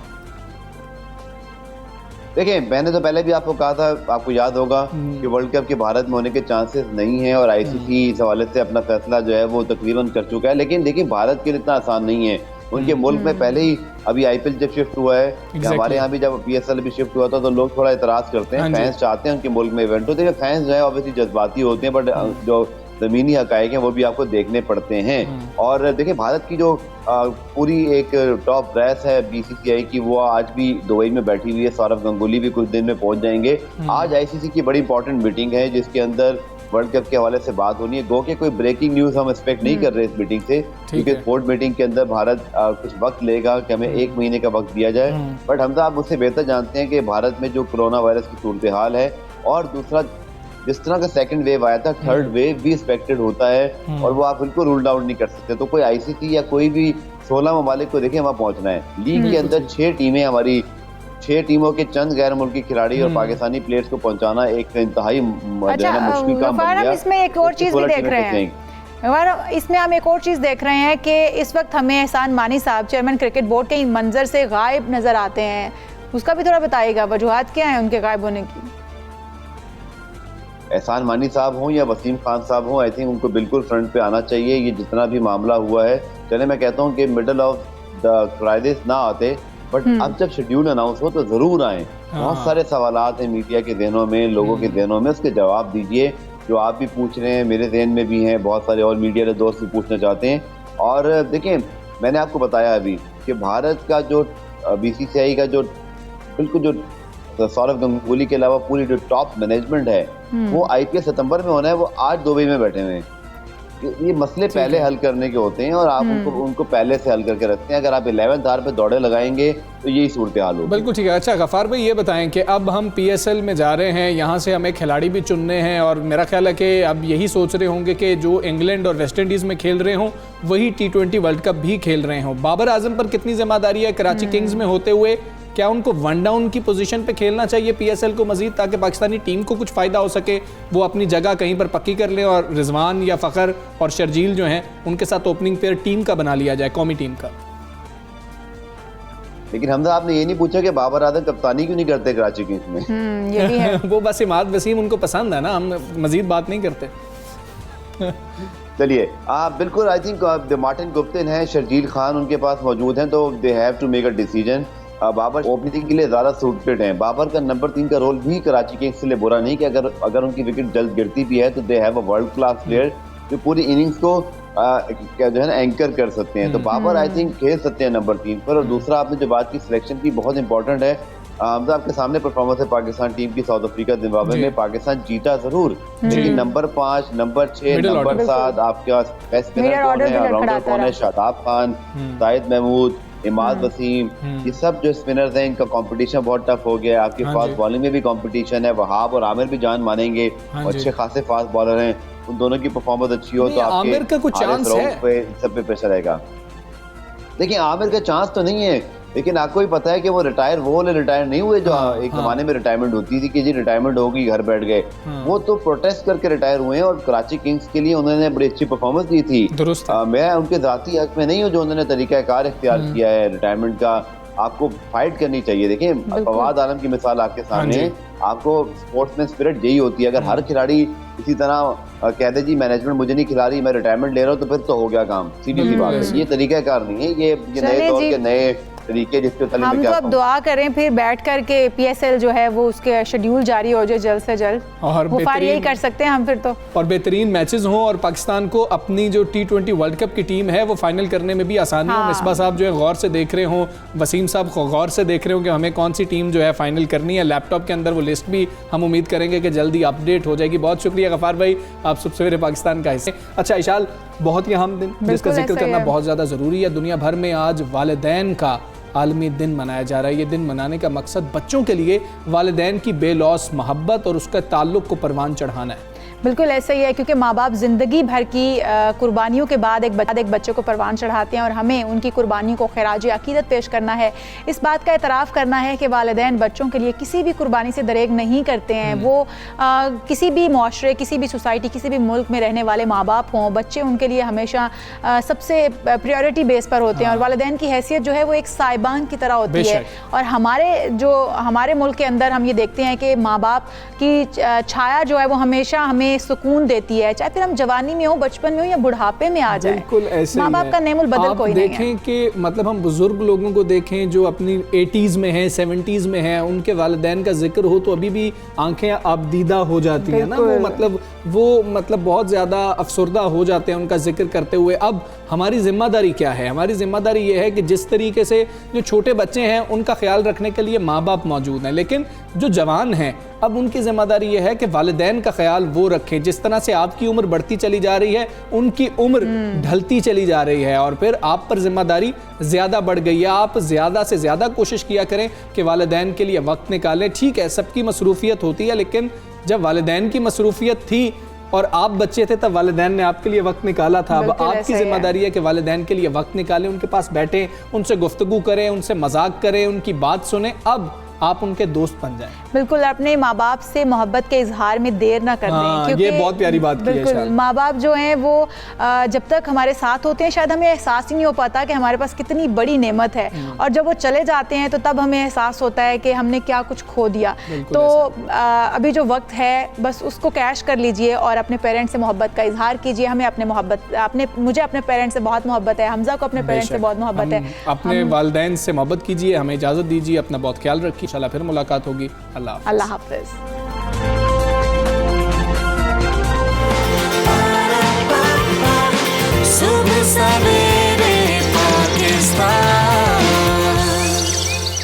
देखिए, मैंने तो पहले भी आपको कहा था, आपको याद होगा कि वर्ल्ड कप के भारत में होने के चांसेस नहीं है, और आईसीसी इस हवाले से अपना फैसला जो है वो तकरीबन कर चुका है। लेकिन देखिए, भारत के लिए इतना आसान नहीं है। उनके मुल्क में पहले ही अभी आईपीएल जब शिफ्ट हुआ है, हमारे यहाँ भी जब पीएसएल भी शिफ्ट हुआ था, तो लोग थोड़ा इतराज करते हैं, फैंस चाहते हैं उनके मुल्क में इवेंट हो। देखिए, फैंस जो है ऑब्वियसली जज्बाती होते हैं, बट जो ज़मीनी हकायक हैं वो भी आपको देखने पड़ते हैं। और देखिए, भारत की जो पूरी एक टॉप ब्रेस है बीसीसीआई की, वो आज भी दुबई में बैठी हुई है। सौरव गंगुली भी कुछ दिन में पहुंच जाएंगे। आज आईसीसी की बड़ी इंपॉर्टेंट मीटिंग है जिसके अंदर वर्ल्ड कप के हवाले से बात होनी है। गो के कोई ब्रेकिंग न्यूज हम एक्सपेक्ट नहीं कर रहे इस मीटिंग से, क्योंकि स्पोर्ट मीटिंग के अंदर भारत कुछ वक्त लेगा कि हमें 1 महीने का वक्त दिया जाए। बट हम तो आप मुझसे बेहतर जानते हैं कि भारत में जो कोरोना वायरस की सूरत हाल है, और दूसरा जिस तरह का सेकंड वेव आया था, थर्ड वेव भी एक्सपेक्टेड होता है, और वो आप बिल्कुल रूल आउट नहीं कर सकते। तो कोई आईसीसी या कोई भी 16 ममालिक को देखिए वहाँ पहुंचना है। लीग के अंदर 6 टीमें, हमारी 6 टीमों के चंद गैर मुल्की खिलाड़ी और पाकिस्तानी प्लेयर्स को पहुंचाना एक इंतहाई मुश्किल काम बन गया। इसमें एक और चीज भी देख रहे हैं, इसमें हम एक और चीज़ देख रहे हैं कि इस वक्त हमें एहसान मानी साहब, चेयरमैन क्रिकेट बोर्ड के मंजर से गायब नजर आते हैं। उसका भी थोड़ा बताइएगा, वजूहात क्या है उनके गायब होने की? एहसान मानी साहब हों या वसीम खान साहब हों, आई थिंक उनको बिल्कुल फ्रंट पे आना चाहिए। ये जितना भी मामला हुआ है, चले मैं कहता हूँ कि मिडल ऑफ द क्राइसिस ना आते, बट अब जब शेड्यूल अनाउंस हो तो जरूर आए। बहुत सारे सवालात हैं मीडिया के ज़हनों में, लोगों के ज़हनों में, उसके जवाब दीजिए। जो आप भी पूछ रहे हैं मेरे ज़हन में भी हैं, बहुत सारे और मीडिया के दोस्त भी पूछना चाहते हैं। और देखिए, मैंने आपको बताया अभी कि भारत का जो बीसीसीआई का जो बिल्कुल जो सौरव गंगुली के अलावा पूरी जो टॉप मैनेजमेंट है, वो आईपीएल सितंबर में होना है, वो आज दुबई में बैठे हुए हैं। ये मसले पहले हल करने के होते हैं, और आप उनको पहले से हल करके रखते हैं। अगर आप 11th आवर पे दौड़े लगाएंगे तो यही सूरत हाल होगी। बिल्कुल ठीक है। अच्छा गफ्फार भाई, ये बताएं कि अब हम पीएसएल में जा रहे हैं, यहाँ से हमें खिलाड़ी भी चुनने हैं, और मेरा ख्याल है कि अब यही सोच रहे होंगे कि जो इंग्लैंड और वेस्ट इंडीज़ में खेल रहे हों वही T20 वर्ल्ड कप भी खेल रहे हों। बाबर आजम पर कितनी जिम्मेदारी है कराची किंग्स में होते हुए? क्या उनको वन डाउन की पोजीशन पे खेलना चाहिए पीएसएल को मजीद, ताकि पाकिस्तानी टीम को कुछ फ़ायदा हो सके, वो अपनी जगह कहीं पर पक्की कर लें, और रिजवान या फ़खर और शर्जील जो हैं उनके साथ ओपनिंग पेयर टीम का बना लिया जाए, कौमी टीम का? लेकिन हमदा आपने ये नहीं पूछा कि बाबर आजम कप्तानी क्यों नहीं करते कराची किंग्स में? ये भी है। वो बस इमाद वसीम उनको पसंद है ना, हम मजीद बात नहीं करते। चलिए, बिल्कुल आई थिंक मार्टिन गुप्टिन है, शर्जील खान उनके पास मौजूद हैं, तो they have to make a decision. Babar opening के लिए ज़्यादा सूटेड हैं। बाबर का नंबर 3 का रोल भी कराची किंग्स के लिए बुरा नहीं, कि अगर उनकी विकेट जल्द गिरती भी है तो they have a world class player जो पूरी इनिंग्स को जो है ना एंकर कर सकते हैं। तो बाबर आई थिंक खेल सकते हैं नंबर 3 पर। और दूसरा, आपने जो बात की सिलेक्शन की, बहुत इंपॉर्टेंट है। आपके सामने परफॉर्मेंस है पाकिस्तान टीम की साउथ अफ्रीका जिम्बाब्वे में। पाकिस्तान जीता जरूर, लेकिन नंबर 5, नंबर 6, नंबर 7 आपके बेस्ट स्पिनर कौन है, ऑलराउंडर कौन है? शादाब खान, शाहिद महमूद, इमाद वसीम, ये सब जो स्पिनर्स हैं, इनका कंपटीशन बहुत टफ हो गया है। आपकी फास्ट बॉलिंग में भी कंपटीशन है, वहाब और आमिर भी जान मानेंगे, अच्छे खासे फास्ट बॉलर हैं। उन दोनों की परफॉर्मेंस अच्छी हो तो आमिर का कुछ चांस है, सब पे प्रेशर आएगा। देखिए, आमिर का चांस तो नहीं है, लेकिन आपको भी पता है कि वो रिटायर नहीं हुए जो एक जमाने में रिटायरमेंट होती थी कि जी रिटायरमेंट होगी, घर बैठ गए। वो तो प्रोटेस्ट करके रिटायर हुए हैं, और कराची किंग्स के लिए उन्होंने बड़ी अच्छी परफॉर्मेंस दी थी। मैं उनके जाती हक में नहीं हूँ जो उन्होंने तरीकाकार इख्तियार किया है रिटायरमेंट का। आपको फाइट करनी चाहिए। देखिए, फवाद आलम की मिसाल आपके सामने, आपको स्पोर्ट्समैन स्पिरिट यही होती है। अगर हर खिलाड़ी इसी तरह कह दे जी मैनेजमेंट मुझे नहीं खिला रही, मैं रिटायरमेंट ले रहा हूँ, तो फिर तो हो गया काम। सीधी सी बात है, ये तरीकाकार नहीं है, ये नए दौर के नए तरीके जिसके तले हम तो अब दुआ करें फिर बैठ कर के PSL जो है वो उसके शेड्यूल जारी हो जाए जल्द से जल्द, और गुफार यही कर सकते हैं हम फिर तो। और बेहतरीन मैचेस हों और पाकिस्तान को अपनी जो T20 वर्ल्ड कप की टीम है वो फाइनल करने में भी आसानी हो। मिसबा साहब जो है गौर से देख रहे हों, वसीम साहब गौर से देख रहे हो कि हमें कौन सी टीम जो है फाइनल करनी है। लैपटॉप के अंदर वो लिस्ट भी हम उम्मीद करेंगे कि जल्दी अपडेट हो जाएगी। बहुत शुक्रिया गफार भाई, आप सब सवेरे पाकिस्तान का हिस्से। अच्छा इशाल, बहुत ही अहम दिन जिसका जिक्र करना बहुत ज़्यादा ज़रूरी है। दुनिया भर में आज वालिदैन का आलमी दिन मनाया जा रहा है। ये दिन मनाने का मकसद बच्चों के लिए वालिदैन की बेलौस मोहब्बत और उसका ताल्लुक़ को परवान चढ़ाना है। बिल्कुल ऐसा ही है, क्योंकि माँ बाप ज़िंदगी भर की कुर्बानियों के बाद एक बच्चे को परवान चढ़ाते हैं और हमें उनकी कुर्बानियों को खिराज अकीदत पेश करना है। इस बात का एतराफ़ करना है कि वालिदैन बच्चों के लिए किसी भी कुर्बानी से दरेग नहीं करते हैं। वो किसी भी माशरे, किसी भी सोसाइटी, किसी भी मुल्क में रहने वाले माँ बाप हों, बच्चे उनके लिए हमेशा सबसे प्रायोरिटी बेस पर होते हैं। और वालिदैन की हैसियत जो है वो एक साइबान की तरह होती है। और हमारे मुल्क के अंदर हम ये देखते हैं कि माँ बाप की छाया जो है वो हमेशा हमें सुकून देती है, चाहे फिर हम जवानी में हो, बचपन में हो या बुढ़ापे में आ जाए। बिल्कुल ऐसे माँ बाप का नेमुल बदल कोई नहीं है। देखें कि मतलब हम बुजुर्ग लोगों को देखें जो अपनी 80s में हैं, 70s में हैं, उनके वालिदैन का जिक्र हो तो अभी भी आंखें आबदीदा हो जाती हैं ना। वो मतलब बहुत ज़्यादा अफसरदा हो जाते हैं उनका जिक्र करते हुए। अब हमारी जिम्मेदारी क्या है? हमारी जिम्मेदारी ये है कि जिस तरीके से जो छोटे बच्चे हैं उनका ख्याल रखने के लिए माँ बाप मौजूद हैं, लेकिन जो जवान हैं अब उनकी जिम्मेदारी ये है कि वालिदैन का ख्याल वो रखें। जिस तरह से आपकी उम्र बढ़ती चली जा रही है, उनकी उम्र ढलती चली जा रही है और फिर आप पर जिम्मेदारी ज़्यादा बढ़ गई है। आप ज़्यादा से ज़्यादा कोशिश किया करें कि वालिदैन के लिए वक्त निकालें। ठीक है, सबकी मसरूफियत होती है, लेकिन जब वालिदैन की मसरूफियत थी और आप बच्चे थे तब वालिदैन ने आपके लिए वक्त निकाला था। अब आपकी जिम्मेदारी है कि वालिदैन के लिए वक्त निकालें, उनके पास बैठें, उनसे गुफ्तगू करें, उनसे मजाक करें, उनकी बात सुने। अब आप उनके दोस्त बन जाएं। बिल्कुल, अपने माँ बाप से मोहब्बत के इजहार में देर ना कर दें, क्योंकि ये बहुत प्यारी बात की है। बिल्कुल, माँ बाप जो हैं वो जब तक हमारे साथ होते हैं शायद हमें एहसास ही नहीं हो पाता कि हमारे पास कितनी बड़ी नेमत है, और जब वो चले जाते हैं तो तब हमें एहसास होता है कि हमने क्या कुछ खो दिया। तो अभी जो वक्त है बस उसको कैश कर लीजिए और अपने पेरेंट्स से मोहब्बत का इजहार कीजिए। हमें मुझे अपने पेरेंट्स से बहुत मोहब्बत है, हमजा को अपने पेरेंट्स से बहुत मोहब्बत है। अपने वालिदैन से मोहब्बत कीजिए, हमें इजाज़त दीजिए, अपना बहुत ख्याल रखिए। इंशाल्लाह फिर मुलाकात होगी। अल्लाह हाफ़िज़।